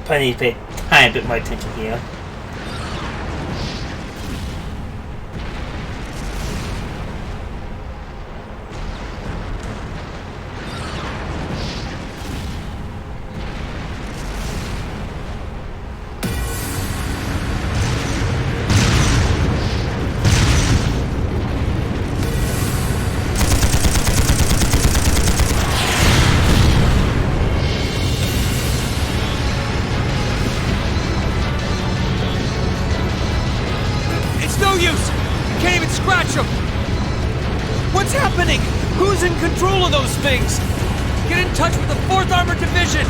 probably need to pay a tiny bit more attention here. What's happening? Who's in control of those things? Get in touch with the 4th Armored Division!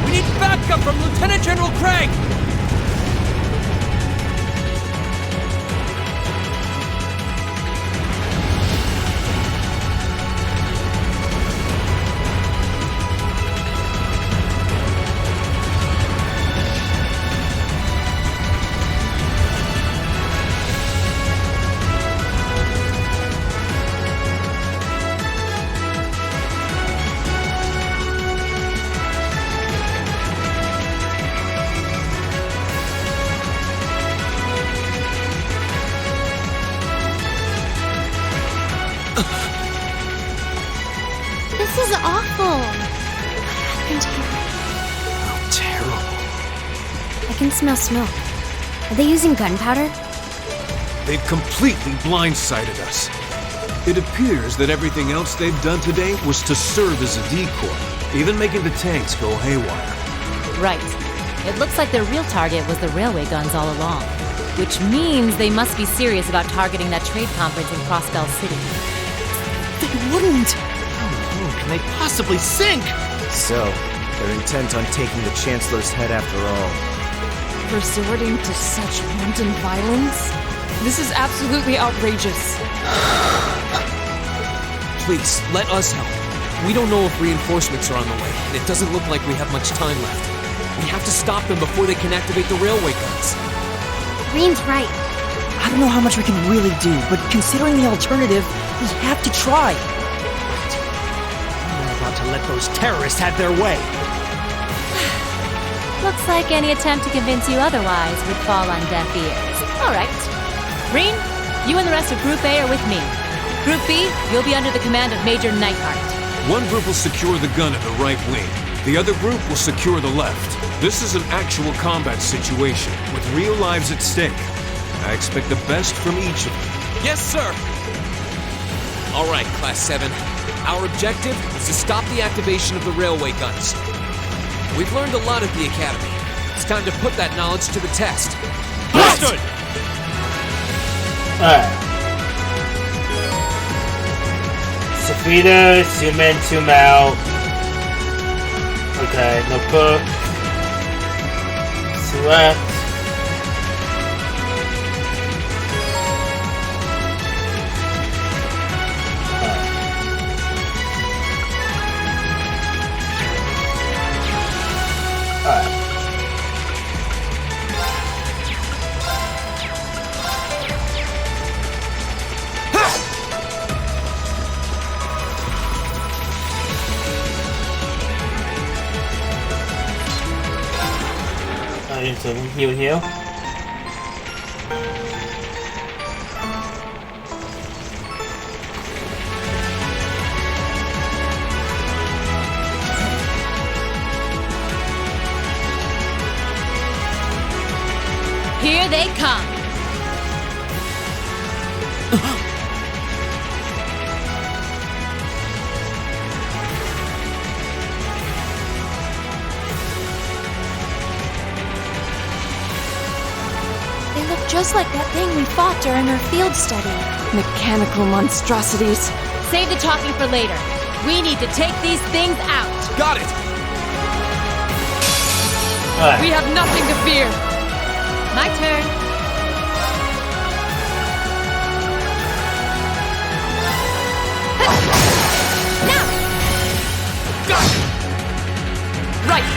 We need backup from Lieutenant General Craig! This is awful. What happened here? Oh, terrible. I can smell smoke. Are they using gunpowder? They've completely blindsided us. It appears that everything else they've done today was to serve as a decoy, even making the tanks go haywire. Right. It looks like their real target was the railway guns all along. Which means they must be serious about targeting that trade conference in Crossbell City. They wouldn't! How can they possibly sink? So, they're intent on taking the Chancellor's head after all. Resorting to such wanton violence? This is absolutely outrageous. Please, let us help. We don't know if reinforcements are on the way, and it doesn't look like we have much time left. We have to stop them before they can activate the railway guns. Green's right. I don't know how much we can really do, but considering the alternative, we have to try. I'm not about to let those terrorists have their way. Looks like any attempt to convince you otherwise would fall on deaf ears. All right. Green, you and the rest of Group A are with me. Group B, you'll be under the command of Major Neidhart. One group will secure the gun at the right wing. The other group will secure the left. This is an actual combat situation, with real lives at stake. I expect the best from each of you. Yes, sir! All right, Class 7. Our objective is to stop the activation of the railway guns. We've learned a lot at the Academy. It's time to put that knowledge to the test. Understood! Alright. Safrita, zoom in, zoom out. Okay, notebook. Select. Alright. So heal. Here they come. They look just like that thing we fought during our field study. Mechanical monstrosities. Save the talking for later. We need to take these things out. Got it! Alright. We have nothing to fear. My turn. Now! Got it! Right.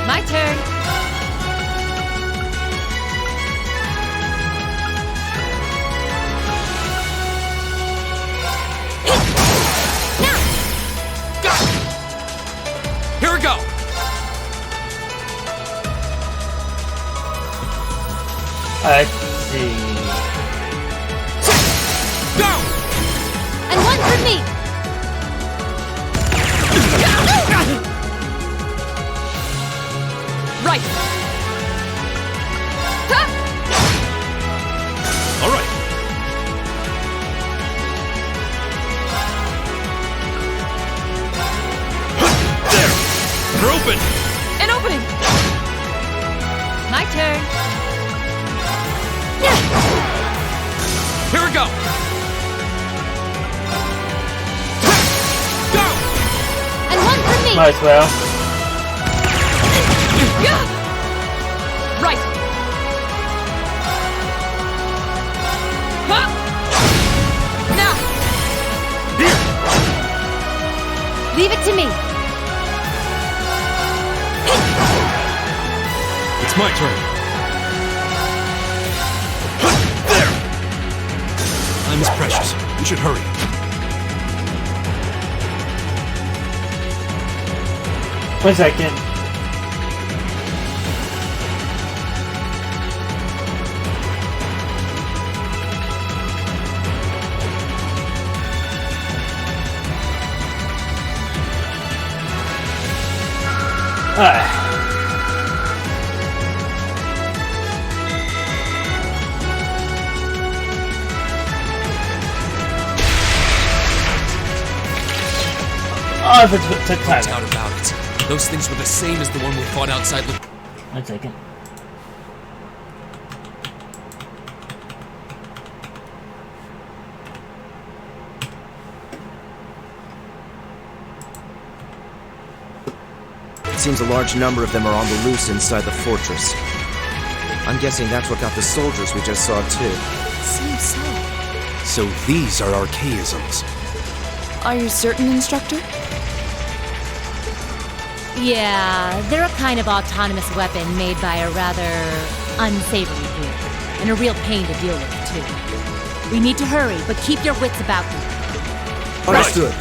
My turn. Here we go! Let's see. Go! And one for me! Right! All right. There! They're open! An opening! My turn. Here we go! Go! And one for me! Might as well. Right! Huh? Now! Leave it to me! It's my turn. There! Time is precious. We should hurry. One second. Alright. Oh, if it took time. No doubt about it. Those things were the same as the one we fought outside the... One second. It seems a large number of them are on the loose inside the fortress. I'm guessing that's what got the soldiers we just saw too. Seems so. So these are archaisms. Are you certain, Instructor? Yeah, they're a kind of autonomous weapon made by a rather unsavory group. And a real pain to deal with, too. We need to hurry, but keep your wits about you. Understood.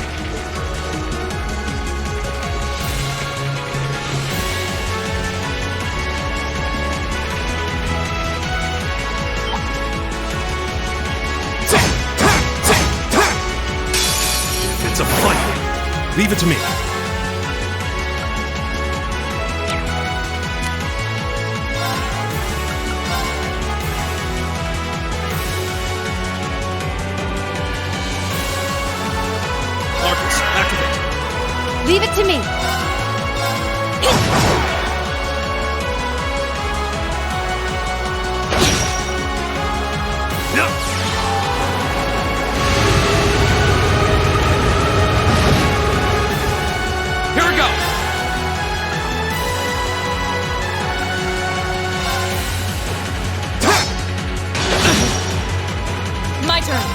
It's a fight. Leave it to me. Marcus, activate. Leave it to me! Here we go! My turn!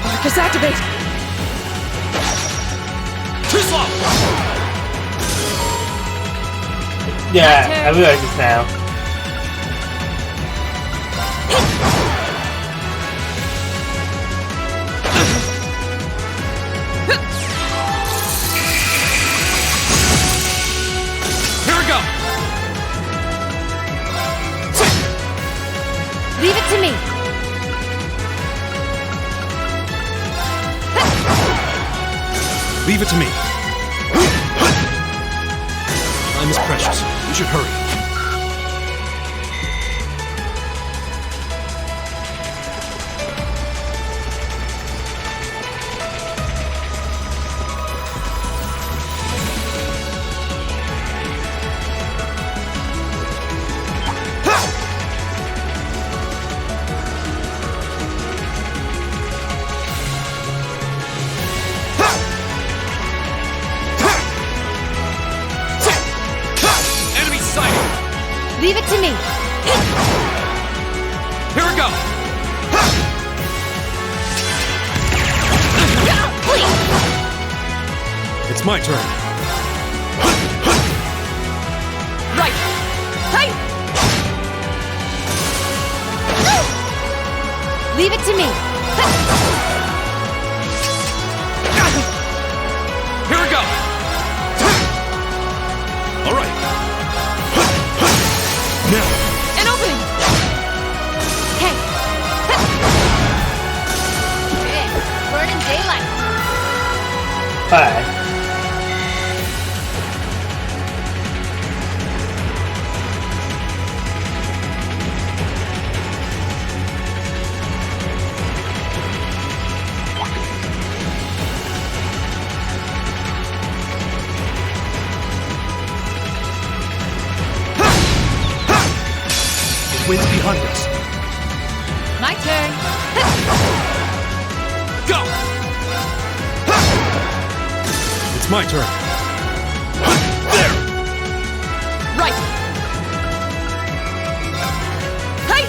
Marcus, activate! Too slow! Yeah, I realize this now. Here we go! Leave it to me! Leave it to me. Time is precious. We should hurry. Enemy sighted! Leave it to me! Here we go! Please! It's my turn. Right! Hey! Leave it to me. Here we go! All right. Now. An opening! Okay. Burning daylight. Alright. The wind's behind us. My turn. Go! It's my turn. There! Right! Hey!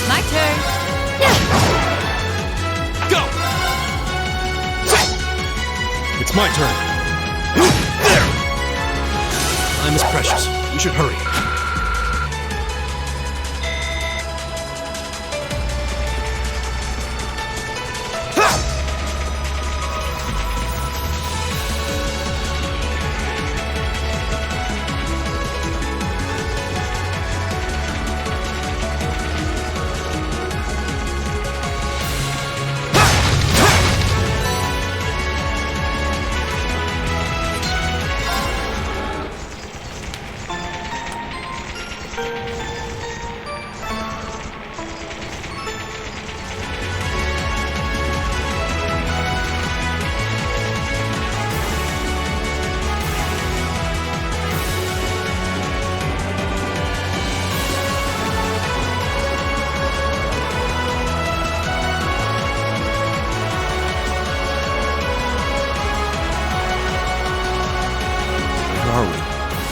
My turn. Go! It's my turn. There! Time is precious. We should hurry.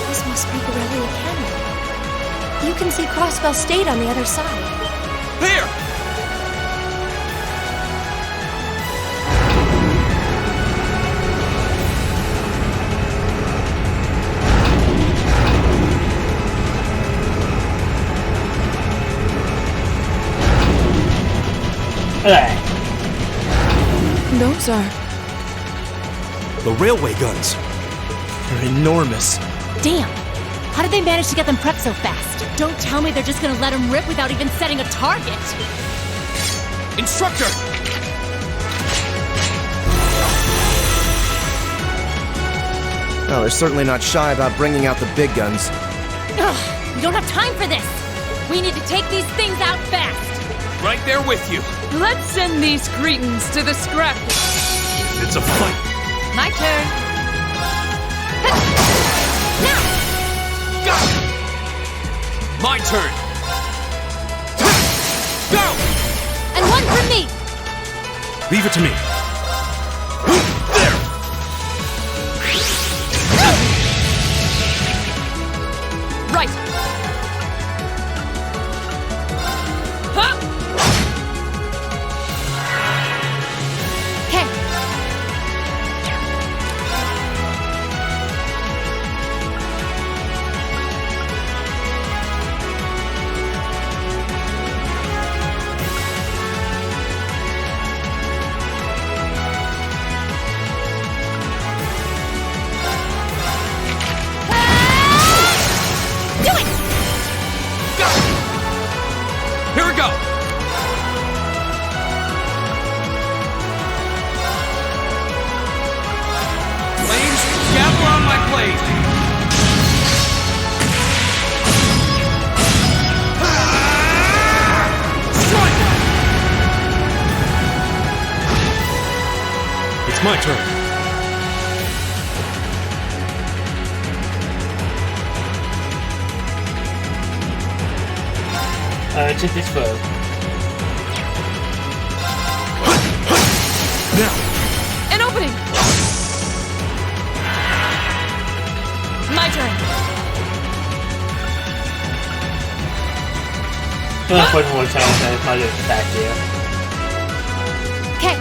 This must be Corellia Canyon. You can see Crossbell State on the other side. Here! Alright. Those are... The railway guns. They're enormous. Damn. How did they manage to get them prepped so fast? Don't tell me they're just gonna let them rip without even setting a target. Instructor! Well, they're certainly not shy about bringing out the big guns. Ugh, we don't have time for this. We need to take these things out fast. Right there with you. Let's send these cretins to the scrap heap. It's a fight. My turn. Now! Go! My turn. Go! And one for me! Leave it to me. There! Right! Huh! Okay. Do it! Go! Here we go! Flames, gather on my blade! Strike! It's my turn. Check this photo. Now. An opening! My turn! I'm gonna put more time on it's not just back here. Okay.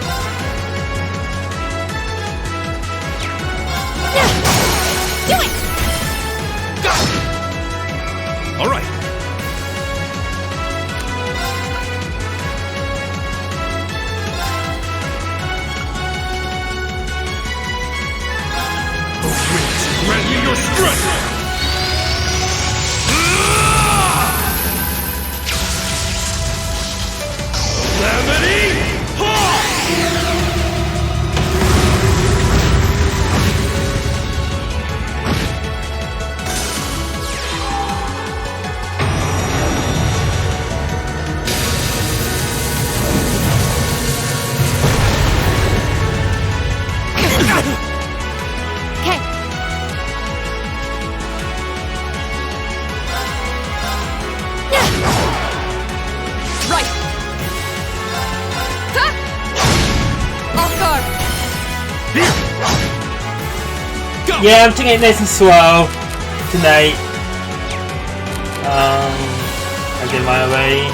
Go! Yeah, I'm taking it nice and slow tonight. I get my way.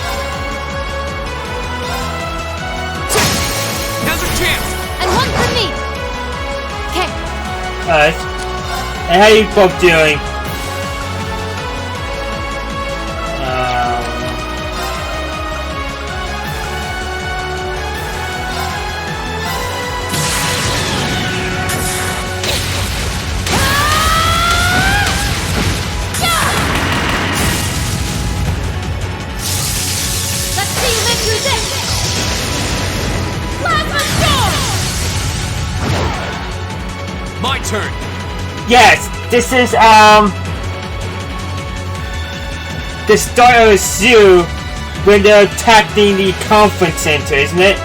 Now's your chance! And one for me! Okay, Alright. And how you both doing? let's see you live through this! Plasma storm! My turn! Yes, this is the start of the zoo when they're attacking the conference center, isn't it?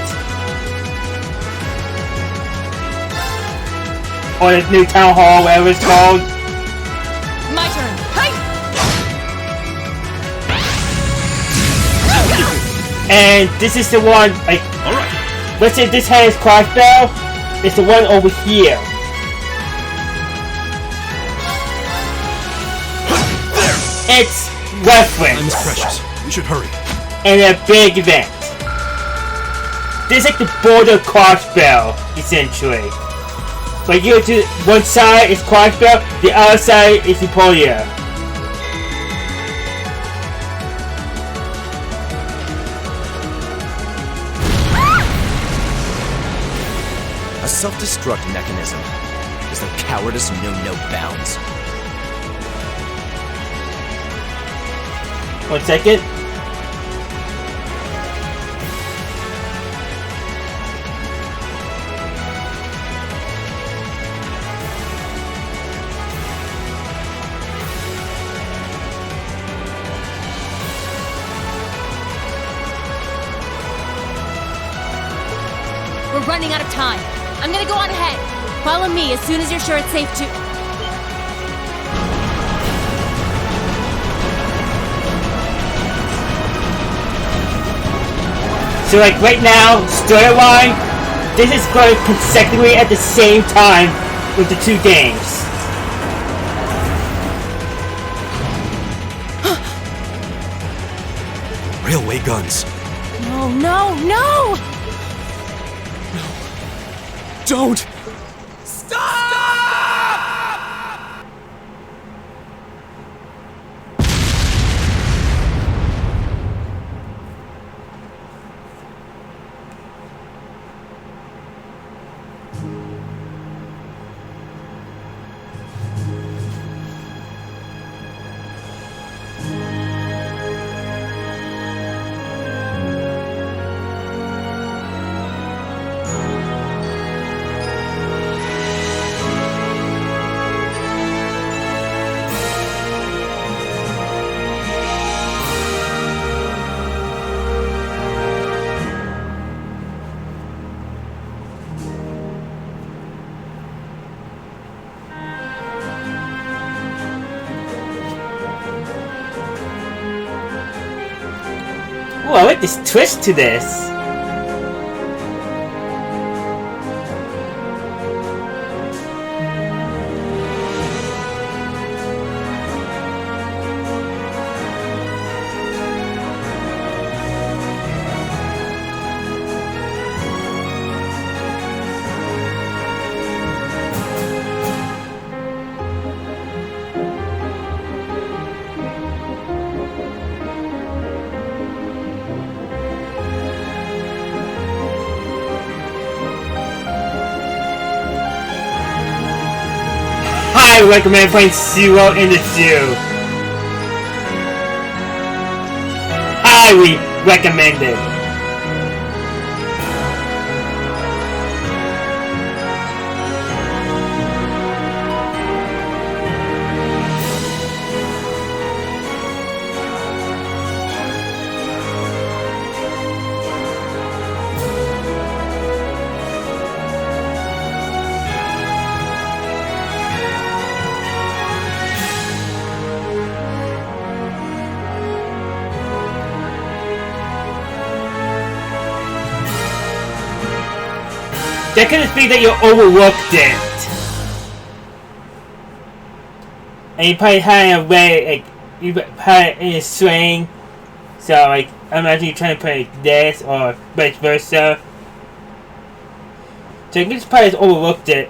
Or the new town hall, whatever it's called. My turn. Hi! And this is the one, like, Alright. let's say this has crossbow. It's the one over here. It's Time is reference precious. We should hurry. and a big event. This is like the border crossbow, essentially. Like you go to one side is crossbow, the other side is polio. A self-destruct mechanism. Is their cowardice know no bounds? 1 second. We're running out of time. I'm gonna go on ahead. Follow me as soon as you're sure it's safe to... So like right now, storyline, this is going consecutively at the same time with the two games. Railway guns. No, no, no! Don't! Oh, I like this twist to this. I recommend playing Zero in the Zoo. Highly recommended. That could just be that you overlooked it. And you probably had it away, like, you had it in a swing. So, like, I imagine you're trying to put it like this, or vice versa. So you can just probably just overlooked it.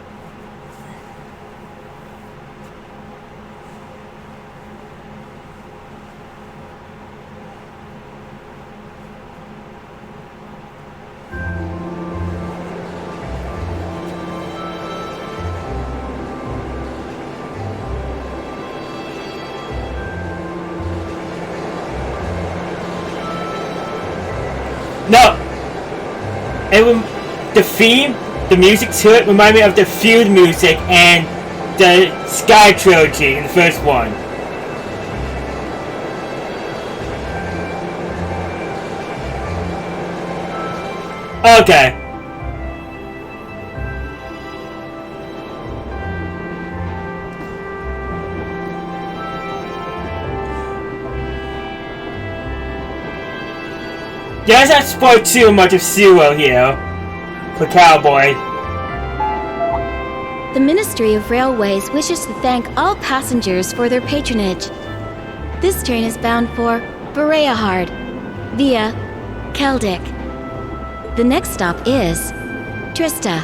No! The theme, the music to it, remind me of the Feud music and the Sky Trilogy in the first one. Okay. Yeah, let's not spoil too much of Zero here. For Cowboy. The Ministry of Railways wishes to thank all passengers for their patronage. This train is bound for Bereahard via Keldic. The next stop is Trista.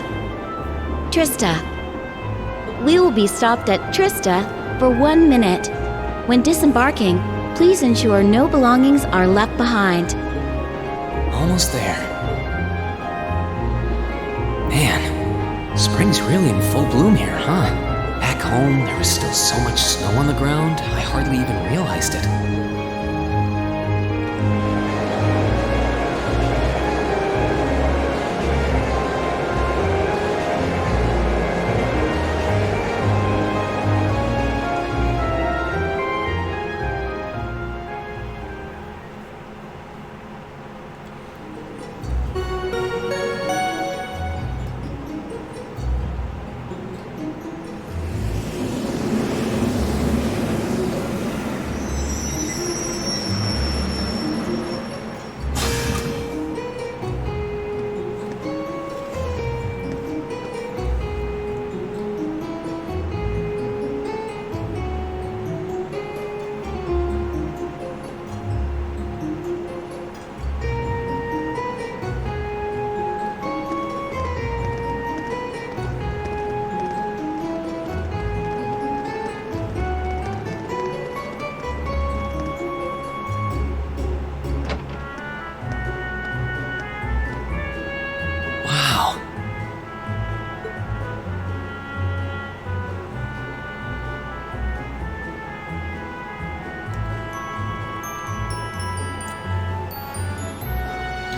We will be stopped at Trista for 1 minute. When disembarking, please ensure no belongings are left behind. Almost there. Man, spring's really in full bloom here, huh? Back home, there was still so much snow on the ground, I hardly even realized it.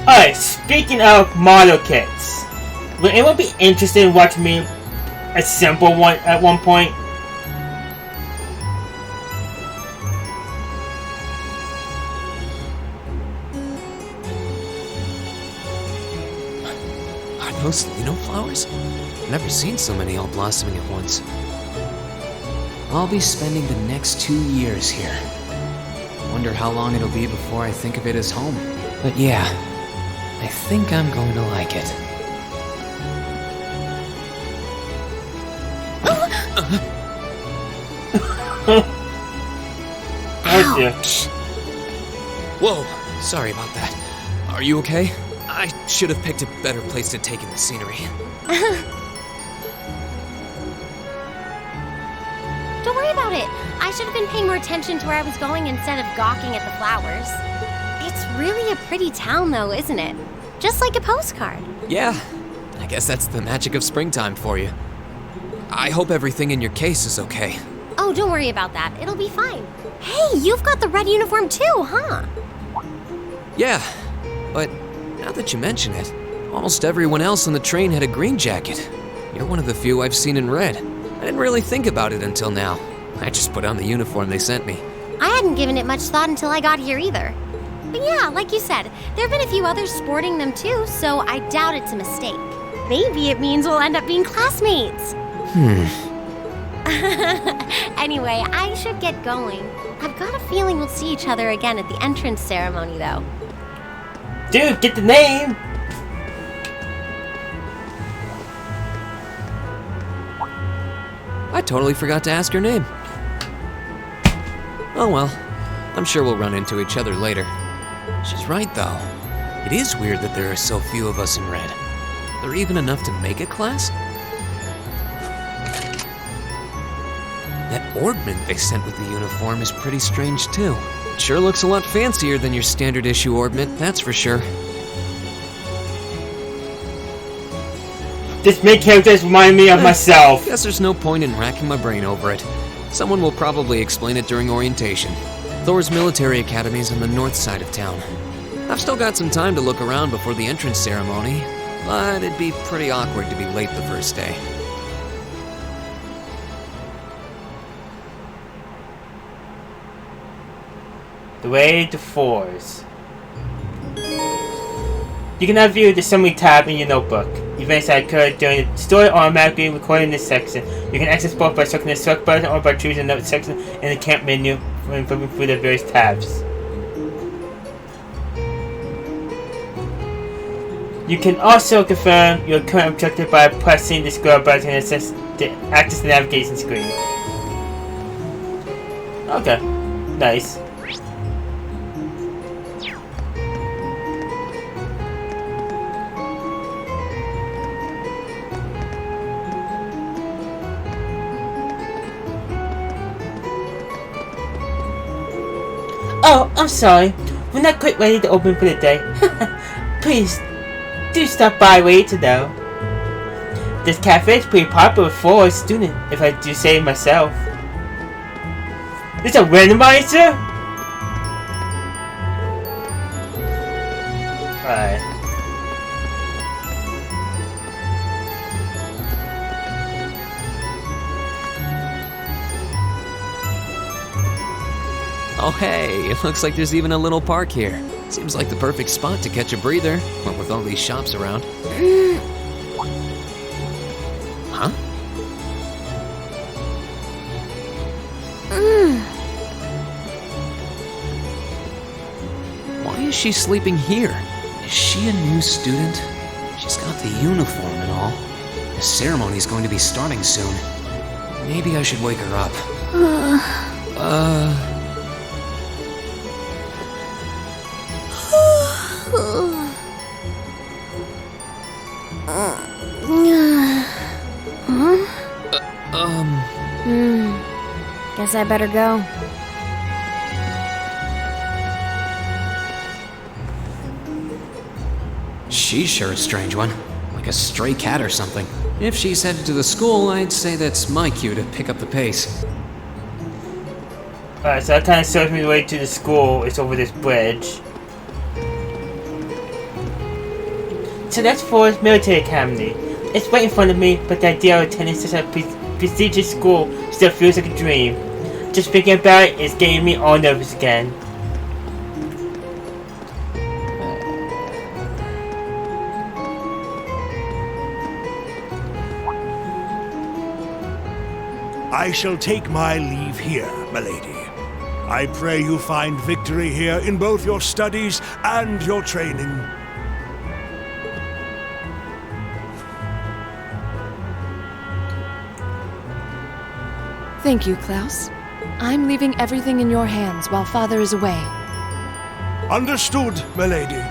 Alright, speaking of model kits, would anyone be interested in watching me assemble one at one point? Are those Lino flowers? I've never seen so many all blossoming at once. I'll be spending the next 2 years here. Wonder how long it'll be before I think of it as home. But yeah, I think I'm going to like it. Ouch. Whoa, sorry about that. Are you okay? I should have picked a better place to take in the scenery. Don't worry about it. I should have been paying more attention to where I was going instead of gawking at the flowers. It's really a pretty town, though, isn't it? Just like a postcard. Yeah, I guess that's the magic of springtime for you. I hope everything in your case is okay. Oh, don't worry about that. It'll be fine. Hey, you've got the red uniform too, huh? Yeah, but now that you mention it, almost everyone else on the train had a green jacket. You're one of the few I've seen in red. I didn't really think about it until now. I just put on the uniform they sent me. I hadn't given it much thought until I got here either. But yeah, like you said, there have been a few others sporting them too, so I doubt it's a mistake. Maybe it means we'll end up being classmates. Anyway, I should get going. I've got a feeling we'll see each other again at the entrance ceremony, though. Dude, get the name! totally forgot to ask her name. Oh well, I'm sure we'll run into each other later. She's right though. It is weird that there are so few of us in red. Are there even enough to make a class? That orbment they sent with the uniform is pretty strange too. It sure looks a lot fancier than your standard issue orbment, that's for sure. This main character remind me of myself. Guess there's no point in racking my brain over it. Someone will probably explain it during orientation. Thor's military academy is on the north side of town. I've still got some time to look around before the entrance ceremony, but it'd be pretty awkward to be late the first day. The Way to Force. You can now view the summary tab in your notebook. Events that occurred during the story are automatically recorded in this section. You can access both by selecting the select button or by choosing another section in the camp menu when flipping through the various tabs. You can also confirm your current objective by pressing the scroll button and access the navigation screen. Okay, nice. Oh, I'm sorry. We're not quite ready to open for the day. Please, do stop by later though. This cafe is pretty popular for a student, if I do say myself. It's a randomizer? Alright. Oh hey, it looks like there's even a little park here. Seems like the perfect spot to catch a breather, what with all these shops around. Huh? Why is she sleeping here? Is she a new student? She's got the uniform and all. The ceremony's going to be starting soon. Maybe I should wake her up. Guess I better go. She's sure a strange one. Like a stray cat or something. If she's headed to the school, I'd say that's my cue to pick up the pace. Alright, so that kind of shows me the way to the school. It's over this bridge. So that's For's military academy. It's right in front of me, but the idea of attending such a prestigious school still feels like a dream. Just thinking about it is getting me all nervous again. I shall take my leave here, milady. I pray you find victory here in both your studies and your training. Thank you, Klaus. I'm leaving everything in your hands while Father is away. Understood, milady.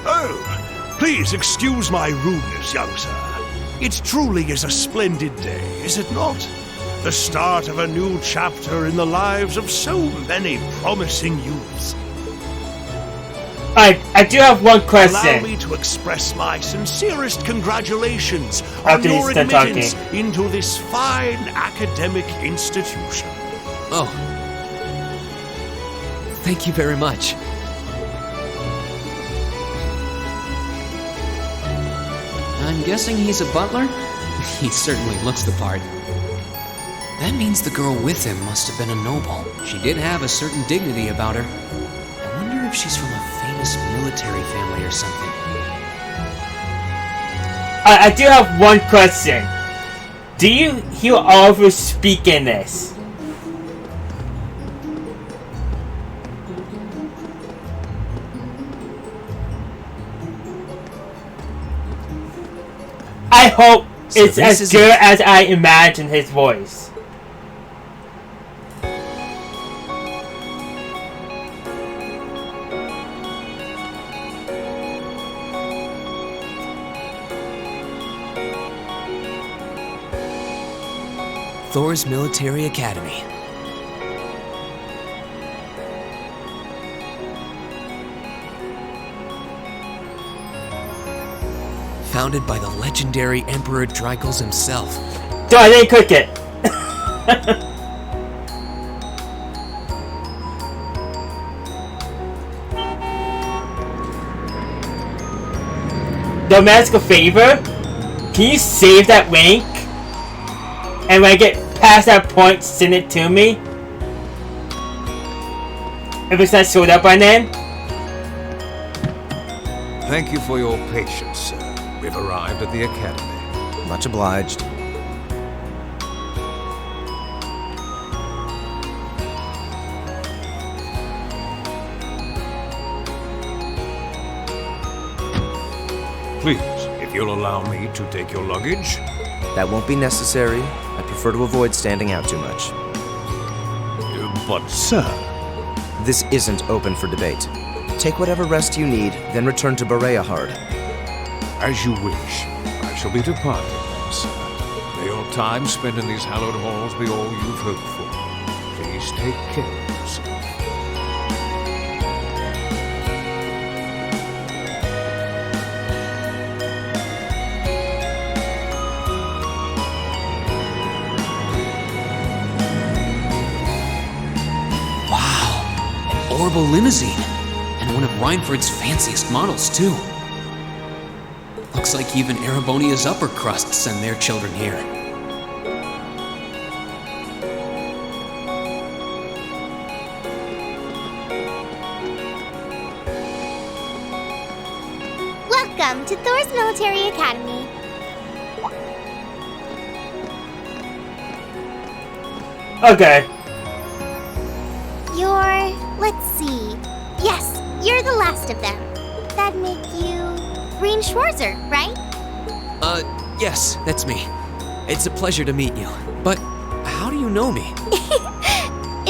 Oh, please excuse my rudeness, young sir. It truly is a splendid day, is it not? The start of a new chapter in the lives of so many promising youths. I do have one question. Allow me to express my sincerest congratulations on your admittance into this fine academic institution. Oh. Thank you very much. I'm guessing he's a butler? He certainly looks the part. That means the girl with him must have been a noble. She did have a certain dignity about her. I wonder if she's from a famous military family or something. I do have one question. Do you hear Oliver speak in this? I hope So it's this as is good it. as I imagine his voice. Thor's Military Academy. Founded by the legendary Emperor Drykles himself. So I didn't cook it. Don't ask a favor. Can you save that link? And when I get past that point, send it to me? If it's not sold out by then? Thank you for your patience, sir. We've arrived at the Academy. Much obliged. Please, if you'll allow me to take your luggage. That won't be necessary. I prefer to avoid standing out too much. But, sir... This isn't open for debate. Take whatever rest you need, then return to Bereahard. As you wish. I shall be departing, sir. May your time spent in these hallowed halls be all you've hoped for. Please take care of yourself. Orbital limousine, and one of Reinford's fanciest models, too. Looks like even Erebonia's upper crust send their children here. Welcome to Thor's Military Academy. Okay. Let's see. Yes, you're the last of them. That'd make you Green Schwarzer, right? Yes, that's me. It's a pleasure to meet you. But how do you know me?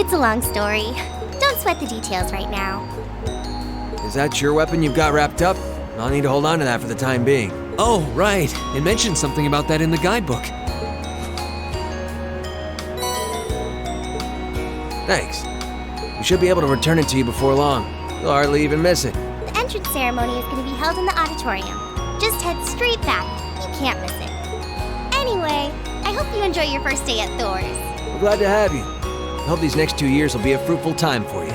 It's a long story. Don't sweat the details right now. Is that your weapon you've got wrapped up? I'll need to hold on to that for the time being. Oh, right. It mentioned something about that in the guidebook. Thanks. We should be able to return it to you before long. You'll hardly even miss it. The entrance ceremony is going to be held in the auditorium. Just head straight back. You can't miss it. Anyway, I hope you enjoy your first day at Thor's. We're glad to have you. I hope these next 2 years will be a fruitful time for you.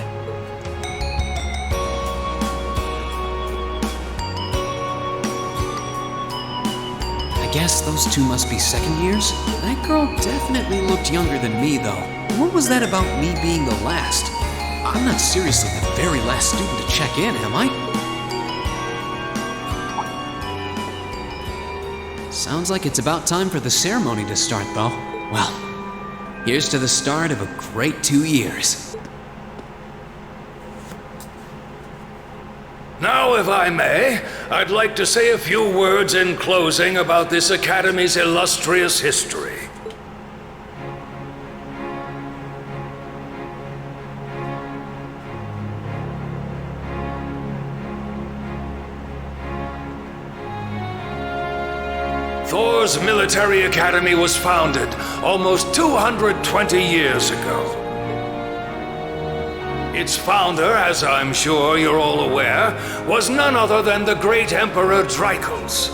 I guess those two must be second years? That girl definitely looked younger than me, though. What was that about me being the last? I'm not seriously the very last student to check in, am I? Sounds like it's about time for the ceremony to start, though. Well, here's to the start of a great 2 years. Now, if I may, I'd like to say a few words in closing about this Academy's illustrious history. Thor's Military Academy was founded almost 220 years ago. Its founder, as I'm sure you're all aware, was none other than the great Emperor Drykles.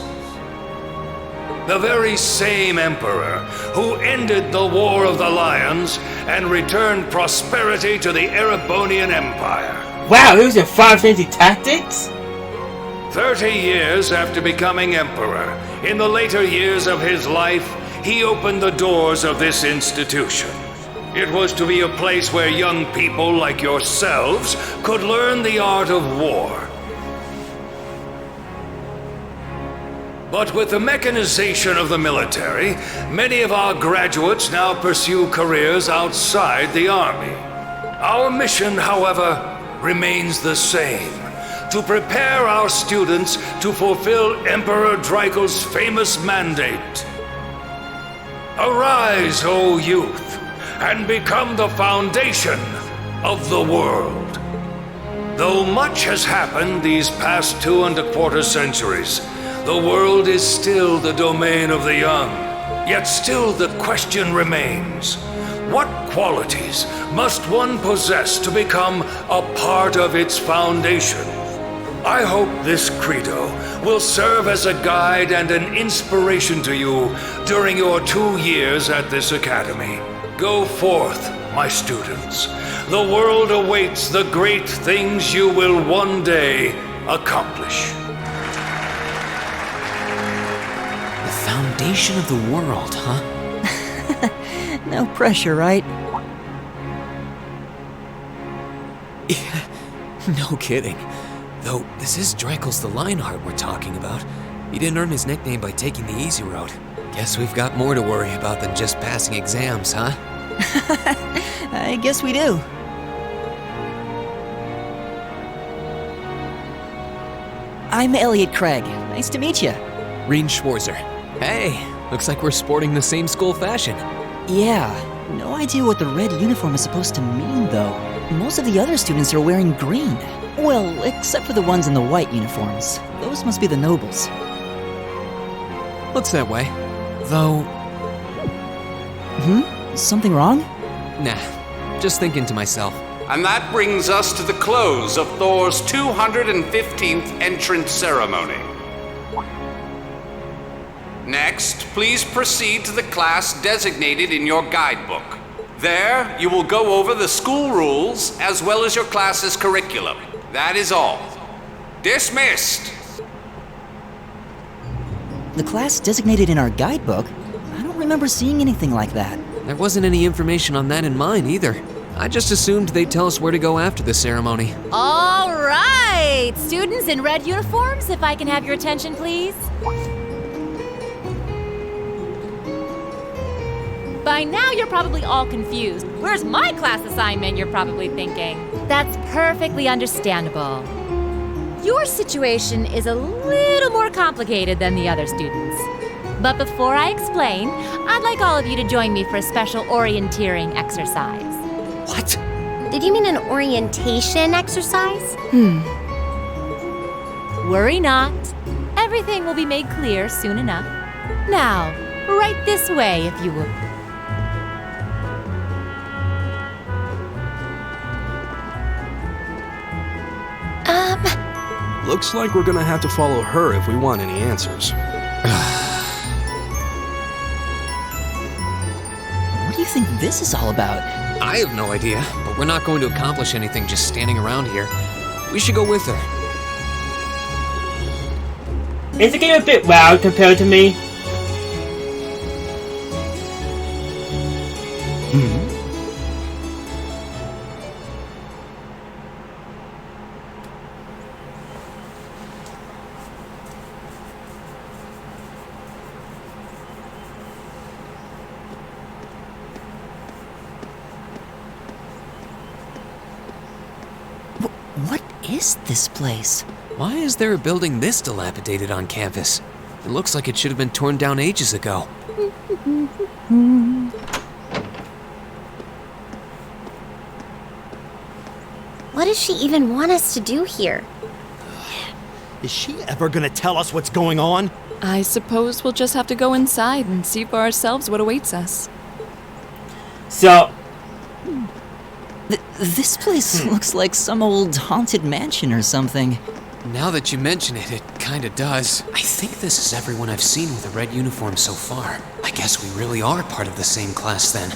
The very same emperor who ended the War of the Lions and returned prosperity to the Erebonian Empire. Wow, he was in Final Fantasy Tactics? 30 years after becoming emperor, in the later years of his life, he opened the doors of this institution. It was to be a place where young people like yourselves could learn the art of war. But with the mechanization of the military, many of our graduates now pursue careers outside the army. Our mission, however, remains the same: to prepare our students to fulfill Emperor Draco's famous mandate. Arise, O youth, and become the foundation of the world. Though much has happened these past 2¼ centuries, the world is still the domain of the young. Yet still the question remains, what qualities must one possess to become a part of its foundation? I hope this credo will serve as a guide and an inspiration to you during your 2 years at this academy. Go forth, my students. The world awaits the great things you will one day accomplish. The foundation of the world, huh? No pressure, right? Yeah, no kidding. Though, this is Draco's the Lionheart we're talking about. He didn't earn his nickname by taking the easy road. Guess we've got more to worry about than just passing exams, huh? I guess we do. I'm Elliot Craig. Nice to meet you. Rean Schwarzer. Hey, looks like we're sporting the same school fashion. Yeah, no idea what the red uniform is supposed to mean, though. Most of the other students are wearing green. Well, except for the ones in the white uniforms. Those must be the nobles. Looks that way. Though... Something wrong? Nah, just thinking to myself. And that brings us to the close of Thor's 215th entrance ceremony. Next, please proceed to the class designated in your guidebook. There, you will go over the school rules as well as your class's curriculum. That is all. Dismissed! The class designated in our guidebook? I don't remember seeing anything like that. There wasn't any information on that in mine either. I just assumed they'd tell us where to go after the ceremony. All right! Students in red uniforms, if I can have your attention, please. By now, you're probably all confused. Where's my class assignment, you're probably thinking. That's perfectly understandable. Your situation is a little more complicated than the other students. But before I explain, I'd like all of you to join me for a special orienteering exercise. What? Did you mean an orientation exercise? Worry not. Everything will be made clear soon enough. Now, right this way, if you would. Looks like we're gonna have to follow her if we want any answers. What do you think this is all about? I have no idea, but we're not going to accomplish anything just standing around here. We should go with her. Is the game a bit loud compared to me? What is this place? Why is there a building this dilapidated on campus? It looks like it should have been torn down ages ago. What does she even want us to do here? Is she ever gonna tell us what's going on? I suppose we'll just have to go inside and see for ourselves what awaits us. So... This place looks like some old haunted mansion or something. Now that you mention it, it kinda does. I think this is everyone I've seen with a red uniform so far. I guess we really are part of the same class then.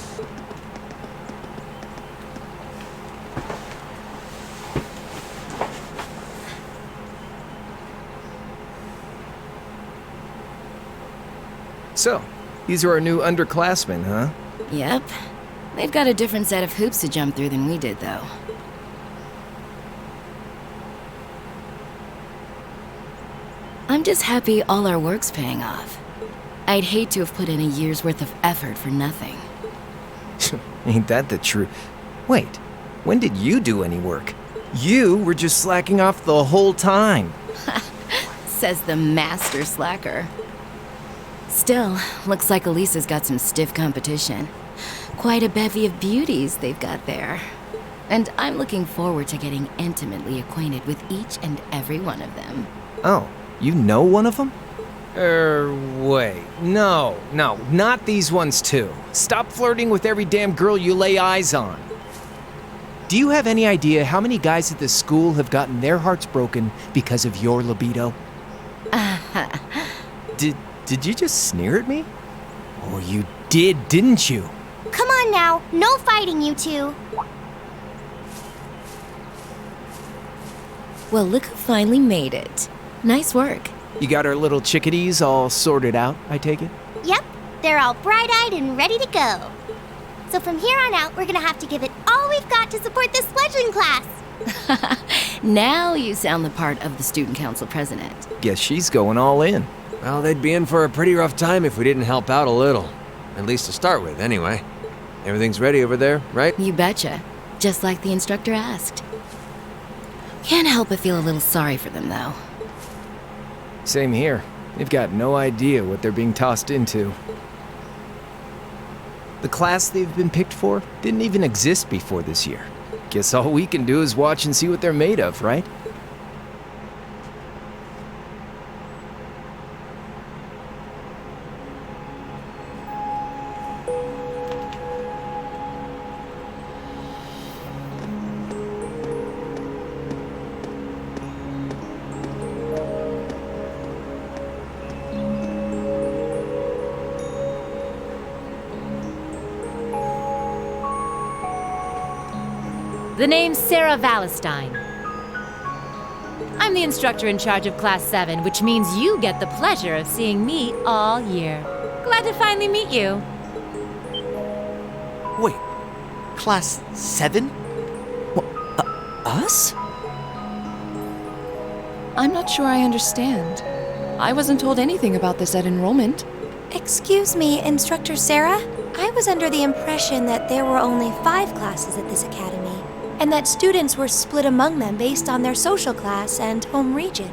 So, these are our new underclassmen, huh? Yep. They've got a different set of hoops to jump through than we did, though. I'm just happy all our work's paying off. I'd hate to have put in a year's worth of effort for nothing. Ain't that the truth? Wait, when did you do any work? You were just slacking off the whole time. Says the master slacker. Still, looks like Elisa's got some stiff competition. Quite a bevy of beauties they've got there. And I'm looking forward to getting intimately acquainted with each and every one of them. Oh, you know one of them? Wait. No, not these ones too. Stop flirting with every damn girl you lay eyes on. Do you have any idea how many guys at this school have gotten their hearts broken because of your libido? Did you just sneer at me? Oh, you did, didn't you? Come on now, no fighting, you two. Well, look who finally made it. Nice work. You got our little chickadees all sorted out, I take it? Yep, they're all bright-eyed and ready to go. So from here on out, we're gonna have to give it all we've got to support this fledgling class. Now you sound the part of the student council president. Guess she's going all in. Well, they'd be in for a pretty rough time if we didn't help out a little. At least to start with, anyway. Everything's ready over there, right? You betcha. Just like the instructor asked. Can't help but feel a little sorry for them, though. Same here. They've got no idea what they're being tossed into. The class they've been picked for didn't even exist before this year. Guess all we can do is watch and see what they're made of, right? The name's Sarah Valestine. I'm the instructor in charge of Class 7, which means you get the pleasure of seeing me all year. Glad to finally meet you. Wait, Class 7? Us? I'm not sure I understand. I wasn't told anything about this at enrollment. Excuse me, Instructor Sarah? I was under the impression that there were only 5 classes at this academy, and that students were split among them based on their social class and home region.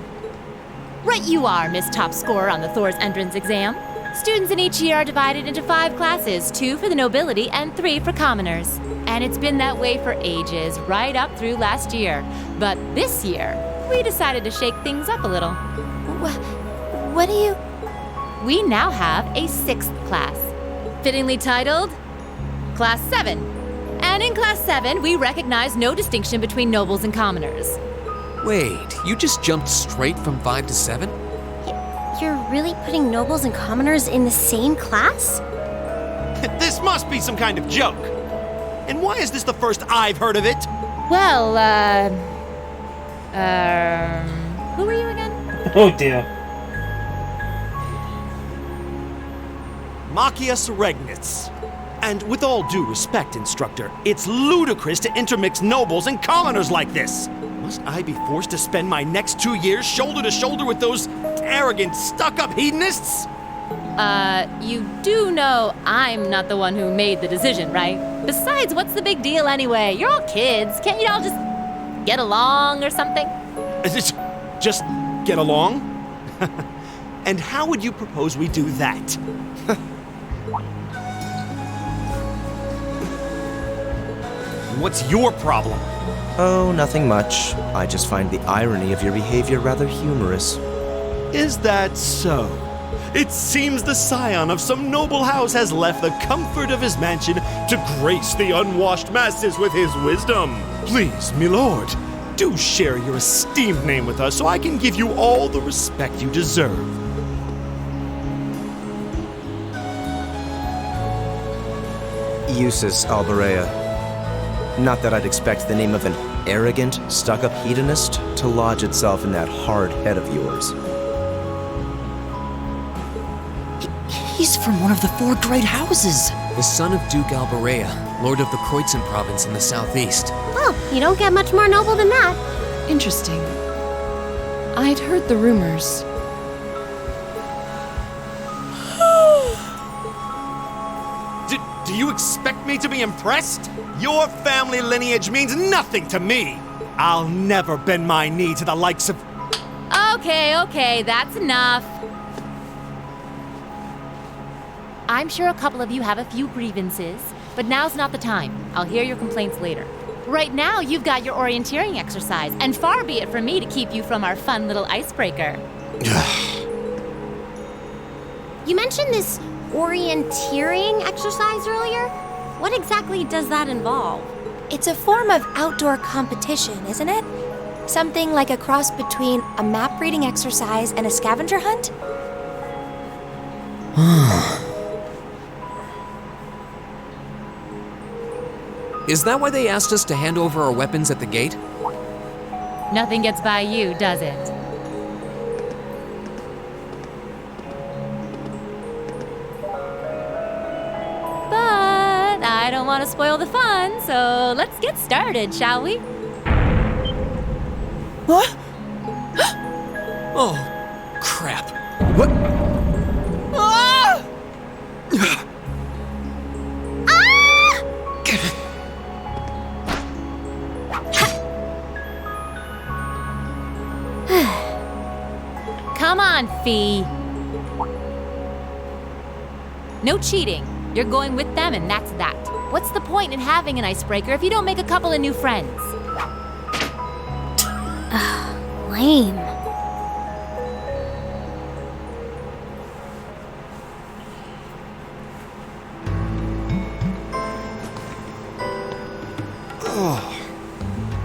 Right you are, Miss Top Scorer on the Thor's entrance exam. Students in each year are divided into 5 classes, 2 for the nobility and 3 for commoners. And it's been that way for ages, right up through last year. But this year, we decided to shake things up a little. What do you... We now have a 6th class, fittingly titled Class 7. And in Class 7, we recognize no distinction between nobles and commoners. Wait, you just jumped straight from 5 to 7? You're really putting nobles and commoners in the same class? This must be some kind of joke. And why is this the first I've heard of it? Well, who are you again? Oh dear. Machias Regnitz. And with all due respect, Instructor, it's ludicrous to intermix nobles and commoners like this. Must I be forced to spend my next 2 years shoulder to shoulder with those arrogant, stuck-up hedonists? You do know I'm not the one who made the decision, right? Besides, what's the big deal anyway? You're all kids. Can't you all just get along or something? Just get along? And how would you propose we do that? What's your problem? Oh, nothing much. I just find the irony of your behavior rather humorous. Is that so? It seems the scion of some noble house has left the comfort of his mansion to grace the unwashed masses with his wisdom. Please, milord, do share your esteemed name with us so I can give you all the respect you deserve. Eustace Alberea. Not that I'd expect the name of an arrogant, stuck-up hedonist to lodge itself in that hard head of yours. He's from one of the 4 great houses. The son of Duke Alberea, lord of the Kreutzen province in the southeast. Well, you don't get much more noble than that. Interesting. I'd heard the rumors. Do you expect me to be impressed? Your family lineage means nothing to me. I'll never bend my knee to the likes of... Okay, that's enough. I'm sure a couple of you have a few grievances, but now's not the time. I'll hear your complaints later. Right now, you've got your orienteering exercise, and far be it from me to keep you from our fun little icebreaker. You mentioned this orienteering exercise earlier? What exactly does that involve? It's a form of outdoor competition, isn't it? Something like a cross between a map reading exercise and a scavenger hunt? Is that why they asked us to hand over our weapons at the gate? Nothing gets by you, does it? But I don't want to spoil the fun, so let's get started, shall we? What? Oh, crap. What? Ah! Come on, Fee. No cheating. You're going with them and that's that. What's the point in having an icebreaker if you don't make a couple of new friends? Lame.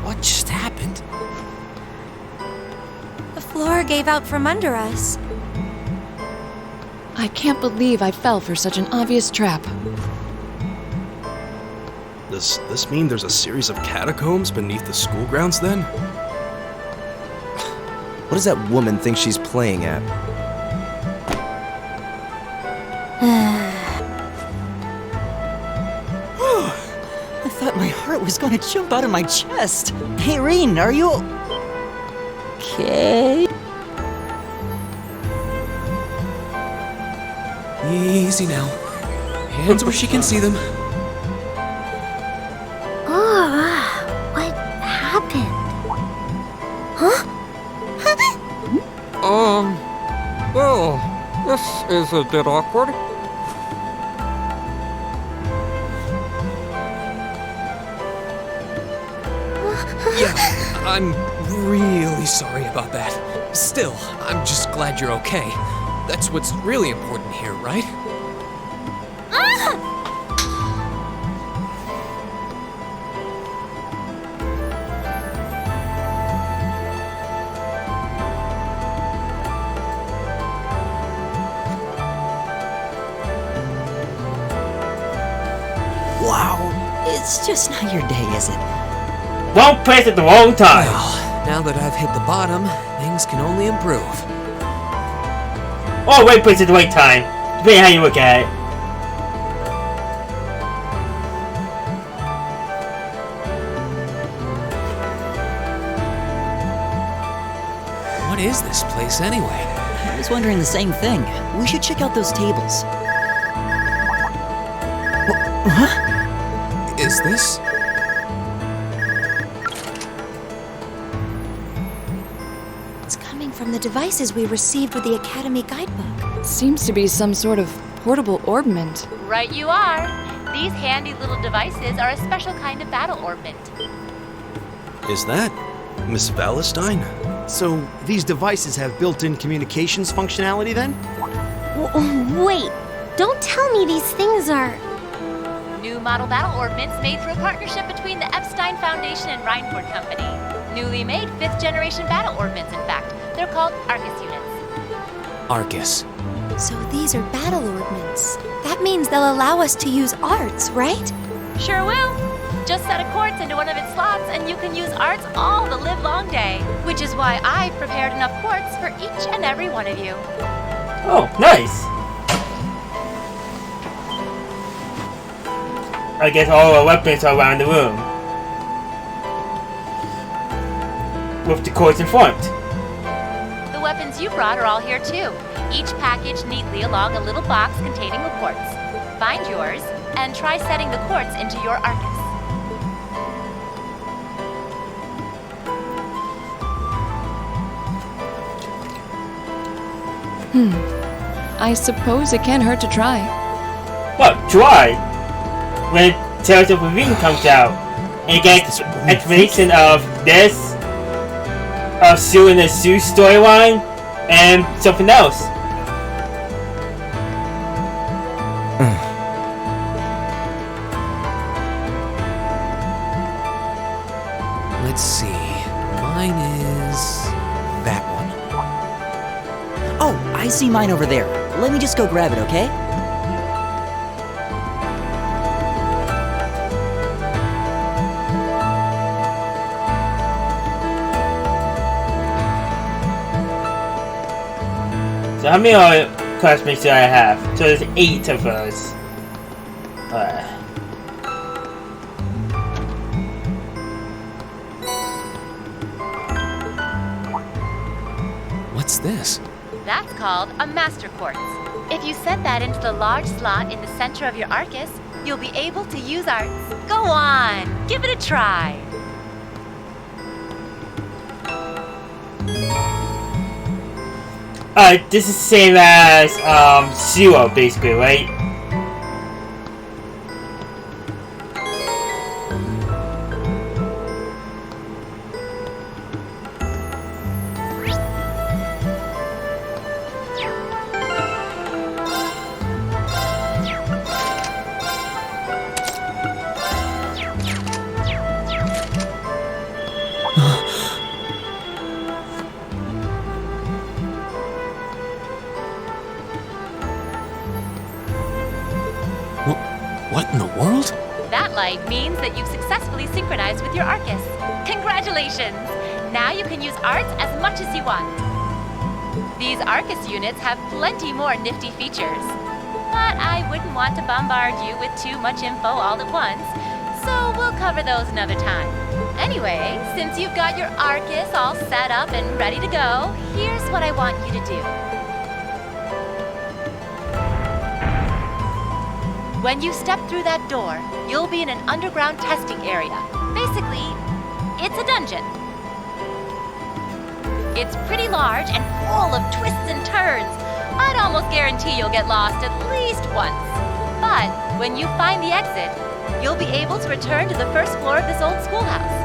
What just happened? The floor gave out from under us. I can't believe I fell for such an obvious trap. Does this mean there's a series of catacombs beneath the school grounds then? What does that woman think she's playing at? I thought my heart was gonna jump out of my chest. Hey, Rean, are you... okay? Easy now. Hands where she can see them. What happened? Huh? Well, this is a bit awkward. Yeah, I'm really sorry about that. Still, I'm just glad you're okay. That's what's really important here, right? Wow, it's just not your day, is it? Wrong place at the wrong time. Well, now that I've hit the bottom, things can only improve. Or right place at the right time, depending how you look at it. What is this place anyway? I was wondering the same thing. We should check out those tables. Huh? Is this? It's coming from the devices we received with the Academy guidebook. Seems to be some sort of portable orbment. Right you are. These handy little devices are a special kind of battle orbment. Is that Miss Valentine? So, these devices have built-in communications functionality then? Wait, don't tell me these things are... New model battle orbments made through a partnership between the Epstein Foundation and Reinford Company. Newly made 5th generation battle orbments, in fact. They're called Arcus units. Arcus. So these are battle orbments. That means they'll allow us to use arts, right? Sure will. Just set a quartz into one of its slots and you can use arts all the live-long day. Which is why I've prepared enough quartz for each and every one of you. Oh, nice. I guess all our weapons are around the room. With the quartz in front. The weapons you brought are all here too. Each packaged neatly along a little box containing the quartz. Find yours and try setting the quartz into your Arcus. I suppose it can't hurt to try. What? Try? When Tales of Ravine comes out, and get explanation of this, of Sue and the Sue storyline, and something else. Let's see. Mine is that one. Oh, I see mine over there. Let me just go grab it, okay? So how many classmates do I have? So there's 8 of us. What's this? That's called a Master Quartz. If you set that into the large slot in the center of your Arcus, you'll be able to use arts. Go on, give it a try. This is the same as Zero, basically, right? What in the world? That light means that you've successfully synchronized with your Arcus. Congratulations! Now you can use arts as much as you want. These Arcus units have plenty more nifty features. But I wouldn't want to bombard you with too much info all at once, so we'll cover those another time. Anyway, since you've got your Arcus all set up and ready to go, here's what I want you to do. When you step through that door, you'll be in an underground testing area. Basically, it's a dungeon. It's pretty large and full of twists and turns. I'd almost guarantee you'll get lost at least once. But when you find the exit, you'll be able to return to the first floor of this old schoolhouse.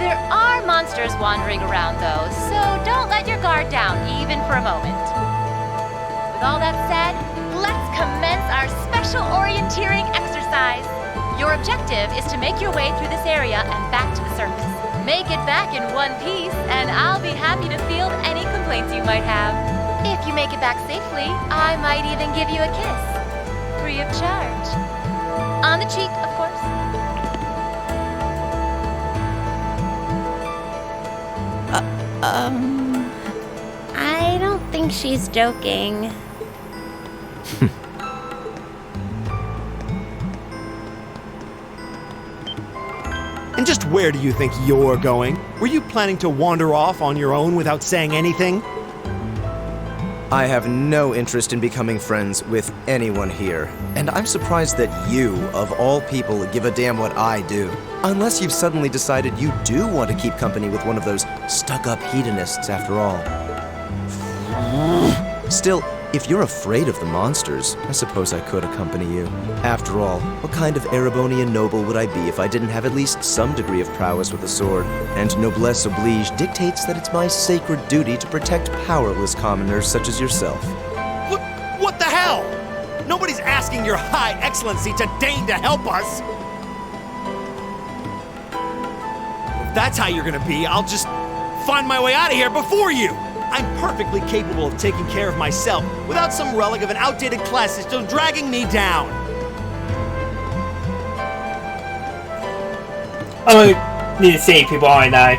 There are monsters wandering around though, so don't let your guard down even for a moment. With all that said, let's commence our special orienteering exercise. Your objective is to make your way through this area and back to the surface. Make it back in one piece, and I'll be happy to field any complaints you might have. If you make it back safely, I might even give you a kiss. Free of charge. On the cheek, of course. I don't think she's joking. And just where do you think you're going? Were you planning to wander off on your own without saying anything? I have no interest in becoming friends with anyone here, and I'm surprised that you, of all people, give a damn what I do. Unless you've suddenly decided you do want to keep company with one of those stuck-up hedonists after all. Still, if you're afraid of the monsters, I suppose I could accompany you. After all, what kind of Erebonian noble would I be if I didn't have at least some degree of prowess with a sword? And noblesse oblige dictates that it's my sacred duty to protect powerless commoners such as yourself. What the hell? Nobody's asking your high excellency to deign to help us! If that's how you're gonna be, I'll just find my way out of here before you! I'm perfectly capable of taking care of myself without some relic of an outdated class system dragging me down. I need to save people, aren't I?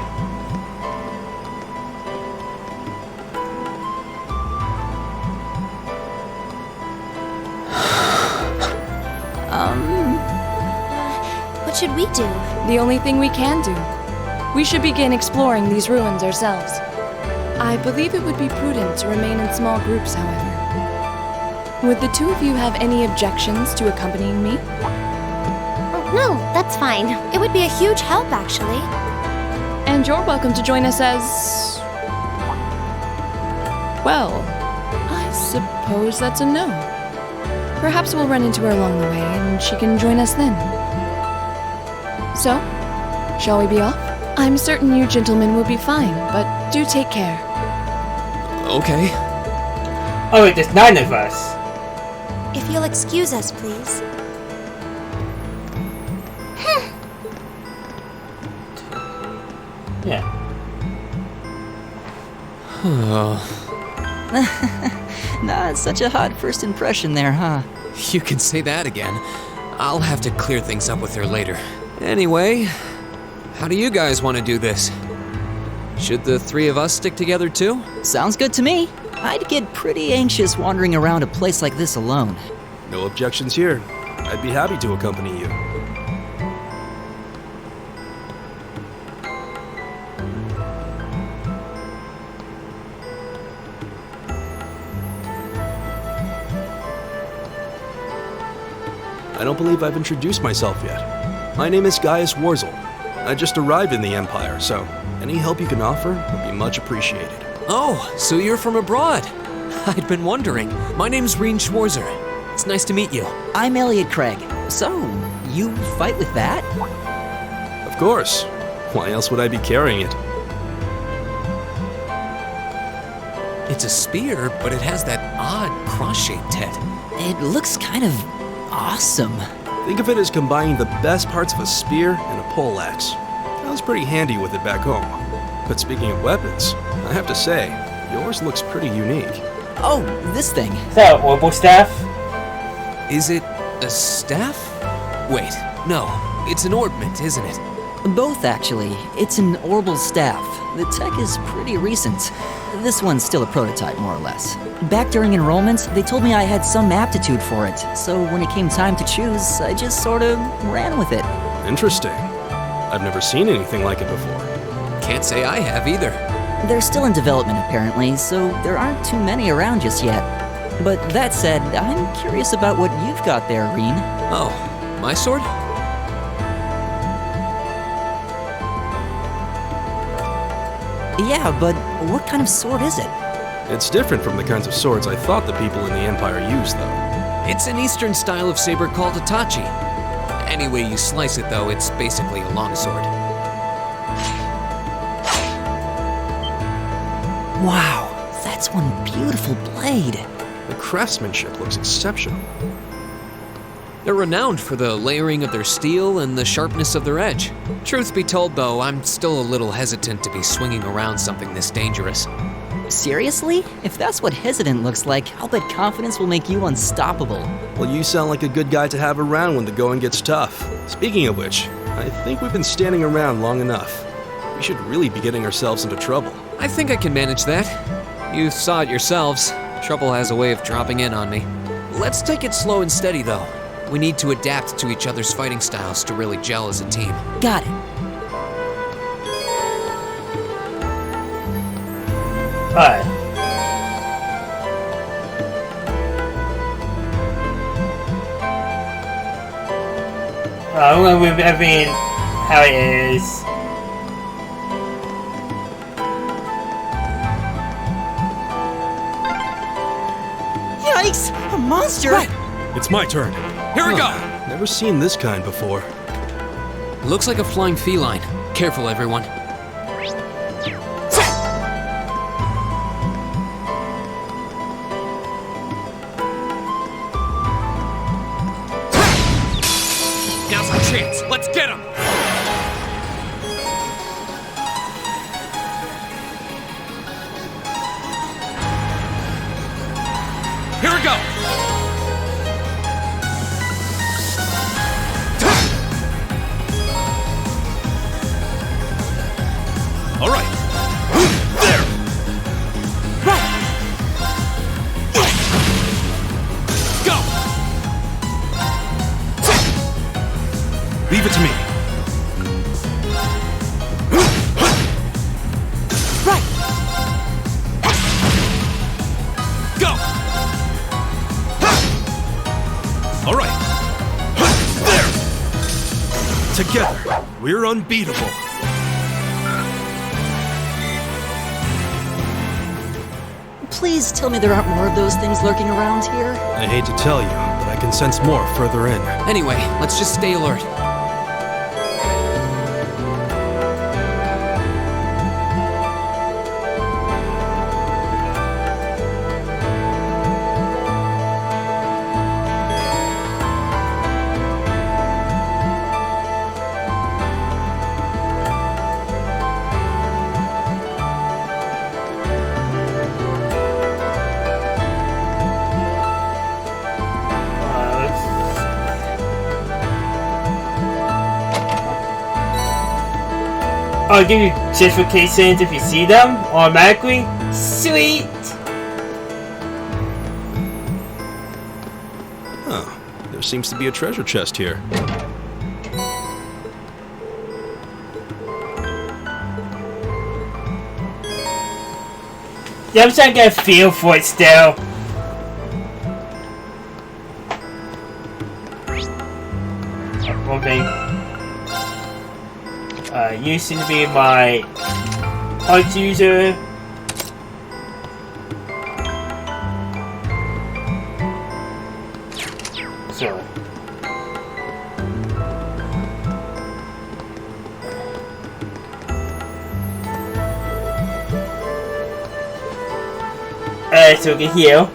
What should we do? The only thing we can do. We should begin exploring these ruins ourselves. I believe it would be prudent to remain in small groups, however. Would the two of you have any objections to accompanying me? No, that's fine. It would be a huge help, actually. And you're welcome to join us as... well, I suppose that's a no. Perhaps we'll run into her along the way and she can join us then. So, shall we be off? I'm certain you gentlemen will be fine, but do take care. Okay. Oh wait, there's 9 of us. If you'll excuse us, please. Yeah. Not such a hot first impression there, huh? You can say that again. I'll have to clear things up with her later. Anyway, how do you guys want to do this? Should the 3 of us stick together too? Sounds good to me. I'd get pretty anxious wandering around a place like this alone. No objections here. I'd be happy to accompany you. I don't believe I've introduced myself yet. My name is Gaius Warzel. I just arrived in the Empire, so any help you can offer would be much appreciated. Oh, so you're from abroad. I'd been wondering. My name's Reen Schwarzer. It's nice to meet you. I'm Elliot Craig. So, you fight with that? Of course. Why else would I be carrying it? It's a spear, but it has that odd cross-shaped head. It looks kind of awesome. Think of it as combining the best parts of a spear and a poleaxe. I was pretty handy with it back home. But speaking of weapons, I have to say, yours looks pretty unique. Oh, this thing. Is that an orbital staff? Is it a staff? Wait, no. It's an orbment, isn't it? Both, actually. It's an orbital staff. The tech is pretty recent. This one's still a prototype, more or less. Back during enrollment, they told me I had some aptitude for it, so when it came time to choose, I just sort of ran with it. Interesting. I've never seen anything like it before. Can't say I have either. They're still in development, apparently, so there aren't too many around just yet. But that said, I'm curious about what you've got there, Reen. Oh, my sword? Yeah, but what kind of sword is it? It's different from the kinds of swords I thought the people in the Empire used, though. It's an Eastern style of saber called a tachi. Any way you slice it, though, it's basically a longsword. Wow, that's one beautiful blade. The craftsmanship looks exceptional. They're renowned for the layering of their steel and the sharpness of their edge. Truth be told, though, I'm still a little hesitant to be swinging around something this dangerous. Seriously? If that's what hesitant looks like, I'll bet confidence will make you unstoppable. Well, you sound like a good guy to have around when the going gets tough. Speaking of which, I think we've been standing around long enough. We should really be getting ourselves into trouble. I think I can manage that. You saw it yourselves. Trouble has a way of dropping in on me. Let's take it slow and steady, though. We need to adapt to each other's fighting styles to really gel as a team. Got it. Alright. I'm gonna move everything how it is. Yikes! A monster! Right. It's my turn. Here we go! Never seen this kind before. Looks like a flying feline. Careful, everyone. Now's our chance. Let's get him! Here we go! All right. There. Right. Go. Leave it to me. Right. Go. All right. There. Together, we're unbeatable. please tell me there aren't more of those things lurking around here? I hate to tell you, but I can sense more further in. Anyway, let's just stay alert. I'll give you justifications if you see them automatically. Sweet! Huh. There seems to be a treasure chest here. Yeah, I'm trying to get a feel for it still. One thing. You seem to be my heart user. Sorry. So we can heal.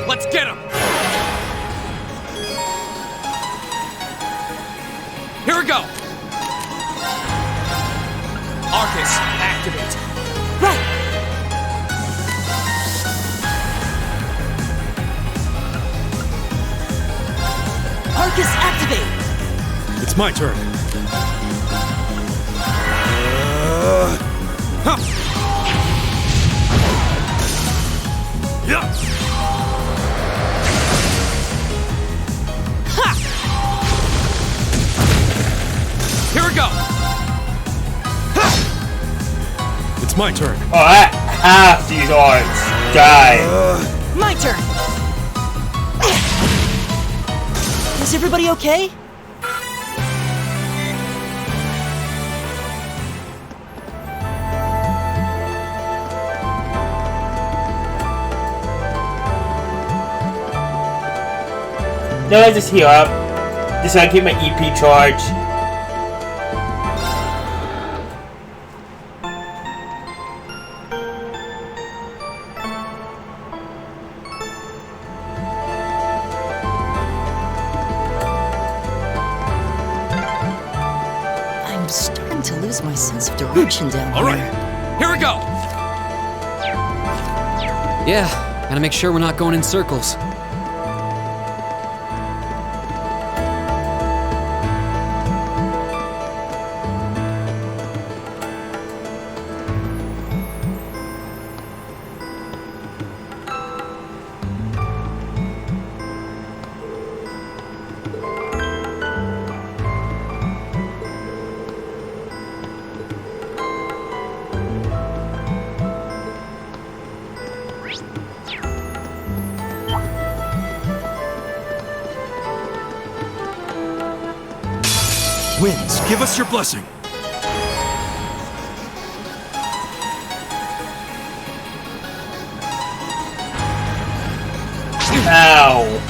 Let's get him! Here we go! Arcus, activate! Right! Arcus, activate! It's my turn. Yeah! Here we go! It's my turn. Oh, I have to use arts. Die. My turn! Is everybody okay? No, I just heal up. Just so I keep my EP charge. I'm starting to lose my sense of direction down here. All right, here we go! Yeah, gotta make sure we're not going in circles. Winds, give us your blessing. Ow.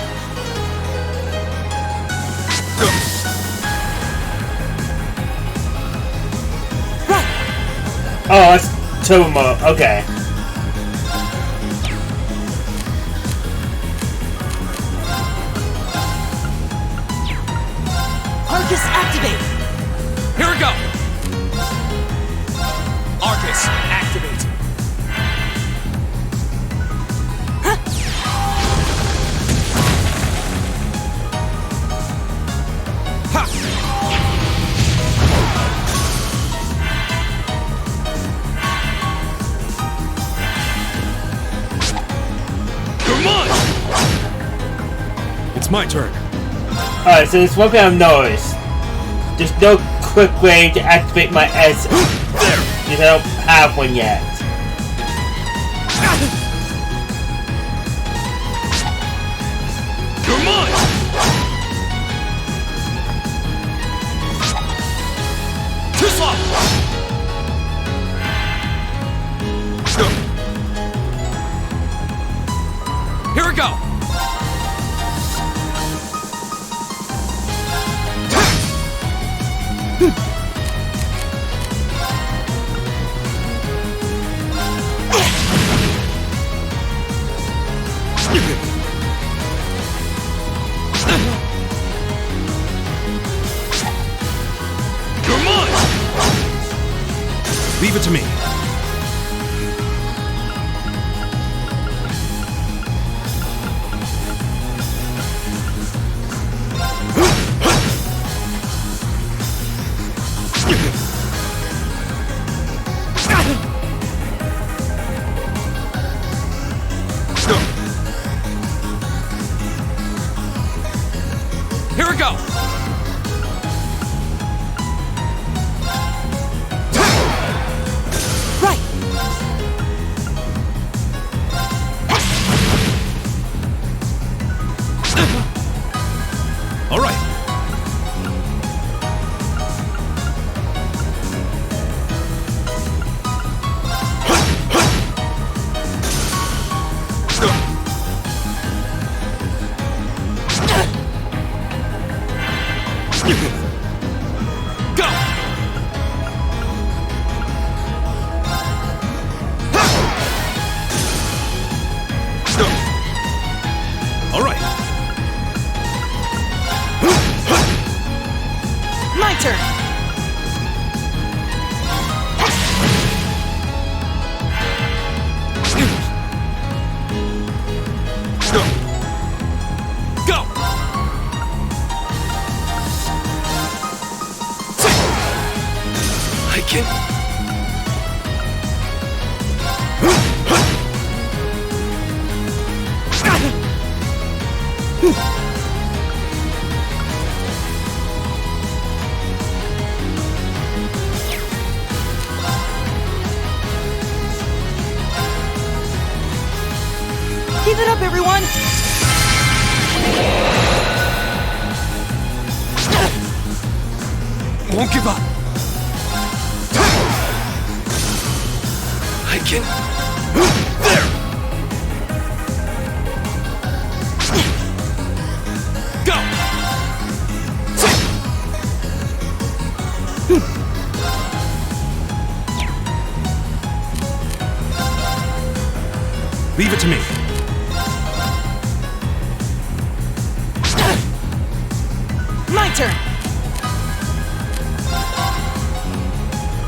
Oh, that's Tomo. Okay. Arcus, activate! Here we go! Arcus, activate. Come on! It's my turn. Alright, so there's one thing I've noticed. There's no quick way to activate my S. Because I don't have one yet. Come on! Too slow! Here we go! Come on! Leave it to me. Here we go! Right! All right. Go! All right. My turn! Go! I can. Keep it up, everyone! Won't give up. I can. There. Go! Leave it to me. My turn!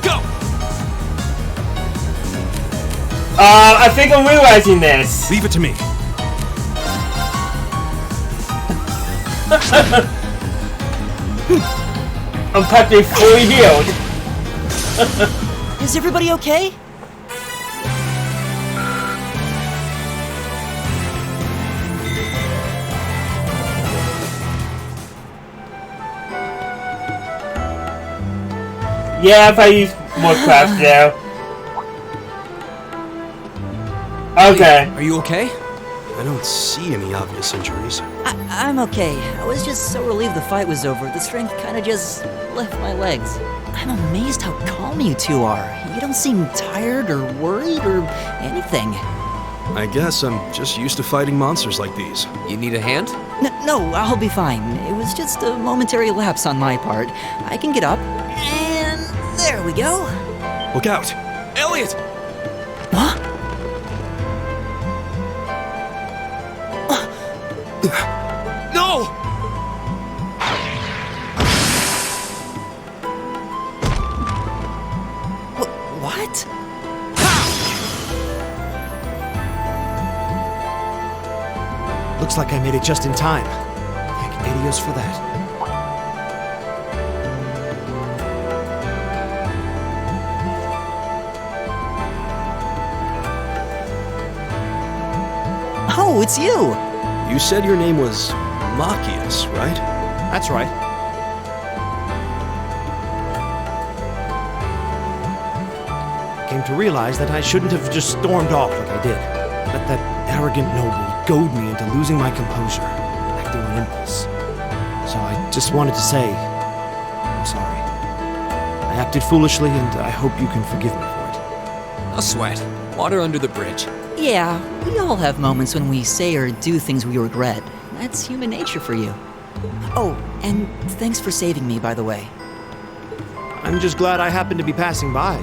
Go! I think I'm realizing this. Leave it to me. I'm practically fully healed. Is everybody okay? Yeah, if I use more crafts now. Okay. Are you okay? I don't see any obvious injuries. I'm okay. I was just so relieved the fight was over. The strength kind of just left my legs. I'm amazed how calm you two are. You don't seem tired or worried or anything. I guess I'm just used to fighting monsters like these. You need a hand? No, I'll be fine. It was just a momentary lapse on my part. I can get up. And there we go. Look out! Elliot! Huh? No! Looks like I made it just in time. Thank Adios for that. Oh, it's you! You said your name was Machias, right? That's right. I came to realize that I shouldn't have just stormed off like I did. But that arrogant noble goaded me into losing my composure, acting on impulse. So I just wanted to say, I'm sorry. I acted foolishly, and I hope you can forgive me for it. No sweat. Water under the bridge. Yeah, we all have moments when we say or do things we regret. That's human nature for you. Oh, and thanks for saving me, by the way. I'm just glad I happened to be passing by.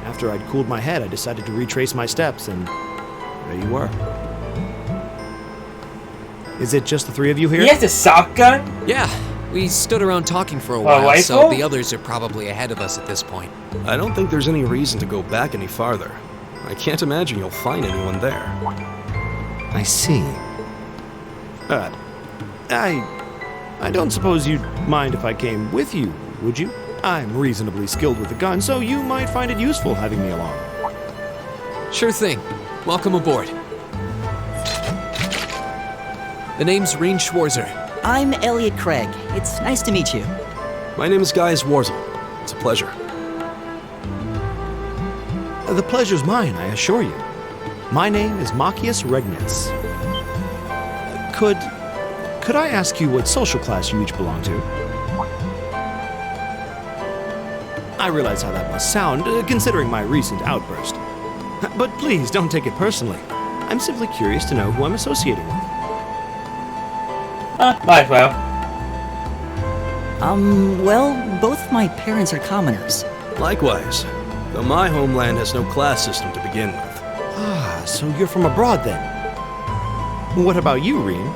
After I'd cooled my head, I decided to retrace my steps, and there you were. Is it just the three of you here? He has a shotgun? Yeah, we stood around talking for a A while, rifle? so the others are probably ahead of us at this point. I don't think there's any reason to go back any farther. I can't imagine you'll find anyone there. I see. I don't suppose you'd mind if I came with you, would you? I'm reasonably skilled with a gun, so you might find it useful having me along. Sure thing. Welcome aboard. The name's Rean Schwarzer. I'm Elliot Craig. It's nice to meet you. My name is Gaius Warzel. It's a pleasure. The pleasure's mine, I assure you. My name is Machias Regnitz. Could I ask you what social class you each belong to? I realize how that must sound, considering my recent outburst. But please, don't take it personally. I'm simply curious to know who I'm associating with. Might as well. Well, both my parents are commoners. Likewise, though my homeland has no class system to begin with. Ah, so you're from abroad then. What about you, Rean?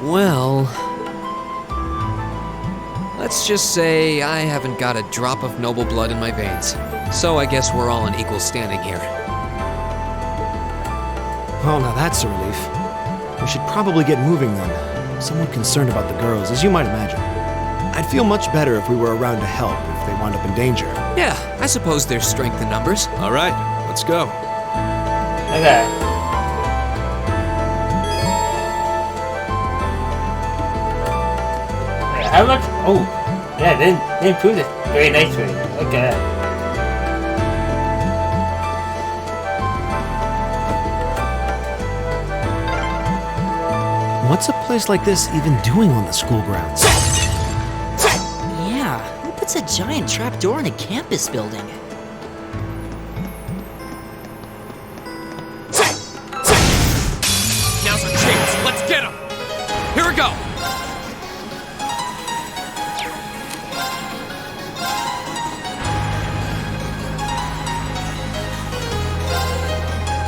Well, let's just say I haven't got a drop of noble blood in my veins. So I guess we're all in equal standing here. Oh, now that's a relief. We should probably get moving then. I'm somewhat concerned about the girls, as you might imagine. I'd feel much better if we were around to help if they wound up in danger. Yeah, I suppose there's strength in numbers. All right, let's go. Okay. How much? Oh, yeah, they improved it very nicely. Okay. What's a place like this even doing on the school grounds? Yeah, who puts a giant trapdoor in a campus building? Now's our chance. Let's get him. Here we go.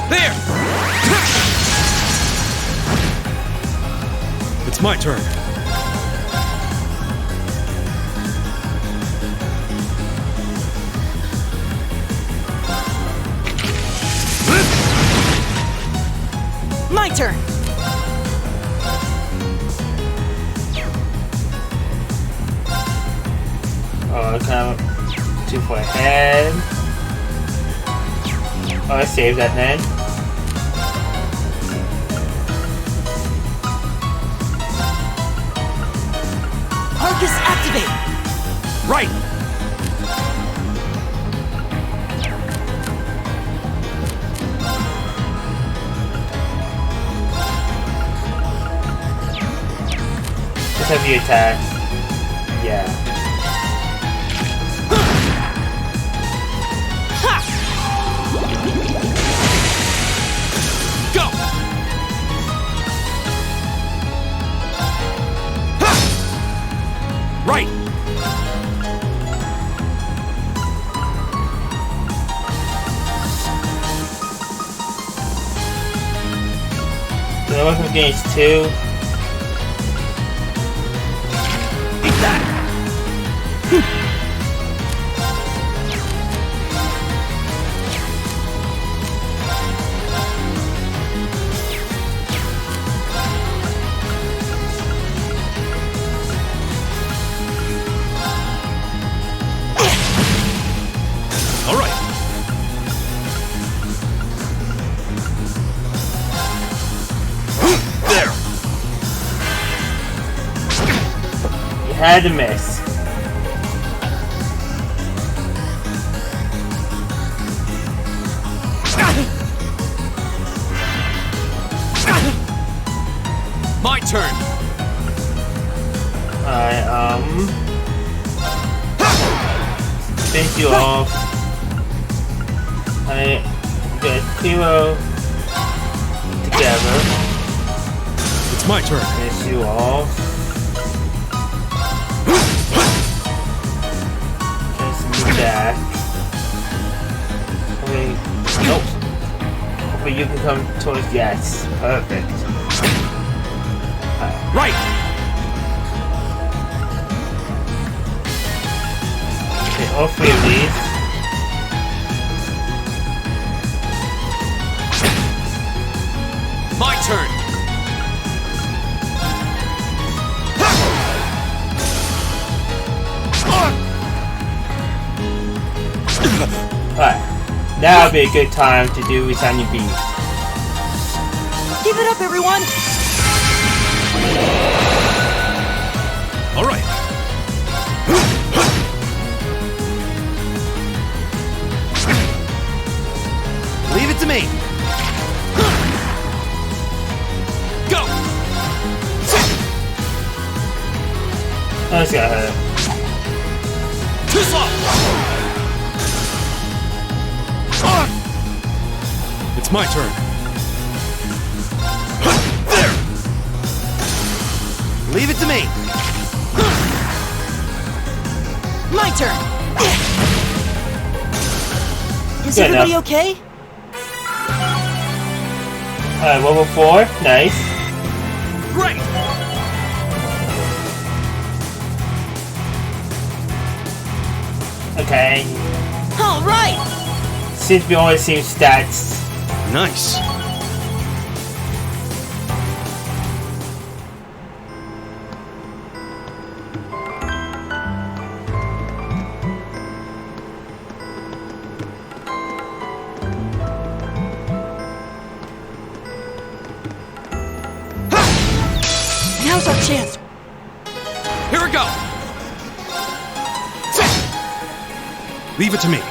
There! It's my turn. My turn! Oh, kind of too far ahead. Oh, I saved that then. Arcus activate! Right! Just have you attack. Yeah. Go! Right! So I went from games 2. Had to miss. My turn. Finish you off. I get Kiro together. It's my turn. Finish you off. Just move back. Okay. Nope. Hopefully you can come towards. Yes. Perfect. Right. Okay, all three of these. My turn. Alright. Now would be a good time to do Isanya B. Give it up, everyone! All right. Leave it to me. Go. Let's go ahead. Too slow. It's my turn. There. Leave it to me. My turn. Is Good everybody enough. okay? Level 4. Nice. Great. Okay. All right. Seems to be all the same stats. Nice. Now's our chance. Here we go. Leave it to me.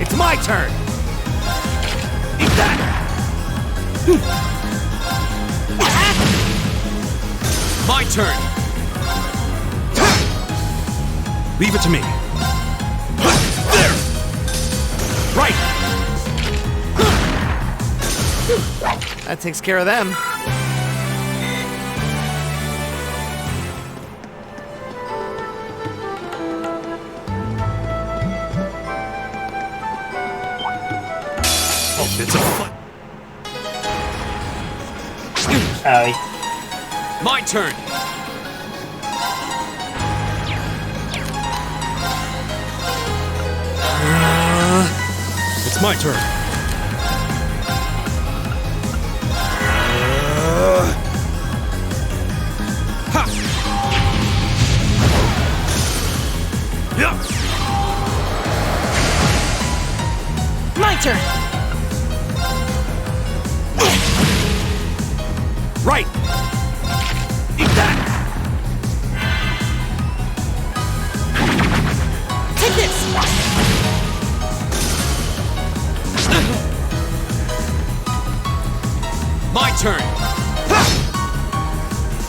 It's my turn. Eat that. My turn. Leave it to me. There. Right. That takes care of them. Oh, it's a fight. Owie. My turn. It's my turn. Ha! Yeah. My turn. Right. Eat that. Take this. My turn.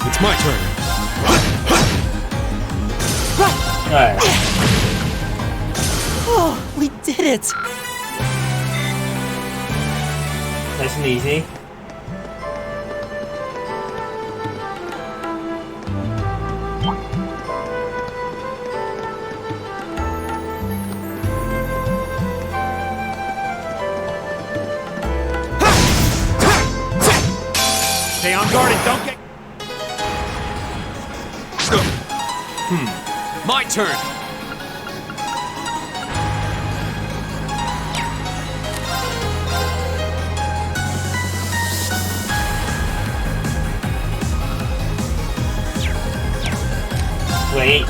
It's my turn. Alright. Oh, we did it. Nice and easy. Stay on guard and don't get... My turn. Wait.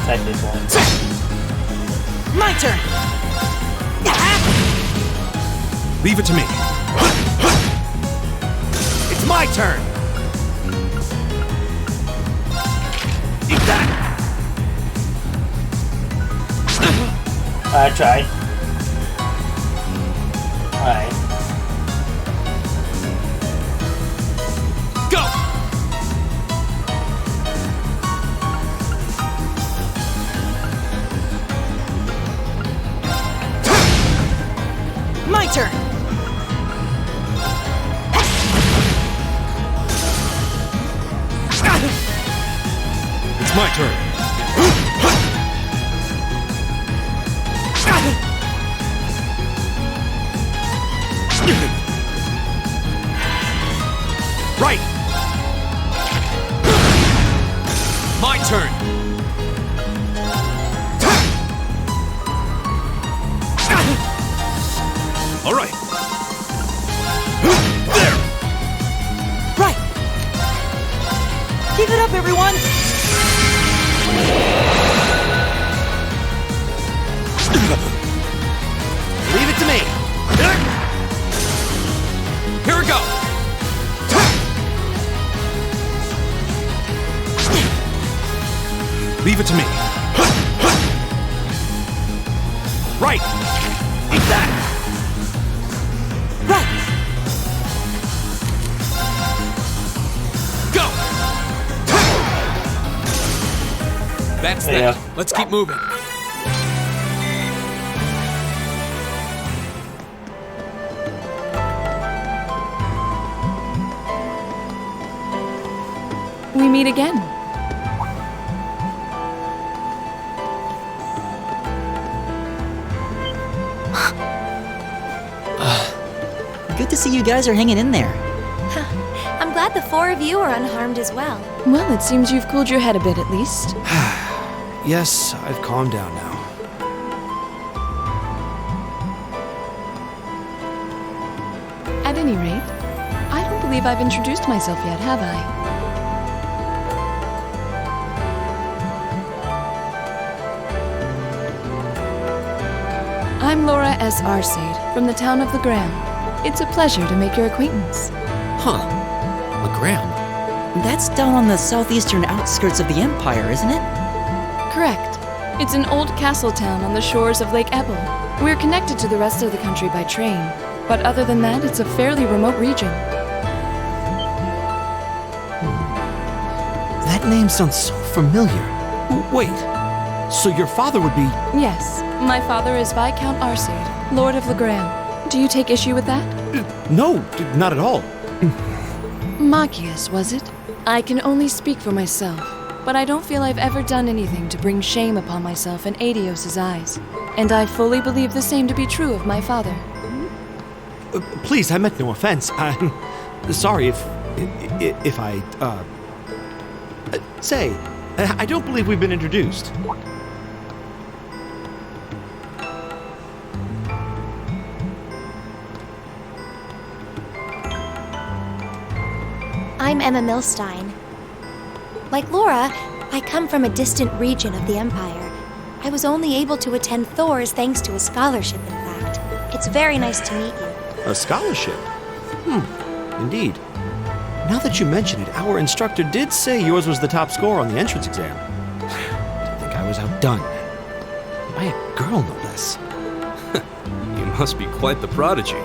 Type this one. My turn. Leave it to me. It's my turn! Eat that! I tried. Alright. Go! My turn! It's my turn. Right! My turn. All right. There. Right! Keep it up, everyone! Leave it to me! Here we go. Leave it to me. Right! Eat that! Right! Go! That's Yeah. that. Let's keep moving. We meet again. Good to see you guys are hanging in there. I'm glad the four of you are unharmed as well. Well, it seems you've cooled your head a bit at least. Yes, I've calmed down now. At any rate, I don't believe I've introduced myself yet, have I? I'm Laura S. Arcade, from the town of Legram. It's a pleasure to make your acquaintance. Huh. Legram? That's down on the southeastern outskirts of the Empire, isn't it? Correct. It's an old castle town on the shores of Lake Ebble. We're connected to the rest of the country by train, but other than that, it's a fairly remote region. That name sounds so familiar. Wait, so your father would be... Yes, my father is Viscount Arcade, Lord of Legram. Do you take issue with that? No, not at all. Machias, was it? I can only speak for myself, but I don't feel I've ever done anything to bring shame upon myself in Adios' eyes. And I fully believe the same to be true of my father. Please, I meant no offense. I'm sorry if I, say, I don't believe we've been introduced. I'm Emma Milstein. Like Laura, I come from a distant region of the Empire. I was only able to attend Thor's thanks to a scholarship, in fact. It's very nice to meet you. A scholarship? Indeed. Now that you mention it, our instructor did say yours was the top score on the entrance exam. I think I was outdone. By a girl, no less. You must be quite the prodigy.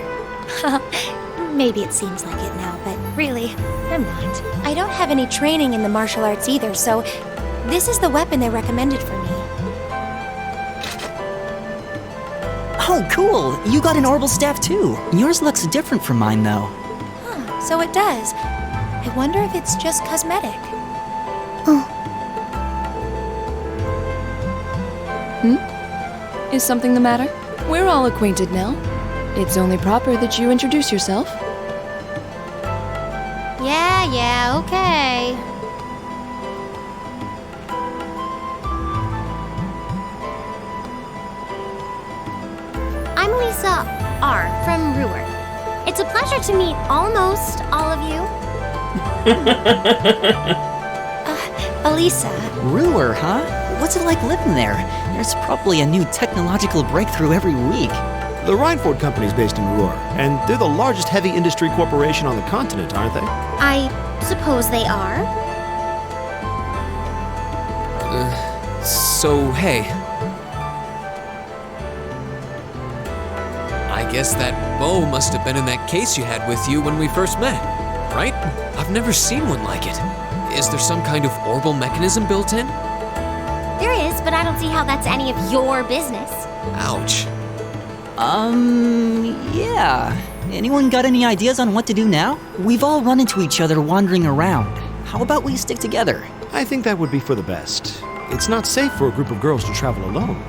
Maybe it seems like it now, but really, I'm not. I don't have any training in the martial arts either, so this is the weapon they recommended for me. Oh, cool! You got an orbital staff too. Yours looks different from mine, though. Huh, so it does. I wonder if it's just cosmetic. Is something the matter? We're all acquainted now. It's only proper that you introduce yourself. Yeah, okay. I'm Lisa R. from Ruhr. It's a pleasure to meet almost all of you. Elisa. Ruhr, huh? What's it like living there? There's probably a new technological breakthrough every week. The Rhineford Company's based in Ruhr, and they're the largest heavy industry corporation on the continent, aren't they? I suppose they are. So, hey. I guess that bow must have been in that case you had with you when we first met, right? I've never seen one like it. Is there some kind of orbital mechanism built in? There is, but I don't see how that's any of your business. Ouch. Yeah. Anyone got any ideas on what to do now? We've all run into each other wandering around. How about we stick together? I think that would be for the best. It's not safe for a group of girls to travel alone.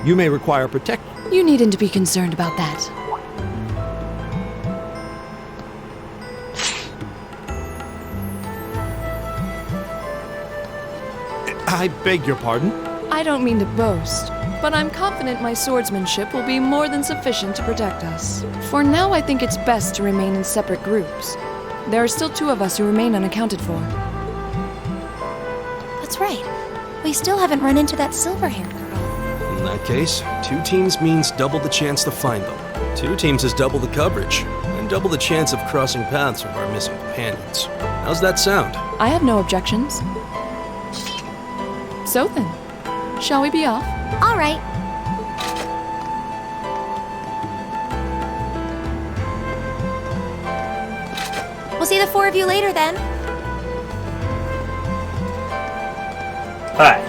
You may require protection. You needn't to be concerned about that. I beg your pardon? I don't mean to boast, but I'm confident my swordsmanship will be more than sufficient to protect us. For now, I think it's best to remain in separate groups. There are still 2 of us who remain unaccounted for. That's right. We still haven't run into that silver-haired girl. In that case, 2 teams means double the chance to find them. 2 teams is double the coverage, and double the chance of crossing paths with our missing companions. How's that sound? I have no objections. So then, shall we be off? All right. We'll see the 4 of you later then. Alright.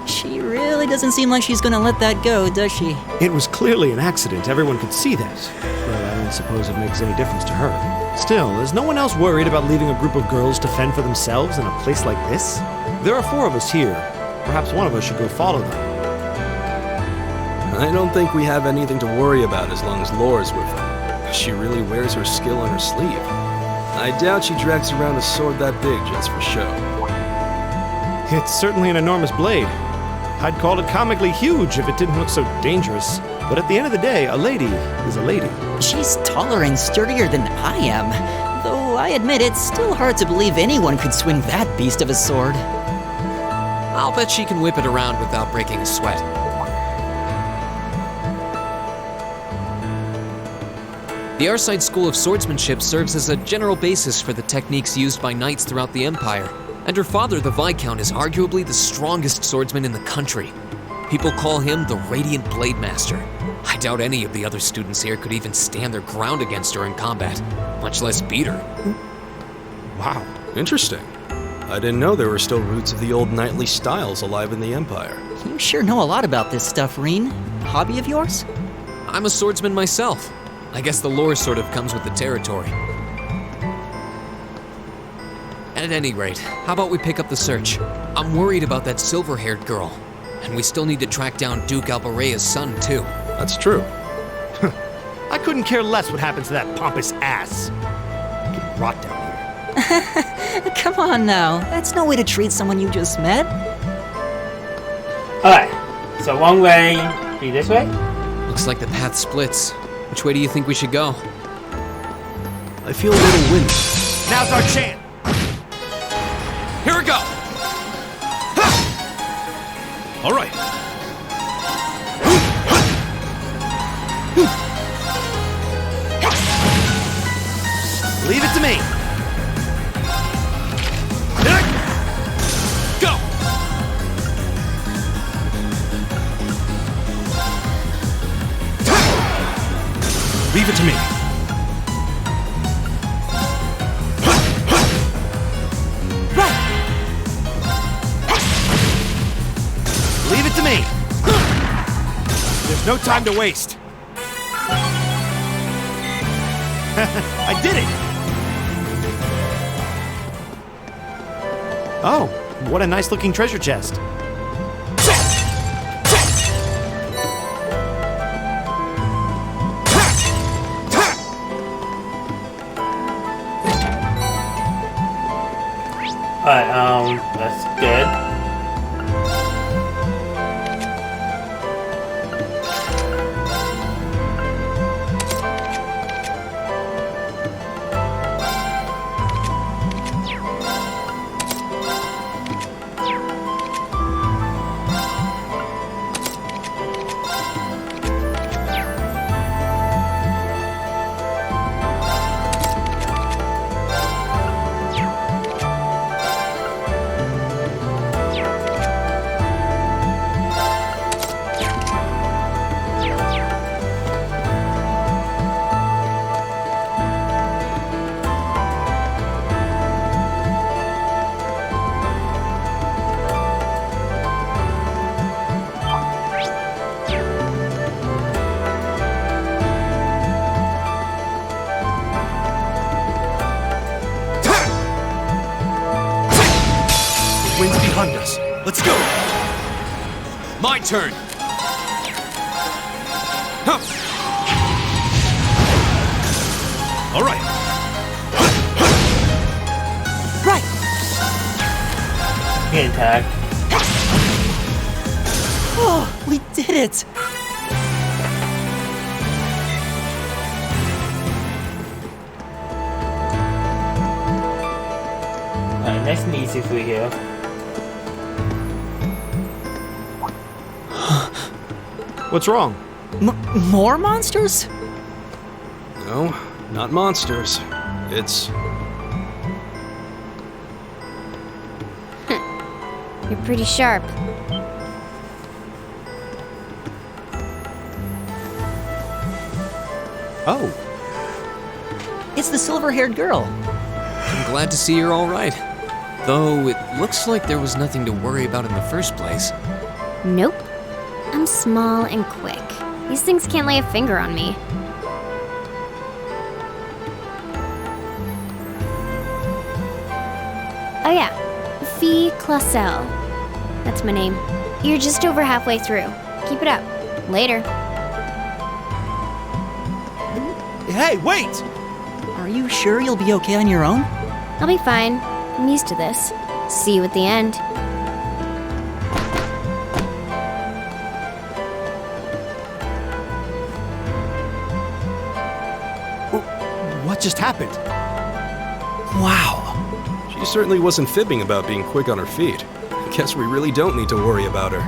She really doesn't seem like she's gonna let that go, does she? It was clearly an accident. Everyone could see that. But I don't suppose it makes any difference to her. Still, is no one else worried about leaving a group of girls to fend for themselves in a place like this? There are 4 of us here. Perhaps one of us should go follow them. I don't think we have anything to worry about as long as Laura's with her. She really wears her skill on her sleeve. I doubt she drags around a sword that big just for show. It's certainly an enormous blade. I'd call it comically huge if it didn't look so dangerous. But at the end of the day, a lady is a lady. She's taller and sturdier than I am. Though I admit it's still hard to believe anyone could swing that beast of a sword. I'll bet she can whip it around without breaking a sweat. The Arside School of Swordsmanship serves as a general basis for the techniques used by knights throughout the Empire, and her father, the Viscount, is arguably the strongest swordsman in the country. People call him the Radiant Blade Master. I doubt any of the other students here could even stand their ground against her in combat, much less beat her. Wow, interesting. I didn't know there were still roots of the old knightly styles alive in the Empire. You sure know a lot about this stuff, Reen. Hobby of yours? I'm a swordsman myself. I guess the lore sort of comes with the territory. At any rate, how about we pick up the search? I'm worried about that silver-haired girl. And we still need to track down Duke Albarea's son, too. That's true. I couldn't care less what happens to that pompous ass. He can rot down here. Come on now, that's no way to treat someone you just met. Alright, so one way, be this way? Looks like the path splits. Which way do you think we should go? I feel a little windy. Now's our chance. Here we go! All right. Leave it to me. Go! Leave it to me. Leave it to me. There's no time to waste. I did it. Oh, what a nice looking treasure chest. Alright, that's good. around us. Let's go! My turn! Huh. All right. Right. Get attacked. Oh, we did it! Alright, nice and easy for you. What's wrong? More monsters? No, not monsters. It's... You're pretty sharp. Oh. It's the silver-haired girl. I'm glad to see you're all right. Though it looks like there was nothing to worry about in the first place. Nope. I'm small and quick. These things can't lay a finger on me. Oh yeah, Fee Clausel. That's my name. You're just over halfway through. Keep it up. Later. Hey, wait! Are you sure you'll be okay on your own? I'll be fine. I'm used to this. See you at the end. What just happened? Wow. She certainly wasn't fibbing about being quick on her feet. I guess we really don't need to worry about her.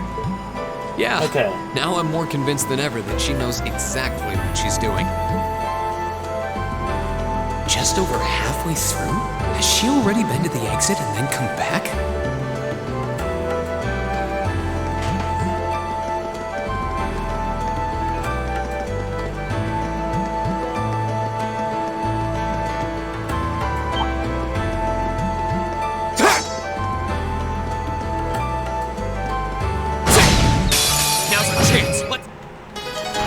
Yeah. Okay. Now I'm more convinced than ever that she knows exactly what she's doing. Just over halfway through? Has she already been to the exit and then come back? Now's our chance. Let's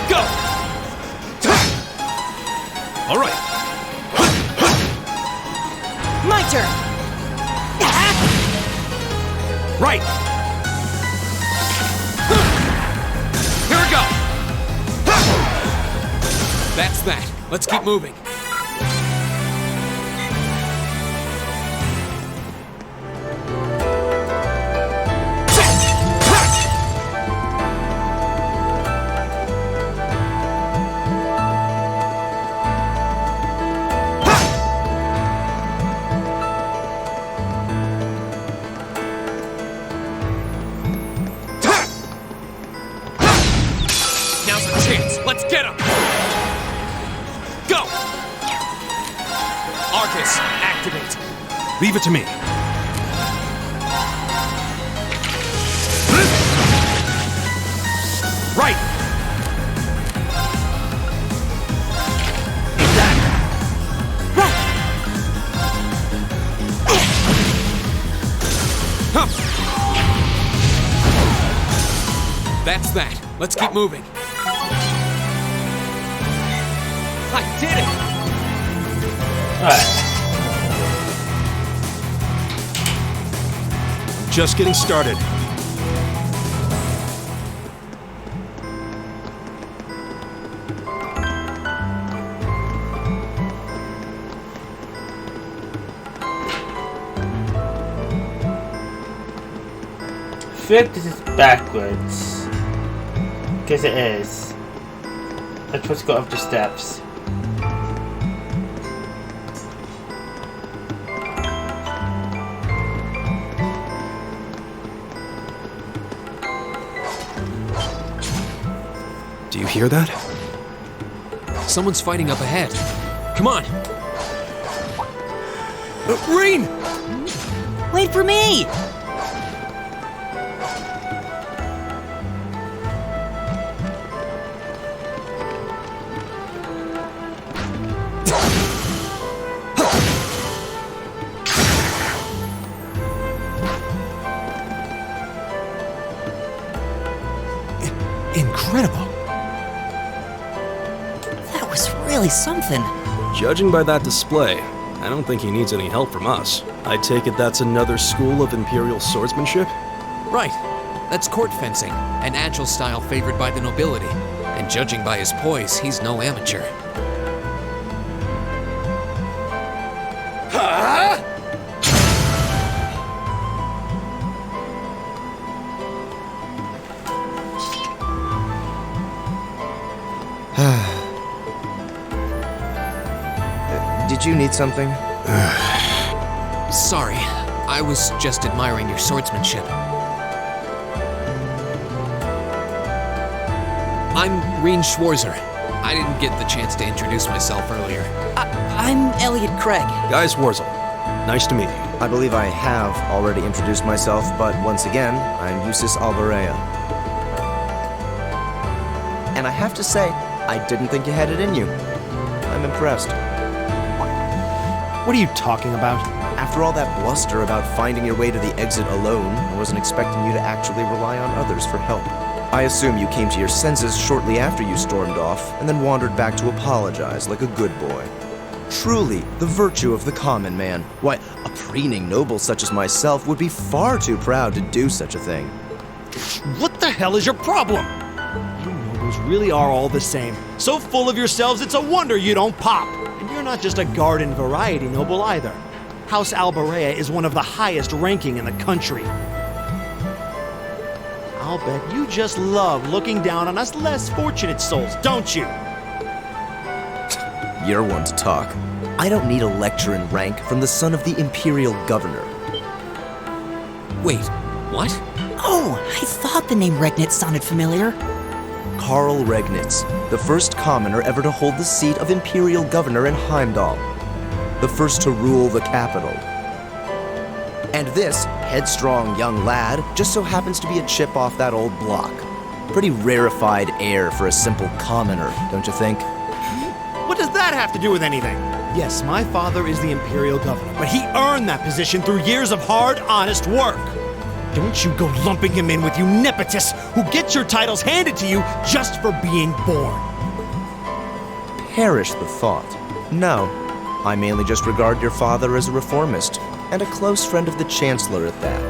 go! All right. My turn! Right! Here we go! That's that. Let's keep moving. Now's our chance. Let's get him! Go! Arcus, activate. Leave it to me. Right! That's that. Let's keep moving. I did it! Alright. Just getting started. I feel like this is backwards. Because it is. I'm supposed to go up the steps. Do you hear that? Someone's fighting up ahead. Come on! Rain! Wait for me! Incredible. That was really something. Judging by that display, I don't think he needs any help from us. I take it that's another school of Imperial swordsmanship? Right. That's court fencing, an agile style favored by the nobility. And judging by his poise, he's no amateur. Did you need something? Sorry, I was just admiring your swordsmanship. I'm Reen Schwarzer. I didn't get the chance to introduce myself earlier. I'm Elliot Craig. Guy Schwarzel. Nice to meet you. I believe I have already introduced myself, but once again, I'm Eustace Alberea. And I have to say, I didn't think you had it in you. I'm impressed. What are you talking about? After all that bluster about finding your way to the exit alone, I wasn't expecting you to actually rely on others for help. I assume you came to your senses shortly after you stormed off, and then wandered back to apologize like a good boy. Truly, the virtue of the common man. Why, a preening noble such as myself would be far too proud to do such a thing. What the hell is your problem? You nobles really are all the same. So full of yourselves, it's a wonder you don't pop. And you're not just a garden variety noble either. House Alberea is one of the highest ranking in the country. I'll bet you just love looking down on us less fortunate souls, don't you? You're one to talk. I don't need a lecture in rank from the son of the Imperial Governor. Wait, what? Oh, I thought the name Regnitz sounded familiar. Karl Regnitz, the first commoner ever to hold the seat of Imperial Governor in Heimdall. The first to rule the capital. And this headstrong young lad just so happens to be a chip off that old block. Pretty rarefied air for a simple commoner, don't you think? What does that have to do with anything? Yes, my father is the Imperial Governor, but he earned that position through years of hard, honest work. Don't you go lumping him in with you nepotists who get your titles handed to you just for being born. Perish the thought. No, I mainly just regard your father as a reformist, and a close friend of the Chancellor at that.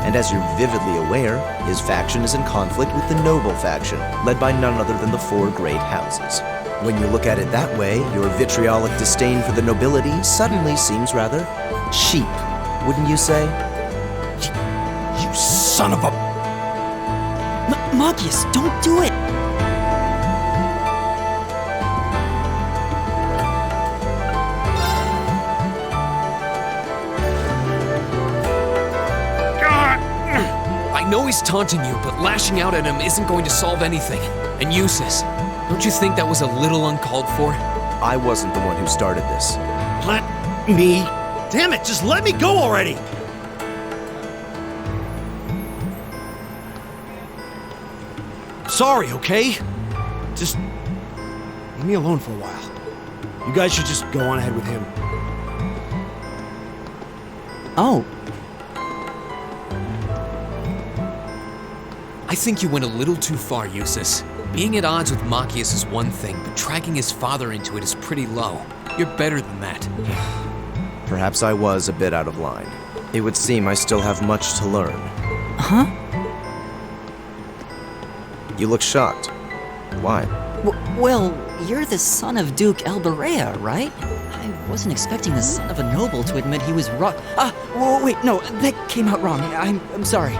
And as you're vividly aware, his faction is in conflict with the noble faction, led by none other than the four great houses. When you look at it that way, your vitriolic disdain for the nobility suddenly seems rather cheap, wouldn't you say? You son of a... Magius, don't do it! I know he's taunting you, but lashing out at him isn't going to solve anything. And Eustace, don't you think that was a little uncalled for? I wasn't the one who started this. Let me... Damn it, just let me go already! Sorry, okay? Just leave me alone for a while. You guys should just go on ahead with him. Oh. I think you went a little too far, Eustace. Being at odds with Machias is one thing, but dragging his father into it is pretty low. You're better than that. Perhaps I was a bit out of line. It would seem I still have much to learn. Huh? You look shocked. Why? Well, you're the son of Duke Alberea, right? I wasn't expecting the son of a noble to admit he was wrong. Wait, no, that came out wrong. I'm sorry.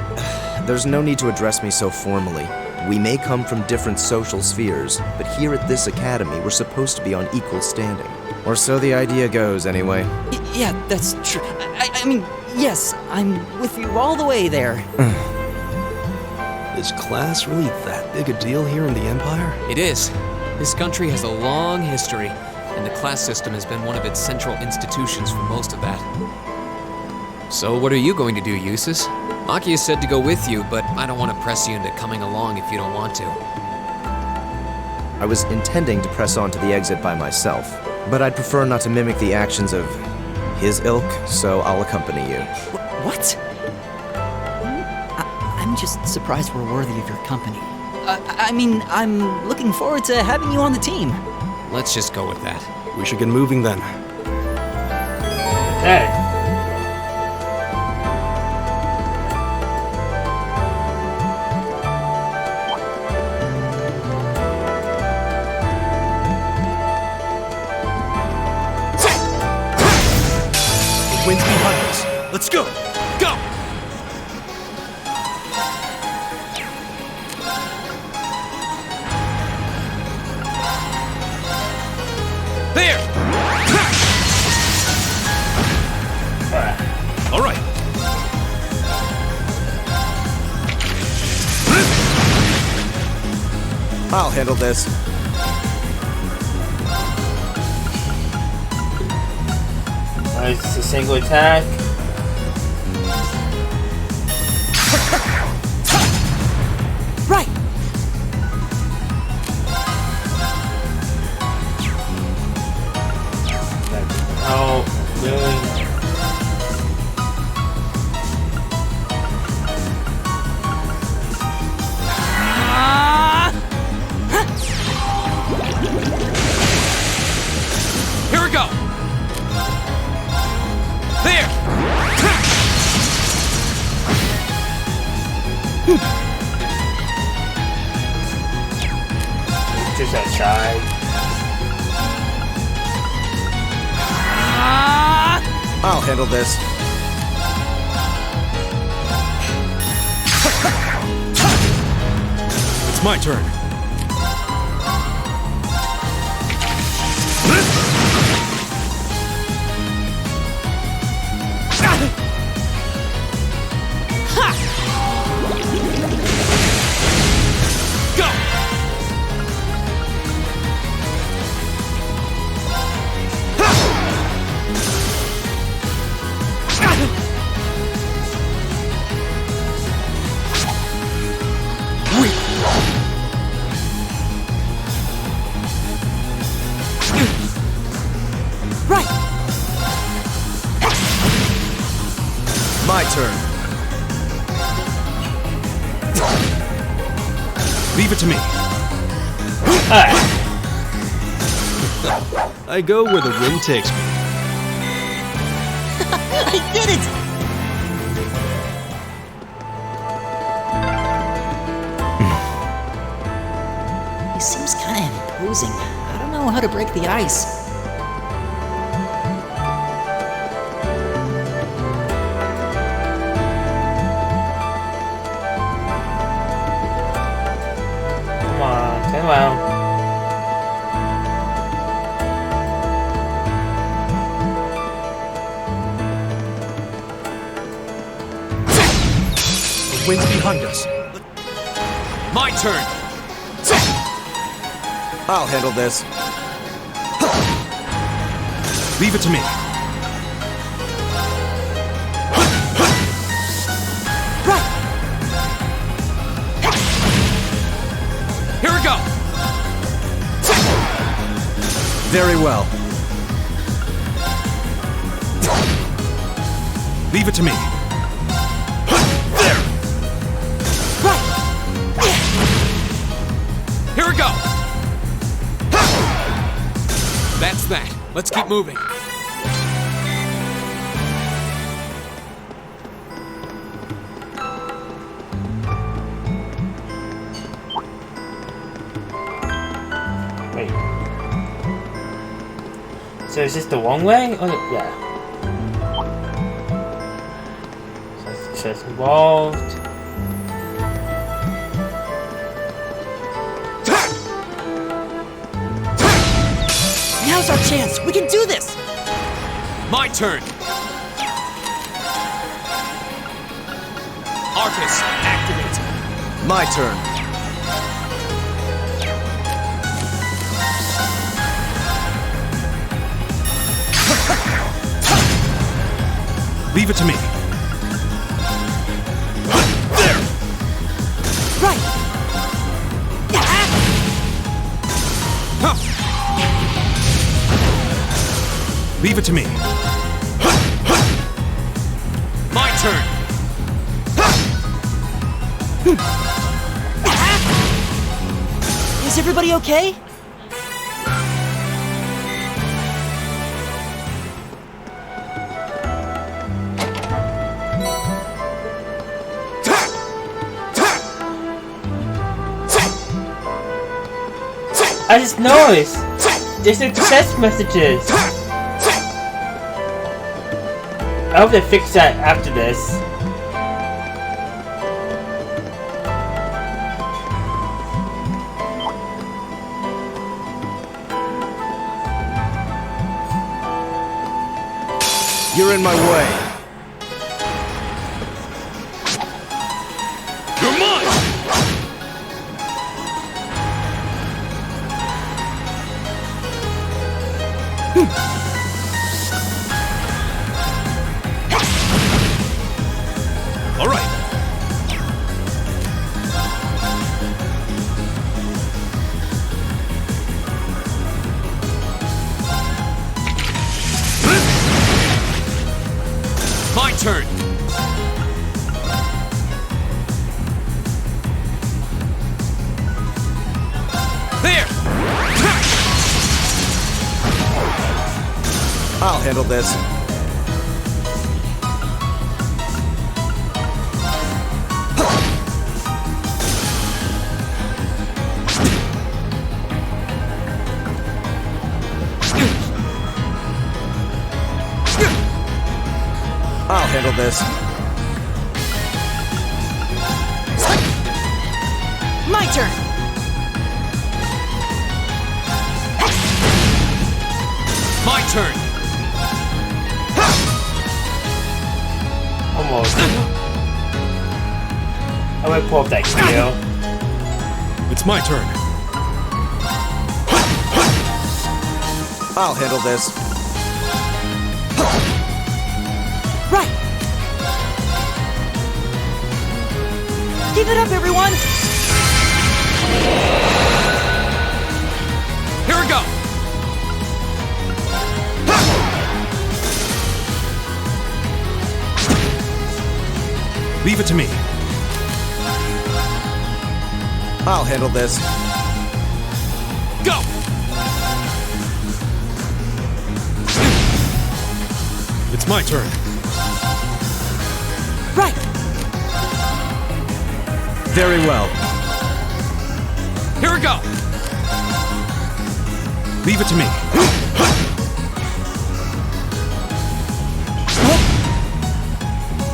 There's no need to address me so formally. We may come from different social spheres, but here at this academy, we're supposed to be on equal standing. Or so the idea goes, anyway. Yeah, that's true. I mean, yes, I'm with you all the way there. Is class really that big a deal here in the Empire? It is. This country has a long history, and the class system has been one of its central institutions for most of that. So what are you going to do, Eustace? Machias said to go with you, but I don't want to press you into coming along if you don't want to. I was intending to press on to the exit by myself, but I'd prefer not to mimic the actions of his ilk, so I'll accompany you. What? I'm just surprised we're worthy of your company. I mean, I'm looking forward to having you on the team. Let's just go with that. We should get moving then. Hey. I'll handle this. It's a single attack. Right. Oh, really? Here we go. There. Just outside. I'll handle this. It's my turn. Go. Right. My turn. Leave it to me. I go where the wind takes me. I did it! He seems kind of imposing. I don't know how to break the ice. Come on, come on. The wind's behind us. My turn. I'll handle this. Leave it to me. Here we go. Very well. Leave it to me. Here we go. That's that. Let's keep moving. Wait. So is this the wrong way? Oh, yeah. So it's involved. Now's our chance. We can do this. My turn. Arcus, activate. My turn. Leave it to me. Right. Leave it to me. My turn. Is everybody okay? I just noticed! There's no text messages! I hope they fix that after this. You're in my way. You're mine! handle this. I'll handle this. My turn! My turn! Almost. I might pull up that kill. It's my turn. I'll handle this. Right! Give it up, everyone! Here we go! Leave it to me. I'll handle this. Go! It's my turn. Right! Very well. Here we go! Leave it to me.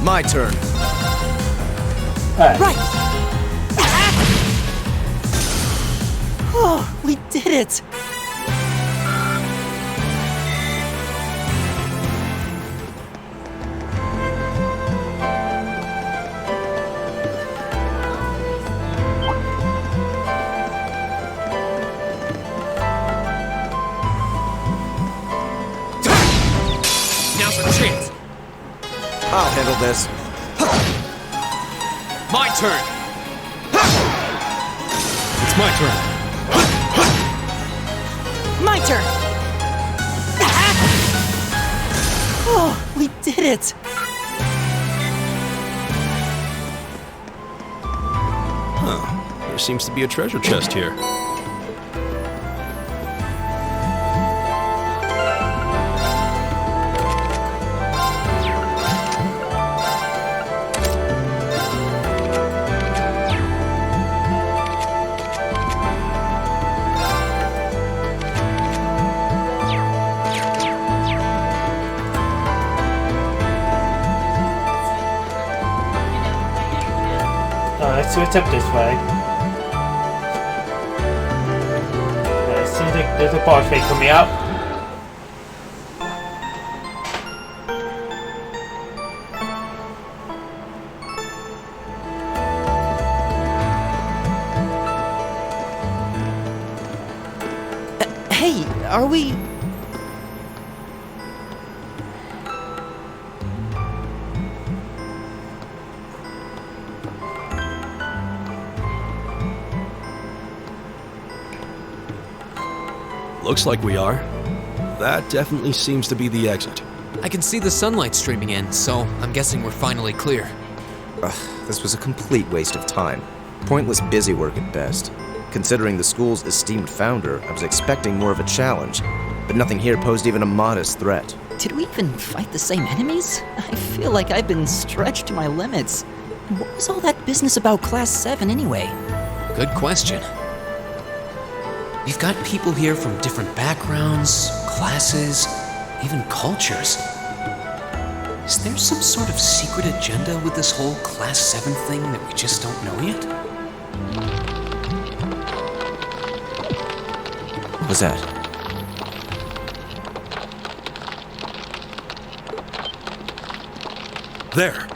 My turn. Right! Oh, we did it! Now's our chance! I'll handle this. My turn! It's my turn. My turn! Oh, we did it! Huh. There seems to be a treasure chest here. Let's see what's up this way. It seems like there's a boss fight coming up. Hey, are we... Looks like we are. That definitely seems to be the exit. I can see the sunlight streaming in, so I'm guessing we're finally clear. Ugh, this was a complete waste of time. Pointless busy work at best. Considering the school's esteemed founder, I was expecting more of a challenge, but nothing here posed even a modest threat. Did we even fight the same enemies? I feel like I've been stretched to my limits. What was all that business about Class 7 anyway? Good question. We've got people here from different backgrounds, classes, even cultures. Is there some sort of secret agenda with this whole Class 7 thing that we just don't know yet? What was that? There.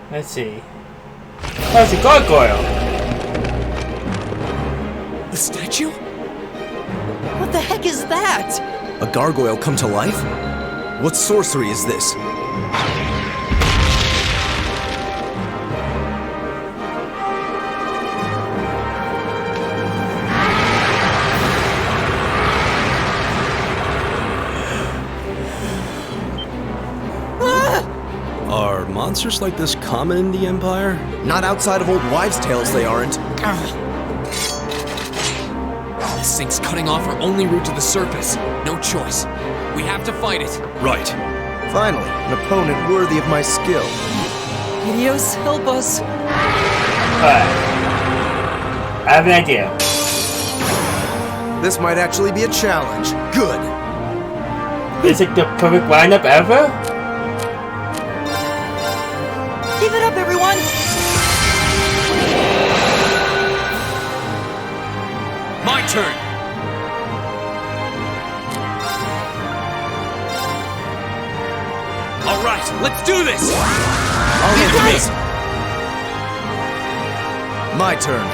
Let's see. Oh, it's a gargoyle! The statue? What the heck is that? A gargoyle come to life? What sorcery is this? Are monsters monsters like this common in the Empire? Not outside of old wives' tales, they aren't. This thing's cutting off our only route to the surface. No choice. We have to fight it. Right. Finally, an opponent worthy of my skill. Helios, help us. Alright. I have an idea. This might actually be a challenge. Good. It's like the perfect lineup ever? Give it up, everyone! My turn! Alright, let's do this! Leave it to me! My turn.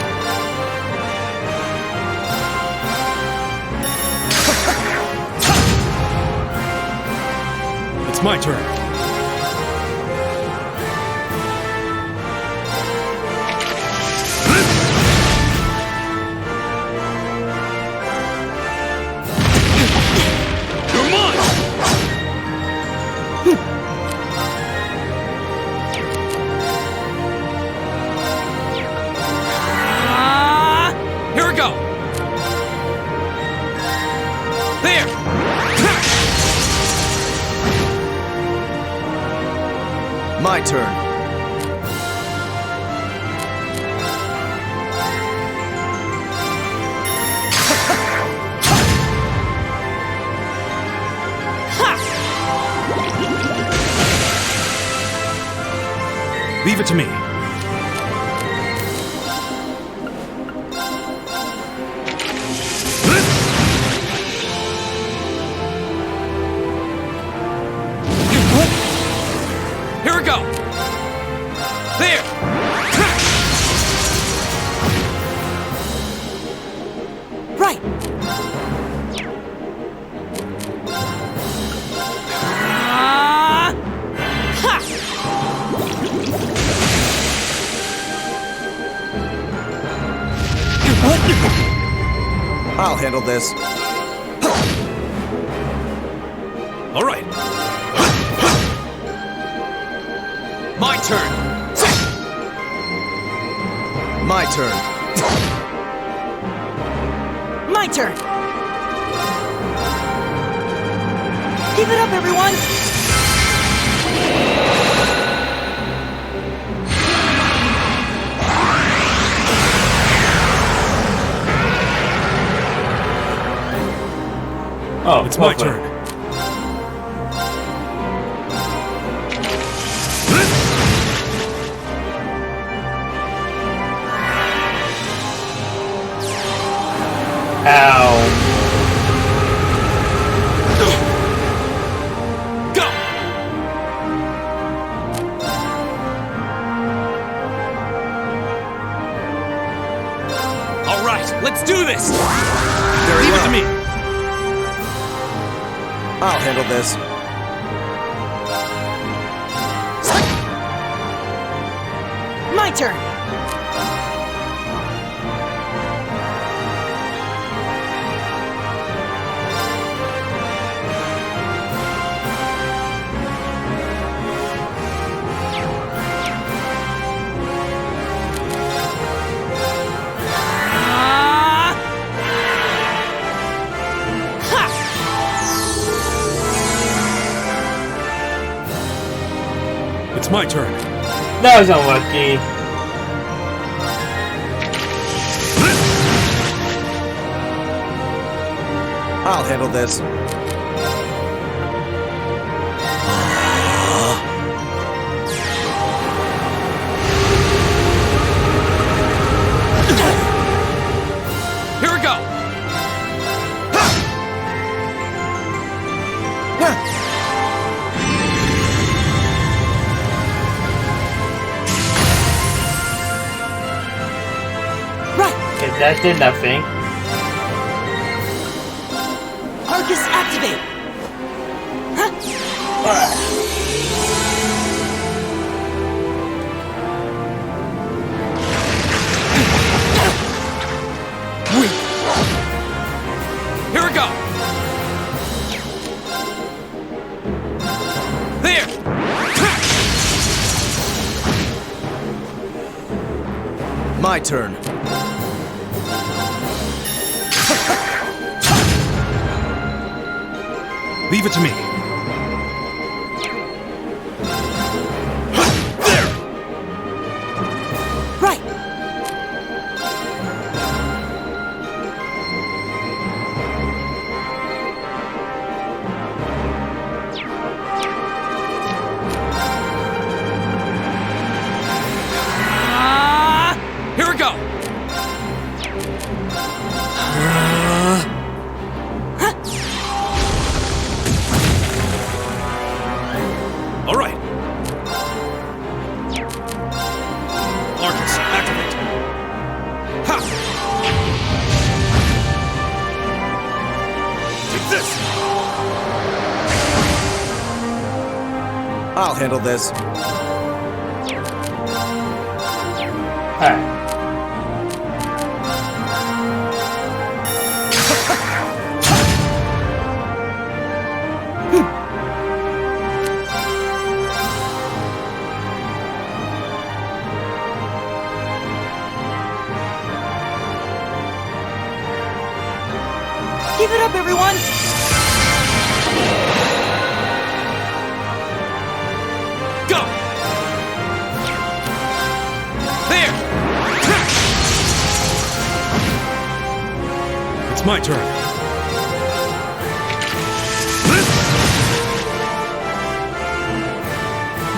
It's my turn. You're mine! Here we go! There! My turn. Leave it to me. Here we go! There! Right! I'll handle this. All right. My turn! My turn. My turn! Give it up, everyone! Oh, It's my turn. Ow. Go! All right, let's do this! Very Leave well. it to me! I'll handle this. My turn! It's my turn. That was unlucky. I'll handle this. Here we go! Okay, that did nothing. Arcus, activate! Here we go! There! My turn. Leave it to me. Right. Here we go! All right. Arcus, activate. Ha! Take this! I'll handle this. Alright. Give it up, everyone! Go! There! It's my turn.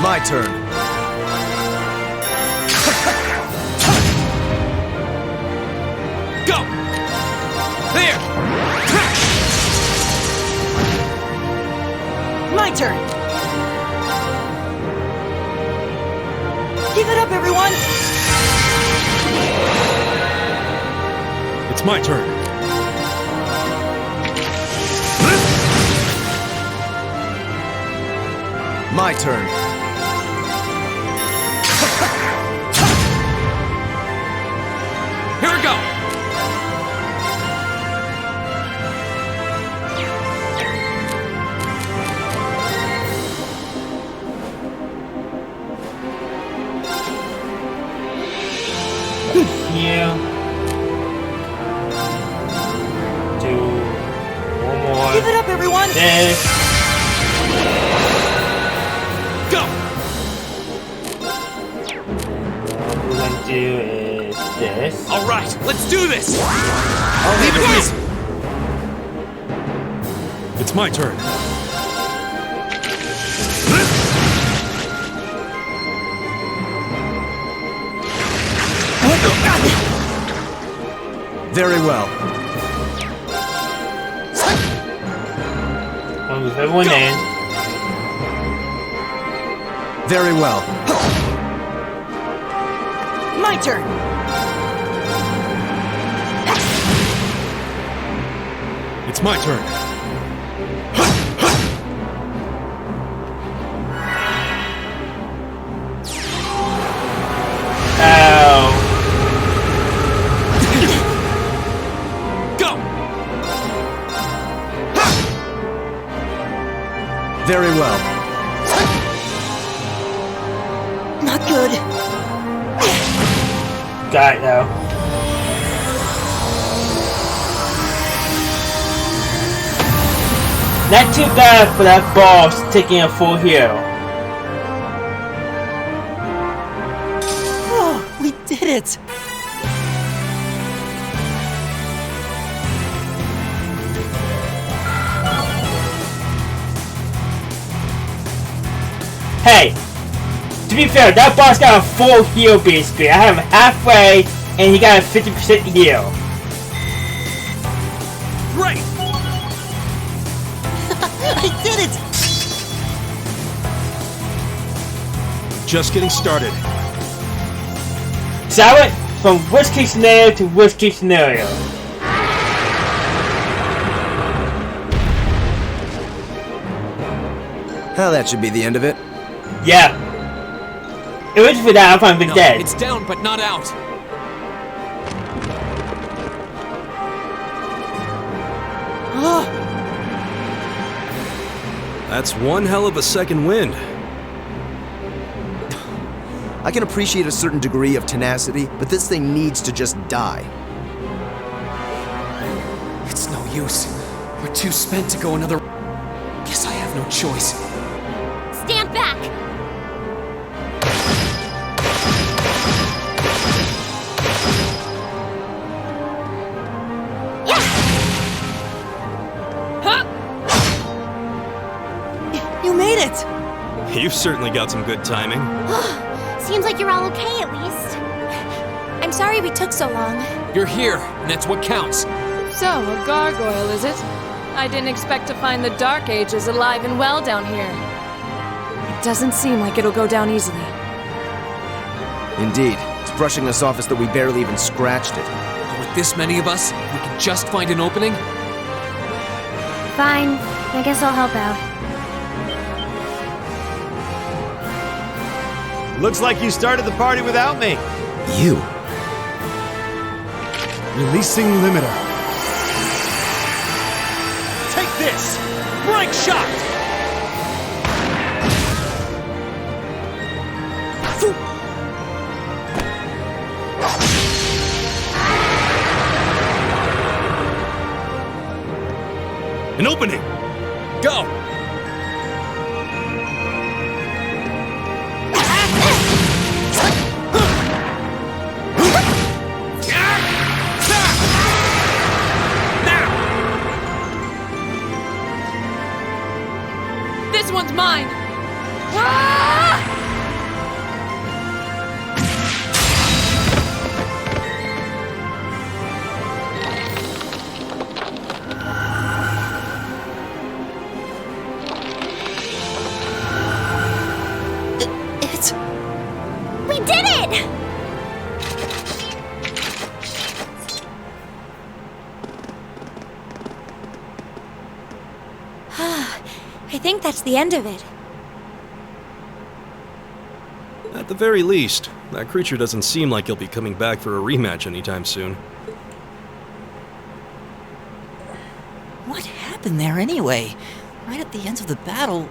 My turn. Go! There! My turn! Give it up, everyone! It's my turn. My turn. Here we go! Here. Do one more. Give it up, everyone! This. Go! What we're gonna do is this. All right, let's do this! I'll leave it easy. It's my turn. Very well. I'll move everyone in. Very well. My turn! It's my turn. Ow. Go! Very well. Not good. Got it though. Not too bad for that boss taking a full heal. Oh, we did it! Hey, to be fair, that boss got a full heal basically. I have him halfway, and he got a 50% heal. Great! I did it! Just getting started. So I went from worst case scenario to worst case scenario. Well, that should be the end of it. Yeah. If it was for that, I'd probably been dead. It's down, but not out. That's one hell of a second wind. I can appreciate a certain degree of tenacity, but this thing needs to just die. It's no use. We're too spent to go another... Guess I have no choice. Stand back! You made it! You've certainly got some good timing. Seems like you're all okay at least. I'm sorry we took so long. You're here, and that's what counts. So, a gargoyle, is it? I didn't expect to find the Dark Ages alive and well down here. It doesn't seem like it'll go down easily. Indeed. It's brushing us off as though we barely even scratched it. But with this many of us, we can just find an opening? Fine. I guess I'll help out. Looks like you started the party without me. You? Releasing limiter. Take this! Break shot! An opening! Go! This one's mine! We did it! I think that's the end of it. At the very least, that creature doesn't seem like he'll be coming back for a rematch anytime soon. What happened there anyway? Right at the end of the battle.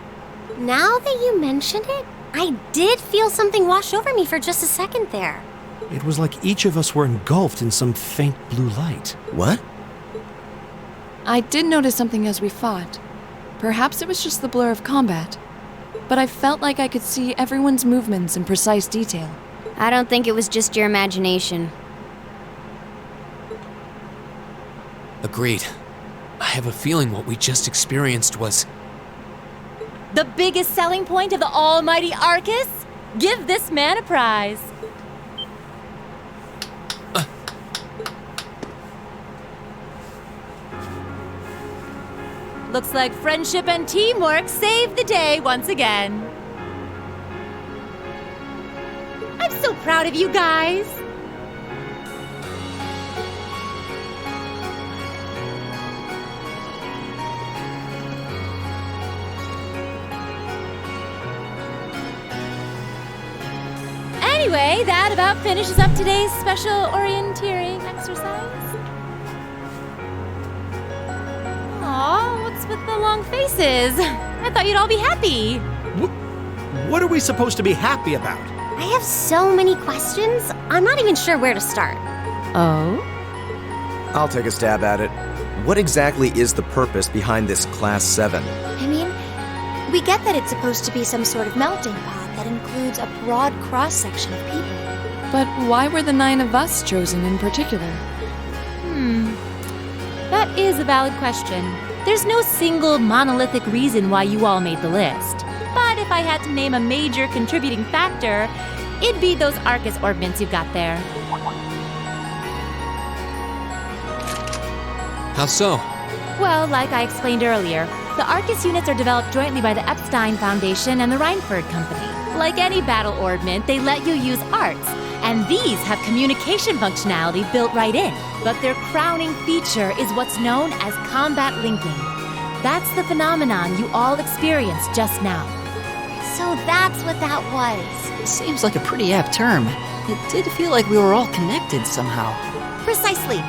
Now that you mention it, I did feel something wash over me for just a second there. It was like each of us were engulfed in some faint blue light. What? I did notice something as we fought. Perhaps it was just the blur of combat. But I felt like I could see everyone's movements in precise detail. I don't think it was just your imagination. Agreed. I have a feeling what we just experienced was... The biggest selling point of the almighty Arcus? Give this man a prize. Looks like friendship and teamwork saved the day once again. I'm so proud of you guys. Anyway, that about finishes up today's special orienteering exercise. Aw, what's with the long faces? I thought you'd all be happy. What are we supposed to be happy about? I have so many questions, I'm not even sure where to start. Oh? I'll take a stab at it. What exactly is the purpose behind this Class 7? I mean, we get that it's supposed to be some sort of melting pot that includes a broad cross-section of people. But why were the 9 of us chosen in particular? That is a valid question. There's no single monolithic reason why you all made the list. But if I had to name a major contributing factor, it'd be those Arcus orbments you've got there. How so? Well, like I explained earlier, the Arcus units are developed jointly by the Epstein Foundation and the Reinford Company. Like any battle orbment, they let you use arts, and these have communication functionality built right in. But their crowning feature is what's known as combat linking. That's the phenomenon you all experienced just now. So that's what that was. Seems like a pretty apt term. It did feel like we were all connected somehow. Precisely.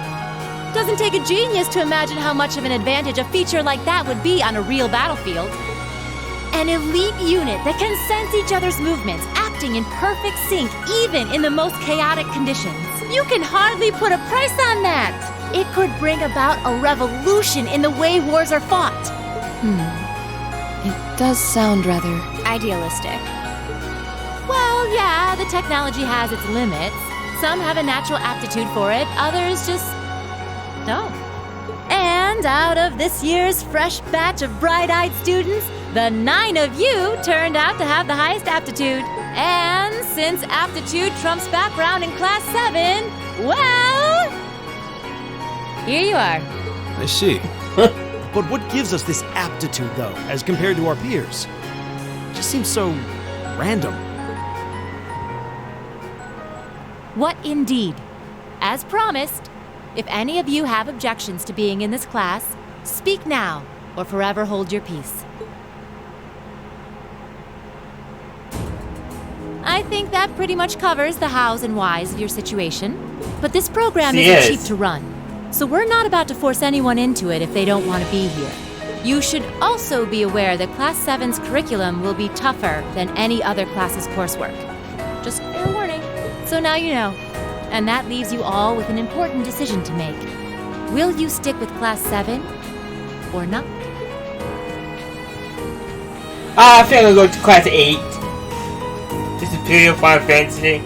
Doesn't take a genius to imagine how much of an advantage a feature like that would be on a real battlefield. An elite unit that can sense each other's movements, act acting in perfect sync even in the most chaotic conditions. You can hardly put a price on that. It could bring about a revolution in the way wars are fought. It does sound rather idealistic. Well, yeah, the technology has its limits. Some have a natural aptitude for it, others just don't. And out of this year's fresh batch of bright-eyed students, the 9 of you turned out to have the highest aptitude. And since aptitude trumps background in Class 7, well, here you are. I see. But what gives us this aptitude, though, as compared to our peers? It just seems so random. What indeed? As promised, if any of you have objections to being in this class, speak now or forever hold your peace. I think that pretty much covers the hows and whys of your situation. But this program isn't cheap to run, so we're not about to force anyone into it if they don't want to be here. You should also be aware that Class 7's curriculum will be tougher than any other class's coursework. Just fair warning. So now you know. And that leaves you all with an important decision to make. Will you stick with Class 7 or not? I think I'll go to Class 8. This is Imperial Final Fantasy.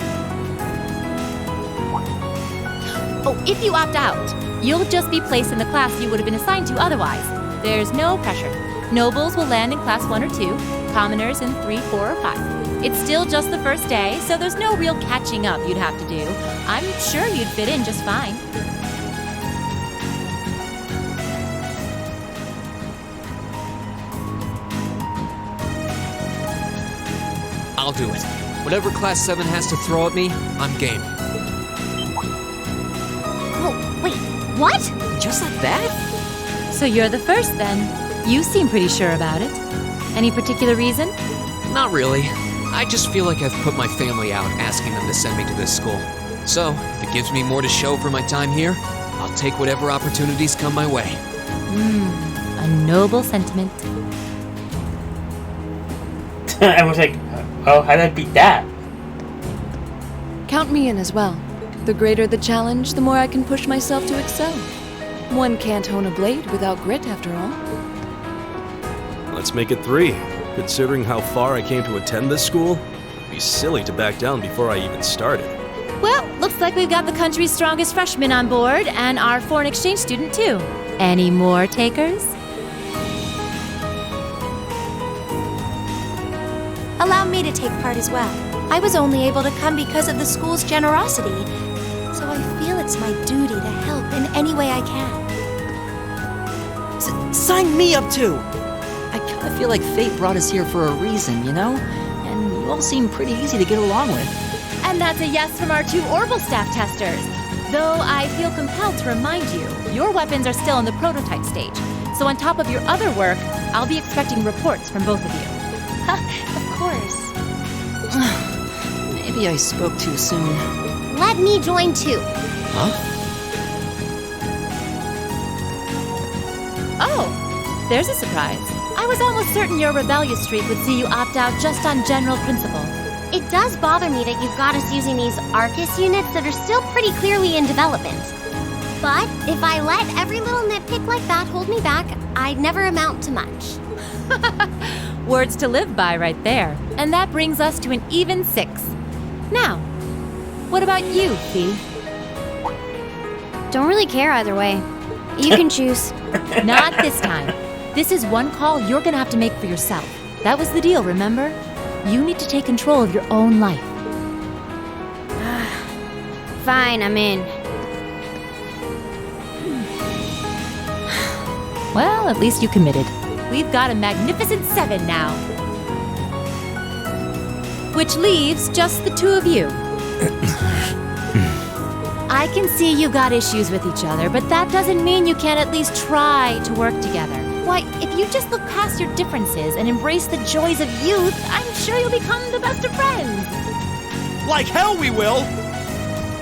Oh, if you opt out, you'll just be placed in the class you would have been assigned to otherwise. There's no pressure. Nobles will land in Class 1 or 2, commoners in 3, 4, or 5. It's still just the first day, so there's no real catching up you'd have to do. I'm sure you'd fit in just fine. I'll do it. Whatever Class 7 has to throw at me, I'm game. Oh, wait, what? Just like that? So you're the first then. You seem pretty sure about it. Any particular reason? Not really. I just feel like I've put my family out asking them to send me to this school. So, if it gives me more to show for my time here, I'll take whatever opportunities come my way. A noble sentiment. I was like, oh, how did I beat that? Count me in as well. The greater the challenge, the more I can push myself to excel. One can't hone a blade without grit, after all. Let's make it 3. Considering how far I came to attend this school, it'd be silly to back down before I even started. Well, looks like we've got the country's strongest freshman on board, and our foreign exchange student too. Any more takers? Allow me to take part as well. I was only able to come because of the school's generosity, so I feel it's my duty to help in any way I can. Sign me up too! I kinda feel like fate brought us here for a reason, you know? And you all seem pretty easy to get along with. And that's a yes from our 2 Orbital staff testers. Though I feel compelled to remind you, your weapons are still in the prototype stage. So on top of your other work, I'll be expecting reports from both of you. Of course. Maybe I spoke too soon. Let me join too. Huh? Oh, there's a surprise. I was almost certain your rebellious streak would see you opt out just on general principle. It does bother me that you've got us using these Arcus units that are still pretty clearly in development. But if I let every little nitpick like that hold me back, I'd never amount to much. Words to live by right there. And that brings us to an even 6. Now, what about you, Fee? Don't really care either way. You can choose. Not this time. This is one call you're gonna have to make for yourself. That was the deal, remember? You need to take control of your own life. Fine, I'm in. Well, at least you committed. We've got a magnificent 7 now. Which leaves just the 2 of you. I can see you've got issues with each other, but that doesn't mean you can't at least try to work together. Why, if you just look past your differences and embrace the joys of youth, I'm sure you'll become the best of friends. Like hell we will!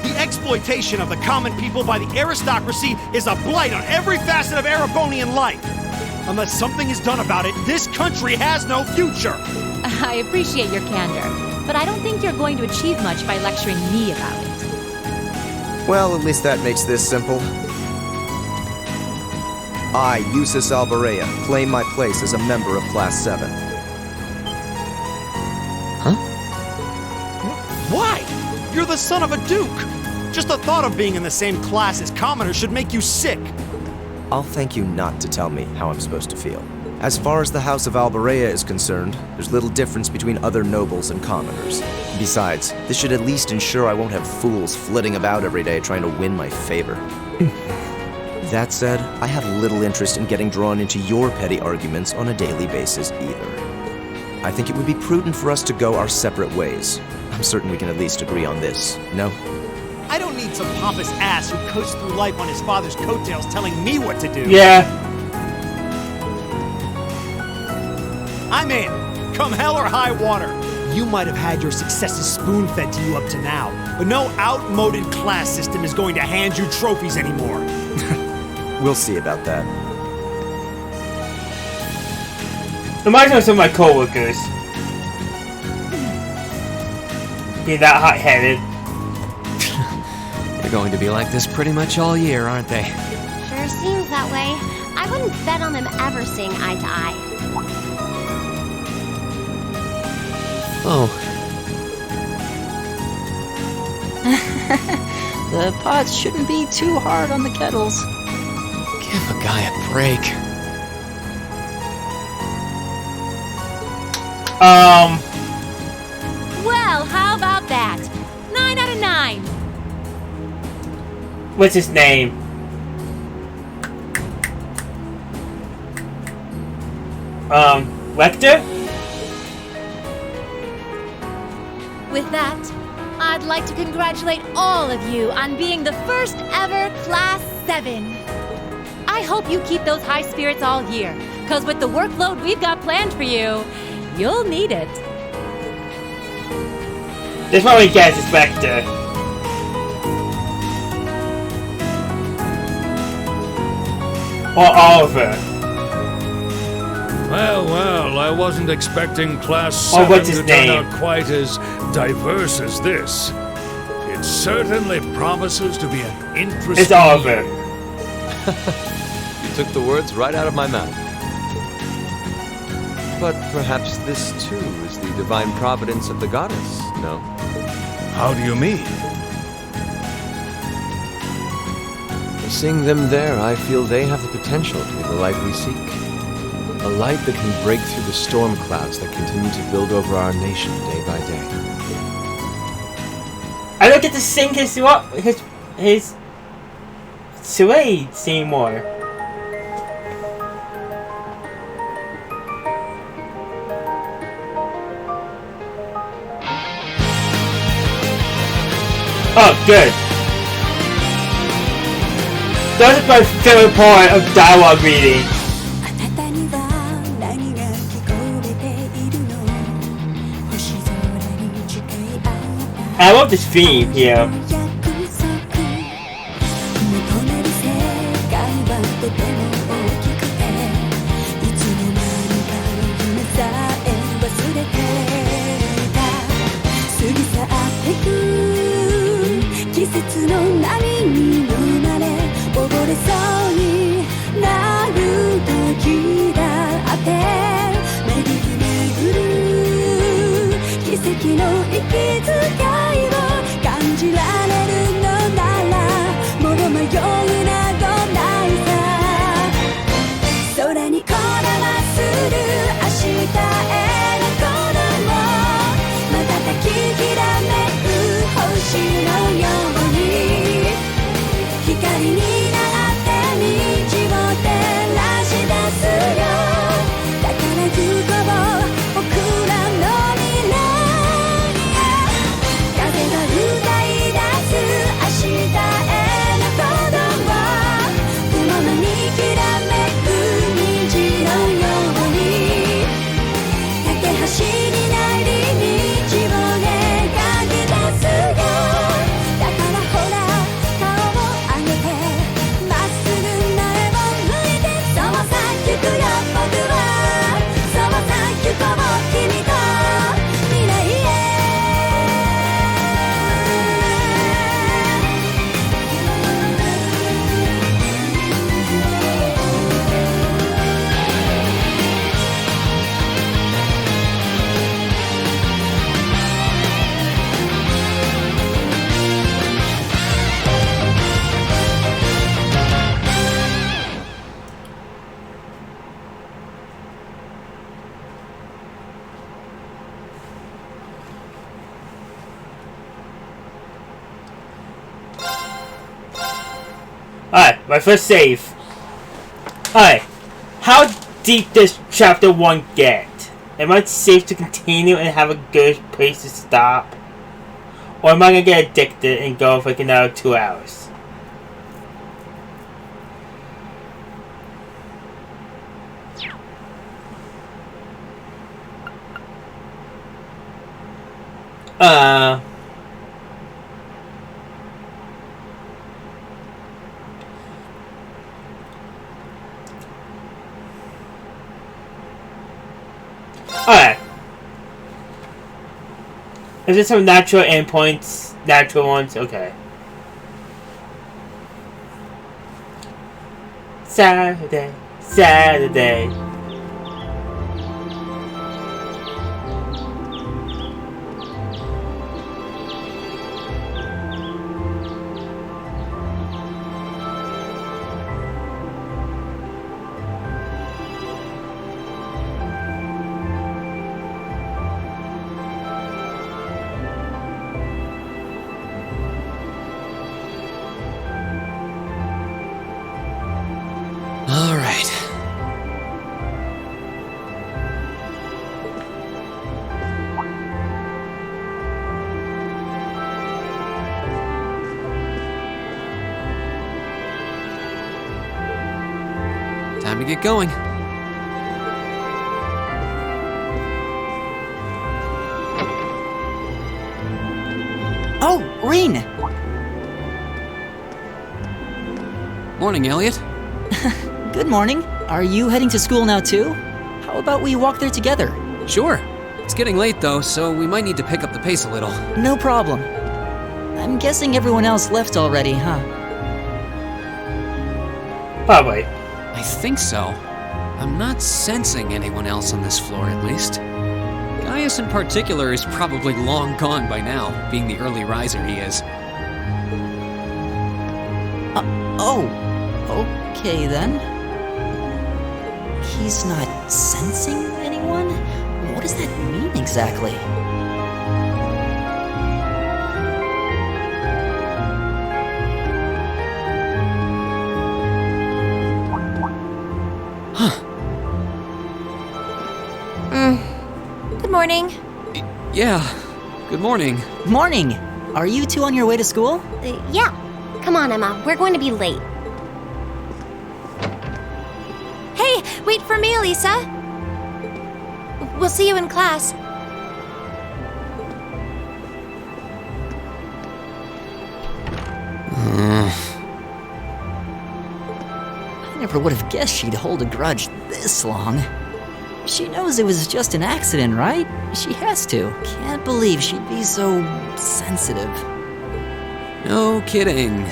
The exploitation of the common people by the aristocracy is a blight on every facet of Erebonian life. Unless something is done about it, this country has no future. I appreciate your candor, but I don't think you're going to achieve much by lecturing me about it. Well, at least that makes this simple. I, Eustace Alvarea, claim my place as a member of Class 7. Why? You're the son of a duke! Just the thought of being in the same class as commoners should make you sick! I'll thank you not to tell me how I'm supposed to feel. As far as the House of Alvarea is concerned, there's little difference between other nobles and commoners. Besides, this should at least ensure I won't have fools flitting about every day trying to win my favor. That said, I have little interest in getting drawn into your petty arguments on a daily basis either. I think it would be prudent for us to go our separate ways. I'm certain we can at least agree on this, no? I don't need some pompous ass who coasts through life on his father's coattails telling me what to do. Yeah. I'm in. Come hell or high water. You might have had your successes spoon-fed to you up to now, but no outmoded class system is going to hand you trophies anymore. We'll see about that. Reminds me of some of my co-workers. Being that hot-headed. They're going to be like this pretty much all year, aren't they? Sure seems that way. I wouldn't bet on them ever seeing eye to eye. Oh. The pots shouldn't be too hard on the kettles. Give a guy a break. Well, how about that? 9 out of 9. What's his name? Lecter? With that, I'd like to congratulate all of you on being the first ever Class 7. I hope you keep those high spirits all year, because with the workload we've got planned for you, you'll need it. This one we get is Lecter. Or Oliver. Well, I wasn't expecting Class 7 Oh, what's his to turn name? out quite as diverse as this. It certainly promises to be an interesting... It's Oliver. You took the words right out of my mouth. But perhaps this too is the divine providence of the goddess, no? How do you mean? Seeing them there, I feel they have the potential to be the light we seek. A light that can break through the storm clouds that continue to build over our nation day by day. I don't get to sing his charades anymore. Oh, good. That was my favorite part of dialogue reading. I love this theme here. Alright, my first save. Alright, how deep does chapter 1 get? Am I safe to continue and have a good place to stop? Or am I gonna get addicted and go for like another 2 hours? Alright. Is there some natural endpoints? Natural ones? Okay. Saturday. Saturday. Time to get going. Oh, Rean! Morning, Elliot. Good morning. Are you heading to school now too? How about we walk there together? Sure. It's getting late though, so we might need to pick up the pace a little. No problem. I'm guessing everyone else left already, huh? Probably. I think so. I'm not sensing anyone else on this floor, at least. Gaius in particular is probably long gone by now, being the early riser he is. Okay then. He's not sensing anyone? What does that mean exactly? Good morning. Yeah, good morning. Morning! Are you two on your way to school? Yeah. Come on, Emma. We're going to be late. Hey, wait for me, Elisa. We'll see you in class. I never would have guessed she'd hold a grudge this long. She knows it was just an accident, right? She has to. Can't believe she'd be so sensitive. No kidding.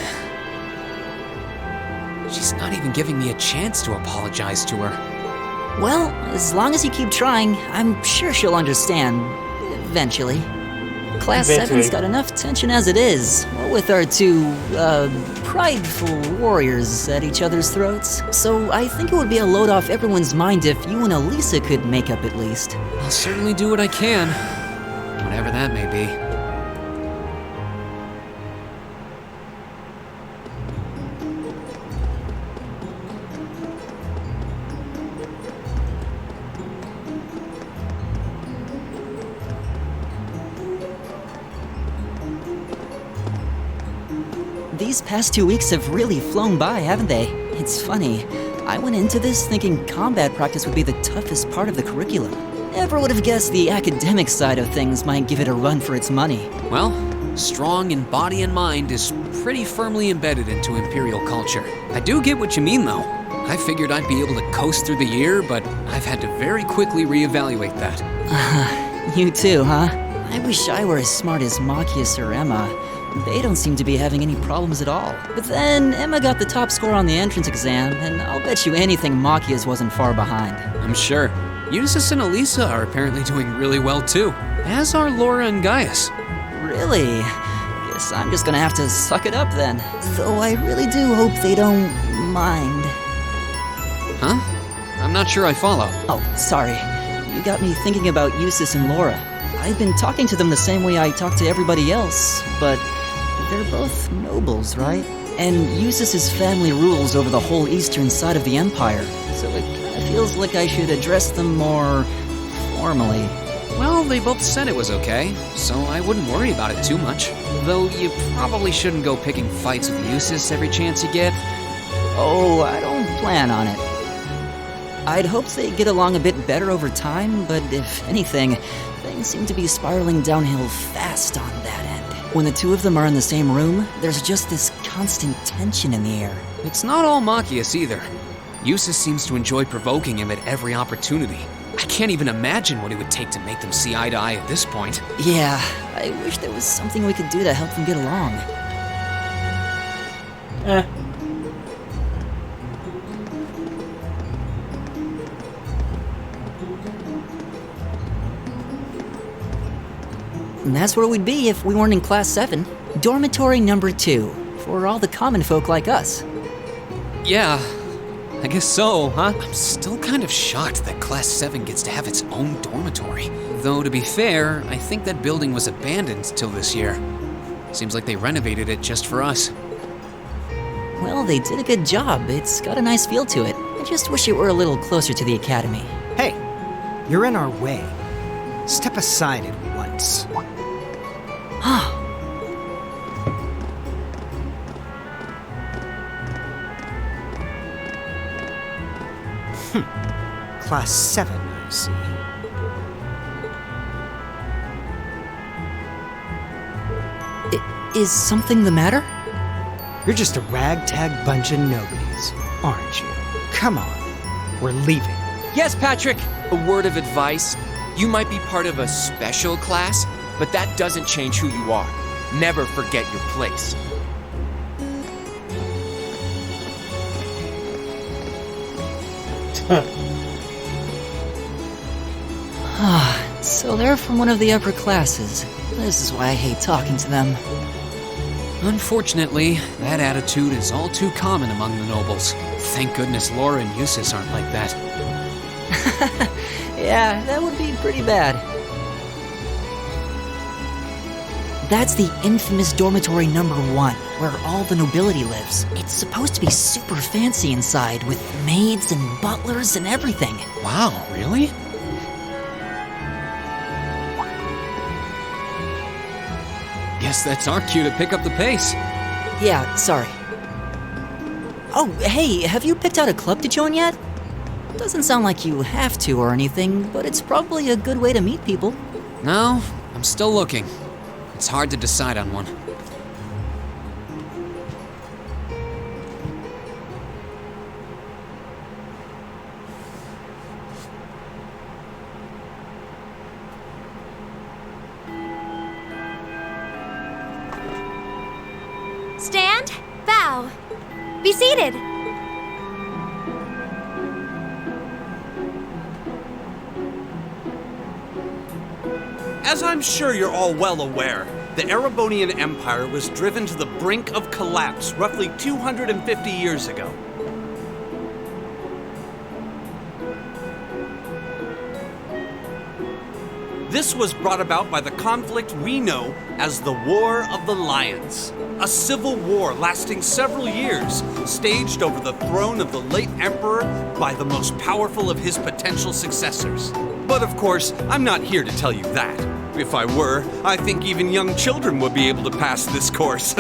She's not even giving me a chance to apologize to her. Well, as long as you keep trying, I'm sure she'll understand. Eventually. Class 7's got enough tension as it is, what with our two, prideful warriors at each other's throats. So I think it would be a load off everyone's mind if you and Elisa could make up at least. I'll certainly do what I can, whatever that may be. These past 2 weeks have really flown by, haven't they? It's funny. I went into this thinking combat practice would be the toughest part of the curriculum. Never would have guessed the academic side of things might give it a run for its money. Well, strong in body and mind is pretty firmly embedded into Imperial culture. I do get what you mean, though. I figured I'd be able to coast through the year, but I've had to very quickly reevaluate that. You too, huh? I wish I were as smart as Machias or Emma. They don't seem to be having any problems at all. But then Emma got the top score on the entrance exam, and I'll bet you anything Machias wasn't far behind. I'm sure. Eustace and Elisa are apparently doing really well too, as are Laura and Gaius. Really? Guess I'm just gonna have to suck it up then. Though I really do hope they don't mind. Huh? I'm not sure I follow. Oh, sorry. You got me thinking about Eustace and Laura. I've been talking to them the same way I talk to everybody else, but they're both nobles, right? And Eustace's family rules over the whole eastern side of the Empire, so it kind of feels like I should address them more formally. Well, they both said it was okay, so I wouldn't worry about it too much. Though you probably shouldn't go picking fights with Eustace every chance you get. Oh, I don't plan on it. I'd hoped they'd get along a bit better over time, but if anything, things seem to be spiraling downhill fast on that end. When the two of them are in the same room, there's just this constant tension in the air. It's not all Machias either. Eustace seems to enjoy provoking him at every opportunity. I can't even imagine what it would take to make them see eye to eye at this point. Yeah, I wish there was something we could do to help them get along. And that's where we'd be if we weren't in Class 7. Dormitory number 2, for all the common folk like us. Yeah, I guess so, huh? I'm still kind of shocked that Class 7 gets to have its own dormitory. Though, to be fair, I think that building was abandoned till this year. Seems like they renovated it just for us. Well, they did a good job. It's got a nice feel to it. I just wish it were a little closer to the academy. Hey, you're in our way. Step aside at once. Class 7, I see. Is something the matter? You're just a ragtag bunch of nobodies, aren't you? Come on, we're leaving. Yes, Patrick! A word of advice. You might be part of a special class, but that doesn't change who you are. Never forget your place. So they're from one of the upper classes. This is why I hate talking to them. Unfortunately, that attitude is all too common among the nobles. Thank goodness Laura and Eustace aren't like that. Yeah, that would be pretty bad. That's the infamous dormitory number 1, where all the nobility lives. It's supposed to be super fancy inside, with maids and butlers and everything. Wow, really? Guess that's our cue to pick up the pace. Yeah, sorry. Oh, hey, have you picked out a club to join yet? Doesn't sound like you have to or anything, but it's probably a good way to meet people. No, I'm still looking. It's hard to decide on one. Stand, bow, be seated. As I'm sure you're all well aware, the Erebonian Empire was driven to the brink of collapse roughly 250 years ago. This was brought about by the conflict we know as the War of the Lions, a civil war lasting several years, staged over the throne of the late emperor by the most powerful of his potential successors. But of course, I'm not here to tell you that. If I were, I think even young children would be able to pass this course.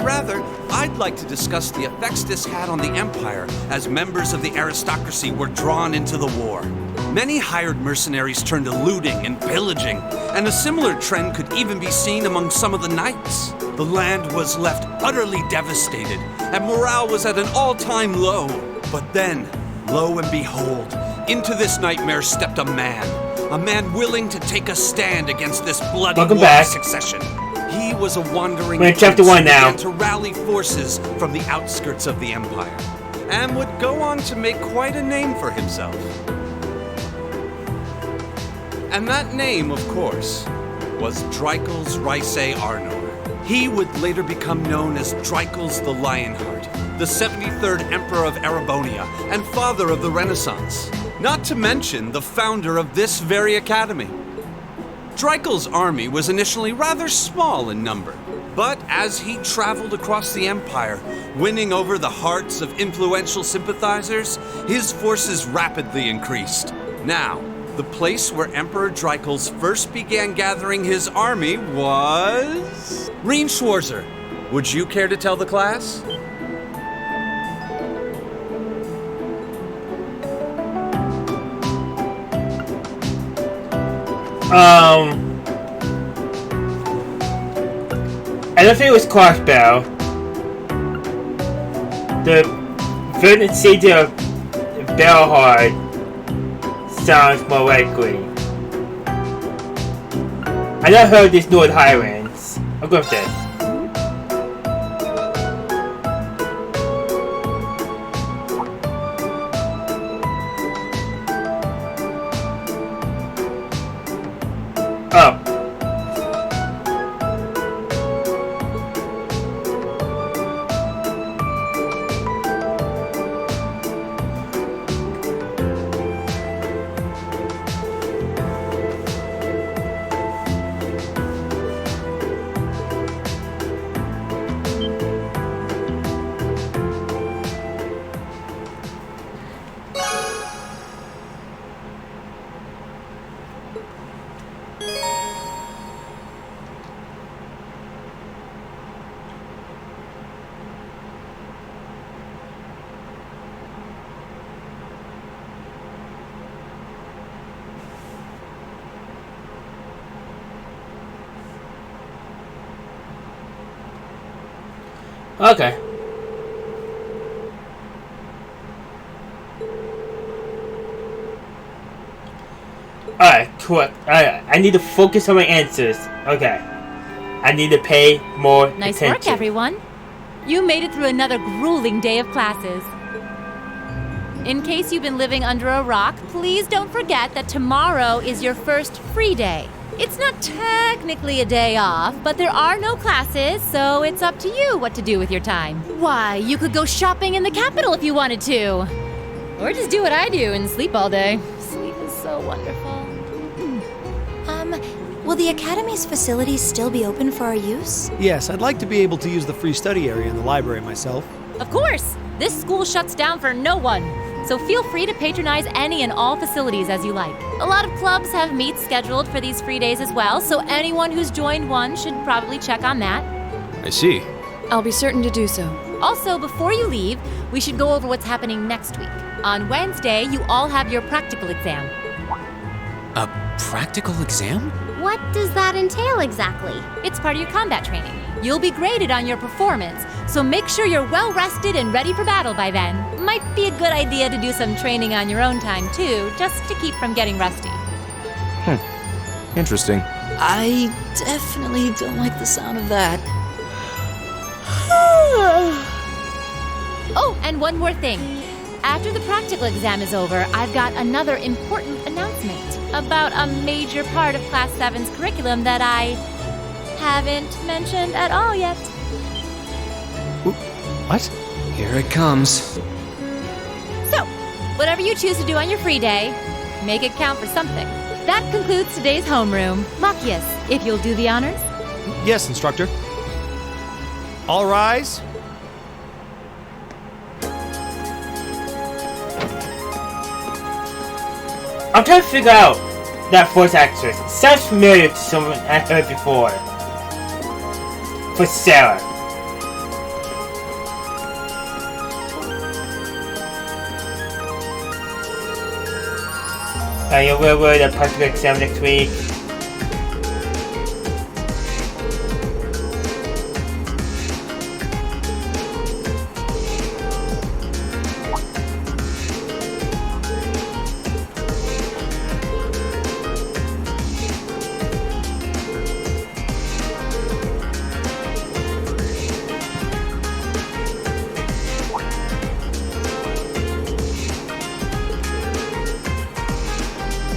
Rather, I'd like to discuss the effects this had on the Empire as members of the aristocracy were drawn into the war. Many hired mercenaries turned to looting and pillaging, and a similar trend could even be seen among some of the knights. The land was left utterly devastated, and morale was at an all-time low. But then, lo and behold, into this nightmare stepped a man willing to take a stand against this bloody war of succession. He was a wandering We're in chapter 1 now. To rally forces from the outskirts of the Empire, and would go on to make quite a name for himself. And that name, of course, was Drycles Rhysei Arnor. He would later become known as Drycles the Lionheart, the 73rd Emperor of Erebonia and father of the Renaissance, not to mention the founder of this very academy. Drycles' army was initially rather small in number, But as he traveled across the Empire, winning over the hearts of influential sympathizers, his forces rapidly increased. Now, the place where Emperor Dreikels first began gathering his army was... Reen Schwarzer, would you care to tell the class? I don't think it was Crossbow. The verdant city of Belhard sounds more likely. I never heard these Nord Highlands. I'll go with this. Oh. Okay. Alright, cool. I need to focus on my answers. Okay. I need to pay more Nice attention. work, everyone. You made it through another grueling day of classes. In case you've been living under a rock, please don't forget that tomorrow is your first free day. It's not technically a day off, but there are no classes, so it's up to you what to do with your time. Why, you could go shopping in the capital if you wanted to. Or just do what I do and sleep all day. Sleep is so wonderful. Will the Academy's facilities still be open for our use? Yes, I'd like to be able to use the free study area in the library myself. Of course! This school shuts down for no one. So feel free to patronize any and all facilities as you like. A lot of clubs have meets scheduled for these free days as well, so anyone who's joined one should probably check on that. I see. I'll be certain to do so. Also, before you leave, we should go over what's happening next week. On Wednesday, you all have your practical exam. A practical exam? What does that entail exactly? It's part of your combat training. You'll be graded on your performance, so make sure you're well rested and ready for battle by then. Might be a good idea to do some training on your own time too, just to keep from getting rusty. Interesting. I definitely don't like the sound of that. Oh, and one more thing. After the practical exam is over, I've got another important announcement about a major part of Class 7's curriculum that I haven't mentioned at all yet. What? Here it comes. So, whatever you choose to do on your free day, make it count for something. That concludes today's homeroom. Machias, if you'll do the honors. Yes, instructor. All rise. I'm trying to figure out that voice actress. It sounds familiar to someone I heard before. For Sarah. You will the practical exam next week.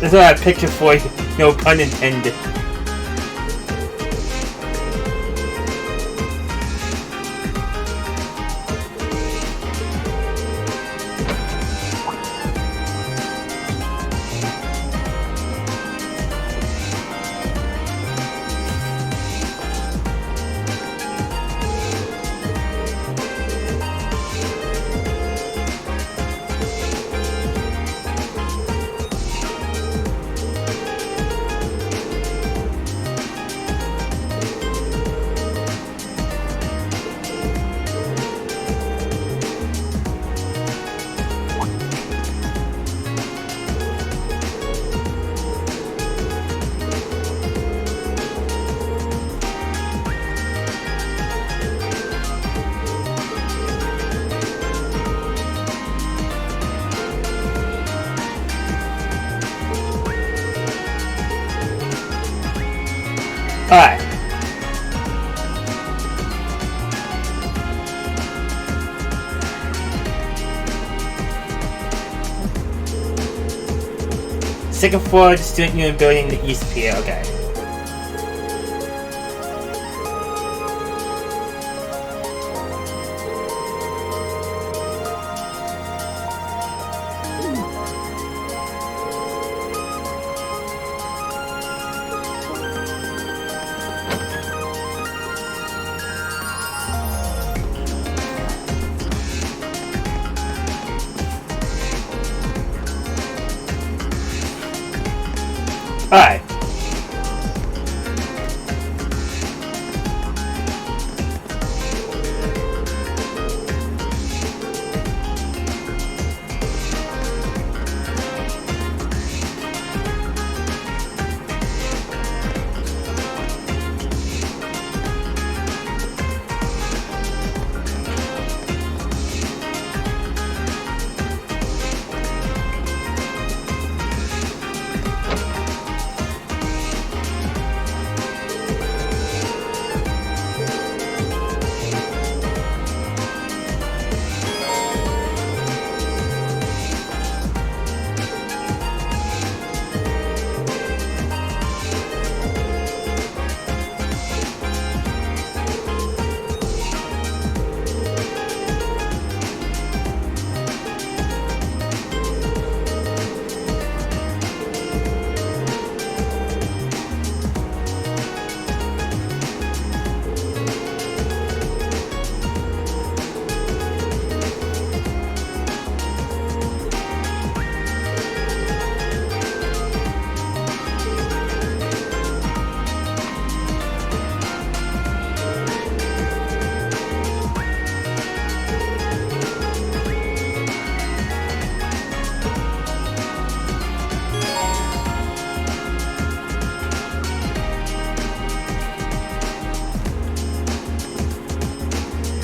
That's what I picture for you, no pun intended. Alright. Second floor, the student union building in the East Pier, okay. Alright.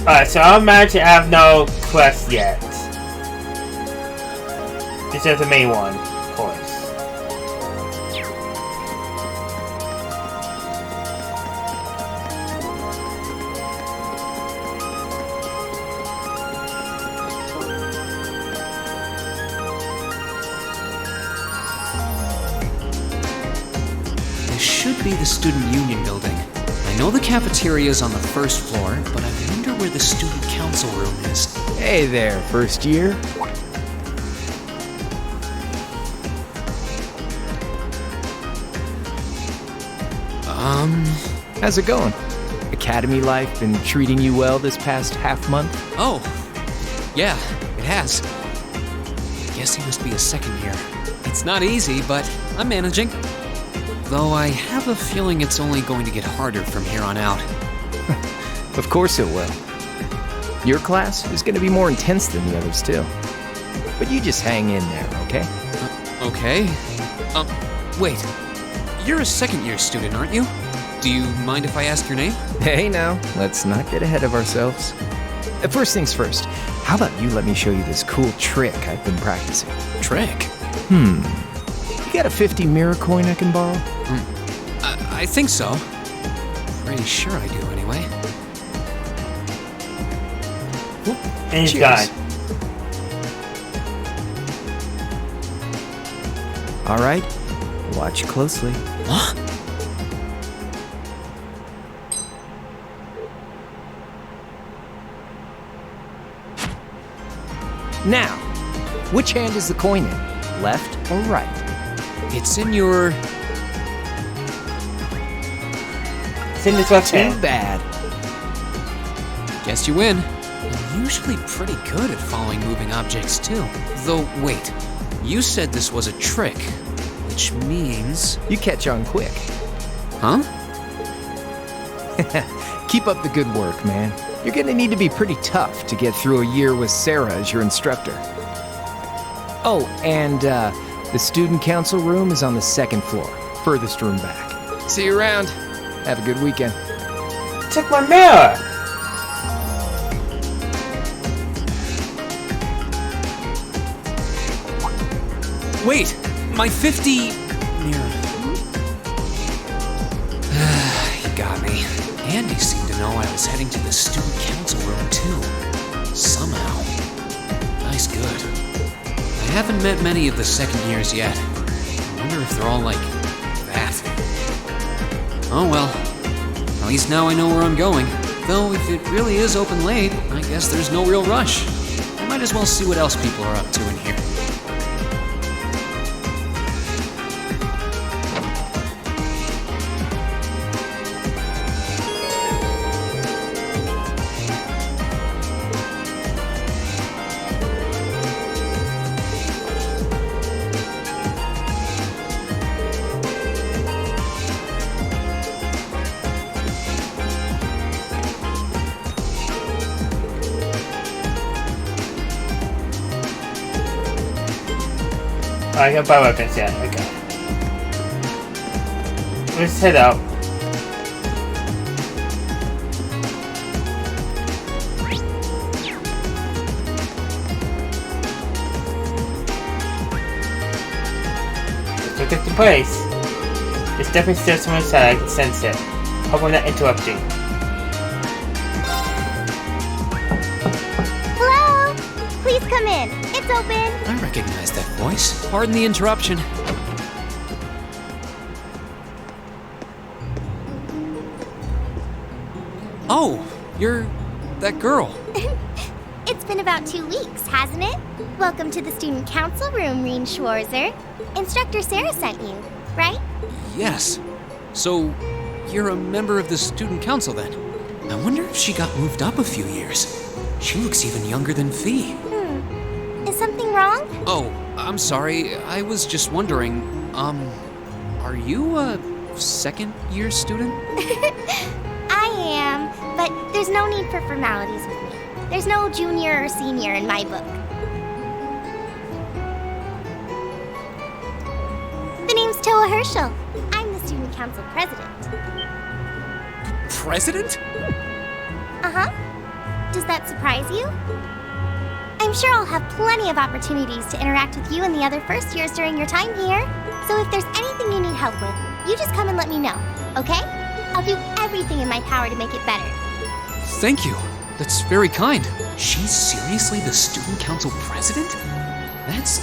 Alright, so I'm managed to have no quest yet. This is the main one, of course. This should be the Student Union building. I know the cafeteria is on the first floor, but I wonder where the Student Council room is. Hey there, first year. How's it going? Academy life been treating you well this past half month? Oh, yeah, it has. Guess he must be a second year. It's not easy, but I'm managing. Though I have a feeling it's only going to get harder from here on out. Of course it will. Your class is going to be more intense than the others, too. But you just hang in there, okay? Okay. Wait. You're a second-year student, aren't you? Do you mind if I ask your name? Hey, now, let's not get ahead of ourselves. First things first, how about you let me show you this cool trick I've been practicing? Trick? You got a 50 mirror coin I can borrow? I think so. Pretty sure I do, anyway. And he's gone. All right, watch closely. What? Now, which hand is the coin in? Left or right? It's in your... It's in his left hand. Too bad. Guess you win. I'm usually pretty good at following moving objects, too. Though, wait. You said this was a trick, which means... You catch on quick. Huh? Keep up the good work, man. You're gonna need to be pretty tough to get through a year with Sarah as your instructor. Oh, and the student council room is on the second floor, furthest room back. See you around. Have a good weekend. Check my mirror. Wait, my 50... mirror. got me. Andy seemed to know I was heading to the student council room too. Somehow. Nice good. I haven't met many of the second years yet. I wonder if they're all like that. Oh well. At least now I know where I'm going. Though if it really is open late, I guess there's no real rush. I might as well see what else people are up to in here. I can buy weapons, yeah, okay. Let's head out. Let's look at the place. There's definitely still someone inside, I can sense it. Hope I'm not interrupting. Hello? Please come in. It's open. I recognize that voice. Pardon the interruption. Oh, you're that girl. It's been about 2 weeks, hasn't it? Welcome to the student council room, Reen Schwarzer. Instructor Sarah sent you, right? Yes. So, you're a member of the student council then? I wonder if she got moved up a few years. She looks even younger than Fee. Is something wrong? Oh, I'm sorry. I was just wondering, are you a second-year student? I am, but there's no need for formalities with me. There's no junior or senior in my book. The name's Toa Herschel. I'm the student council president. President? Uh-huh. Does that surprise you? I'm sure I'll have plenty of opportunities to interact with you and the other first years during your time here. So if there's anything you need help with, you just come and let me know, okay? I'll do everything in my power to make it better. Thank you. That's very kind. She's seriously the student council president? That's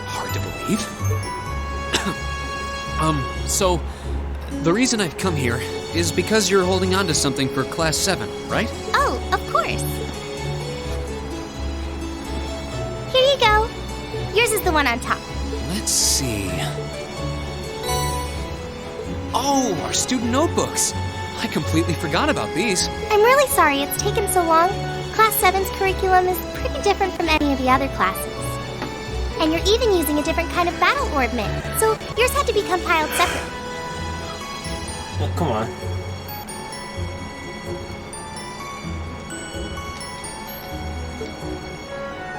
hard to believe. So, the reason I've come here is because you're holding on to something for Class 7, right? Oh, of course. Here you go. Yours is the one on top. Let's see. Oh, our student notebooks. I completely forgot about these. I'm really sorry it's taken so long. Class 7's curriculum is pretty different from any of the other classes. And you're even using a different kind of battle orb mint, so yours had to be compiled separately. Oh, come on.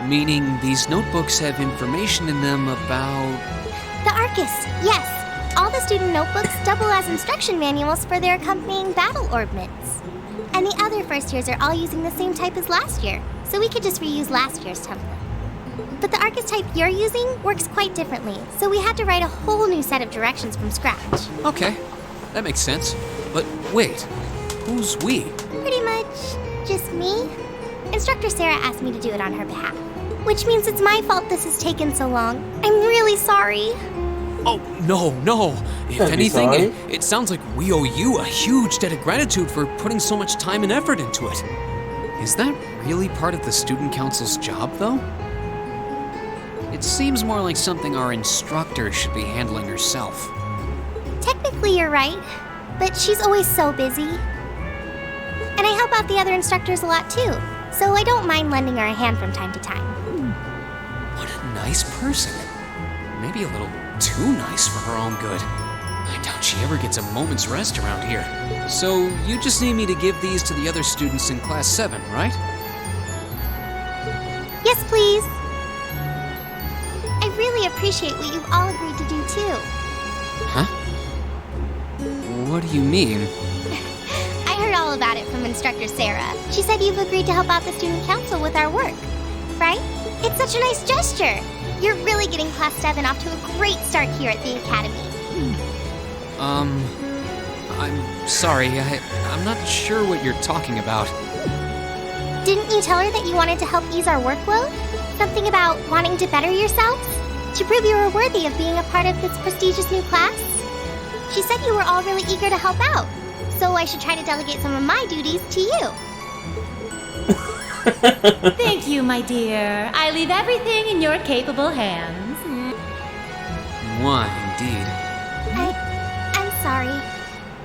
Meaning these notebooks have information in them about... The Arcus, yes. All the student notebooks double as instruction manuals for their accompanying battle orb mints. And the other first years are all using the same type as last year, so we could just reuse last year's template. But the Arcus type you're using works quite differently, so we had to write a whole new set of directions from scratch. Okay, that makes sense. But wait, who's we? Pretty much just me. Instructor Sarah asked me to do it on her behalf, which means it's my fault this has taken so long. I'm really sorry. Oh, no. If Don't be anything, sorry. it sounds like we owe you a huge debt of gratitude for putting so much time and effort into it. Is that really part of the student council's job, though? It seems more like something our instructor should be handling herself. Technically, you're right, but she's always so busy. And I help out the other instructors a lot too, so I don't mind lending her a hand from time to time. What a nice person. Maybe a little too nice for her own good. I doubt she ever gets a moment's rest around here. So, you just need me to give these to the other students in Class 7, right? Yes, please. I really appreciate what you've all agreed to do too. Huh? What do you mean? I heard all about it from Instructor Sarah. She said you've agreed to help out the student council with our work, right? It's such a nice gesture. You're really getting Class 7 off to a great start here at the Academy. I'm sorry, I'm not sure what you're talking about. Didn't you tell her that you wanted to help ease our workload? Something about wanting to better yourselves? To prove you were worthy of being a part of this prestigious new class? She said you were all really eager to help out, so I should try to delegate some of my duties to you. Thank you, my dear. I leave everything in your capable hands. Why, indeed. I'm sorry.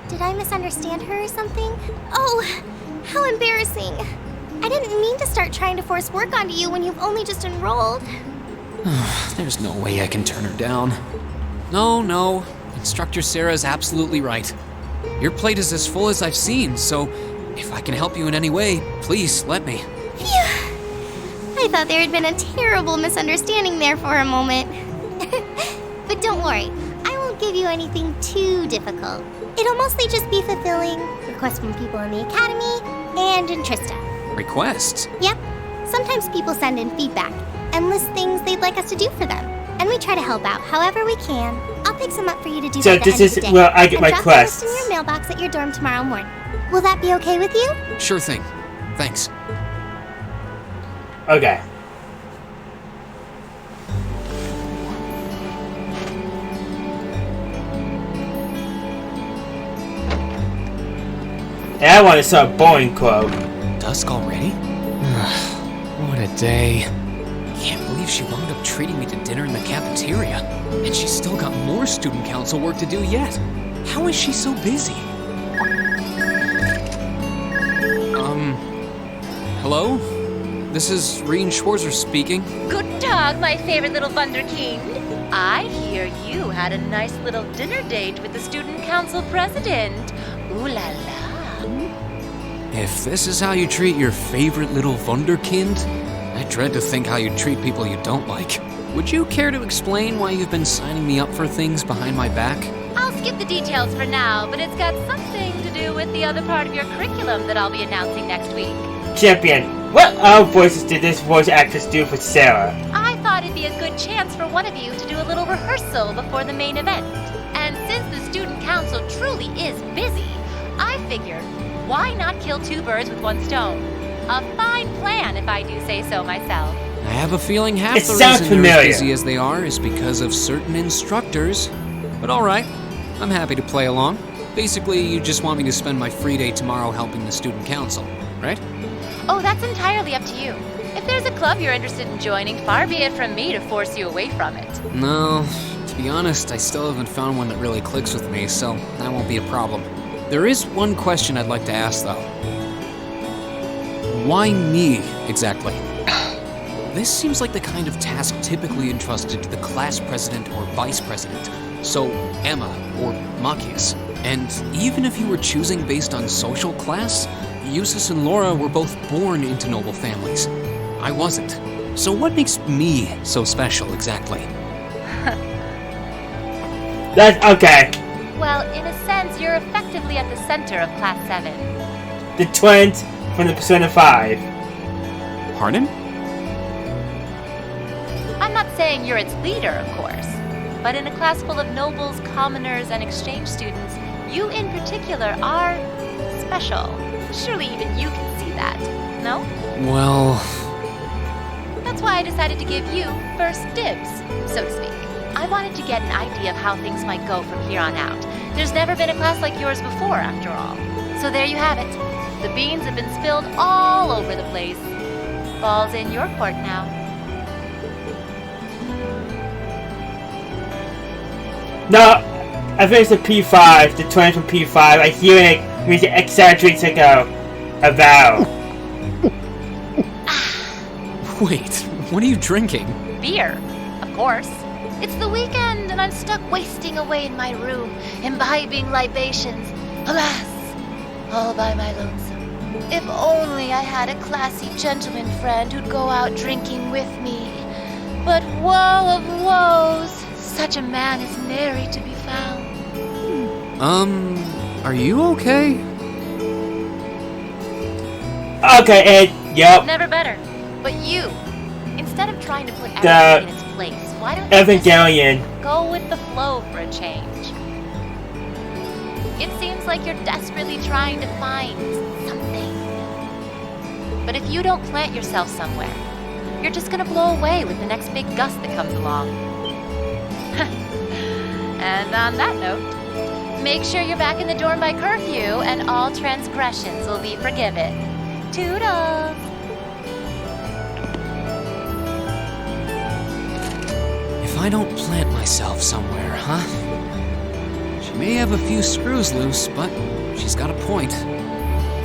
Did I misunderstand her or something? Oh, how embarrassing. I didn't mean to start trying to force work onto you when you've only just enrolled. There's no way I can turn her down. No. Instructor Sarah's absolutely right. Your plate is as full as I've seen, so if I can help you in any way, please let me. Phew. I thought there had been a terrible misunderstanding there for a moment. But don't worry, I won't give you anything too difficult. It'll mostly just be fulfilling requests from people in the academy and in Trista. Requests? Yep. Sometimes people send in feedback and list things they'd like us to do for them. And we try to help out however we can. I'll pick some up for you to do So by the this end is of the day. where I get my and drop quests. the list in your mailbox at your dorm tomorrow morning. Will that be okay with you? Sure thing. Thanks. Okay. And I want to start a boring quote. Dusk already? What a day. Can't believe she wound up treating me to dinner in the cafeteria. And she's still got more student council work to do yet. How is she so busy? Hello? This is Reen Schwarzer speaking. Guten Tag, my favorite little Wunderkind. I hear you had a nice little dinner date with the student council president. Ooh la la. If this is how you treat your favorite little Wunderkind, I dread to think how you treat people you don't like. Would you care to explain why you've been signing me up for things behind my back? I'll skip the details for now, but it's got something to do with the other part of your curriculum that I'll be announcing next week. Champion, what other voices did this voice actress do for Sarah? I thought it'd be a good chance for one of you to do a little rehearsal before the main event. And since the student council truly is busy, I figured, why not kill two birds with one stone? A fine plan, if I do say so myself. I have a feeling half It the sounds reason they're familiar. as busy as they are is because of certain instructors. But alright, I'm happy to play along. Basically, you just want me to spend my free day tomorrow helping the student council, right? Oh, that's entirely up to you. If there's a club you're interested in joining, far be it from me to force you away from it. No, to be honest, I still haven't found one that really clicks with me, so that won't be a problem. There is one question I'd like to ask, though. Why me, exactly? This seems like the kind of task typically entrusted to the class president or vice president, so Emma or Machias. And even if you were choosing based on social class, Eustace and Laura were both born into noble families. I wasn't. So what makes me so special, exactly? That's okay. Well, in a sense, you're effectively at the center of Class 7. The twins from the Persona 5. Pardon? I'm not saying you're its leader, of course, but in a class full of nobles, commoners, and exchange students, you in particular are special. Surely even you can see that, no? Well... That's why I decided to give you first dibs, so to speak. I wanted to get an idea of how things might go from here on out. There's never been a class like yours before, after all. So there you have it. The beans have been spilled all over the place. Ball's in your court now. No, I think it's a P5, the twins from P5. I hear it means it exaggerates like a vowel. Wait, what are you drinking? Beer, of course. It's the weekend and I'm stuck wasting away in my room, imbibing libations. Alas, all by my lonesome. If only I had a classy gentleman friend who'd go out drinking with me. But woe of woes, such a man is nary to be found. Are you okay? Okay, Ed, yep. Never better. But you, instead of trying to put everything in its place, why don't you Evangelion. just go with the flow for a change? It seems like you're desperately trying to find something. But if you don't plant yourself somewhere, you're just gonna blow away with the next big gust that comes along. And on that note, make sure you're back in the dorm by curfew and all transgressions will be forgiven. Toodles! If I don't plant myself somewhere, huh? She may have a few screws loose, but she's got a point.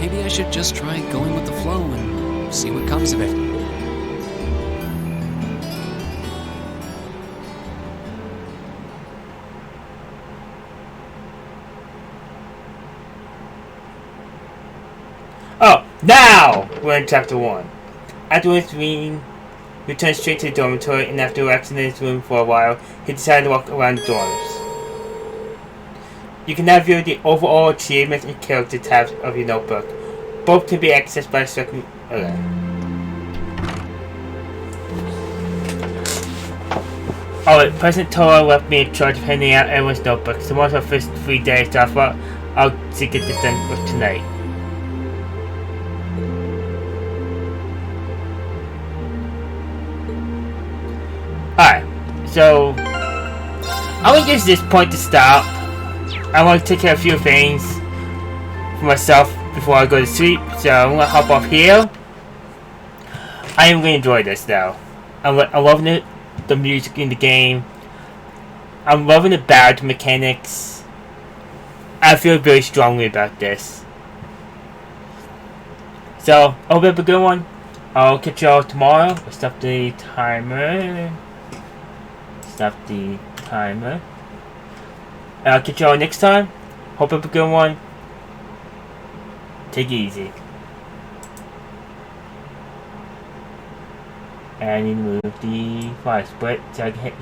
Maybe I should just try going with the flow and see what comes of it. Oh, now we're in chapter 1. Afterwards, Rean returned straight to the dormitory, and after relaxing in his room for a while, he decided to walk around the dorms. You can now view the overall achievements and character tabs of your notebook. Both can be accessed by selecting. Alright, President Tora left me in charge of handing out everyone's notebooks. Tomorrow's our first 3 days, so I thought I'll get this done with tonight. Alright, so I'm gonna use this point to stop. I want to take care of a few things for myself before I go to sleep, so I'm gonna hop off here. I am gonna enjoy this though. I'm loving it, the music in the game. I'm loving the battle mechanics. I feel very strongly about this. So, I hope you have a good one. I'll catch y'all tomorrow. I'll stop the timer. Stop the timer. And I'll catch y'all next time. Hope you have a good one. Take it easy. And you move the fire split so I can hit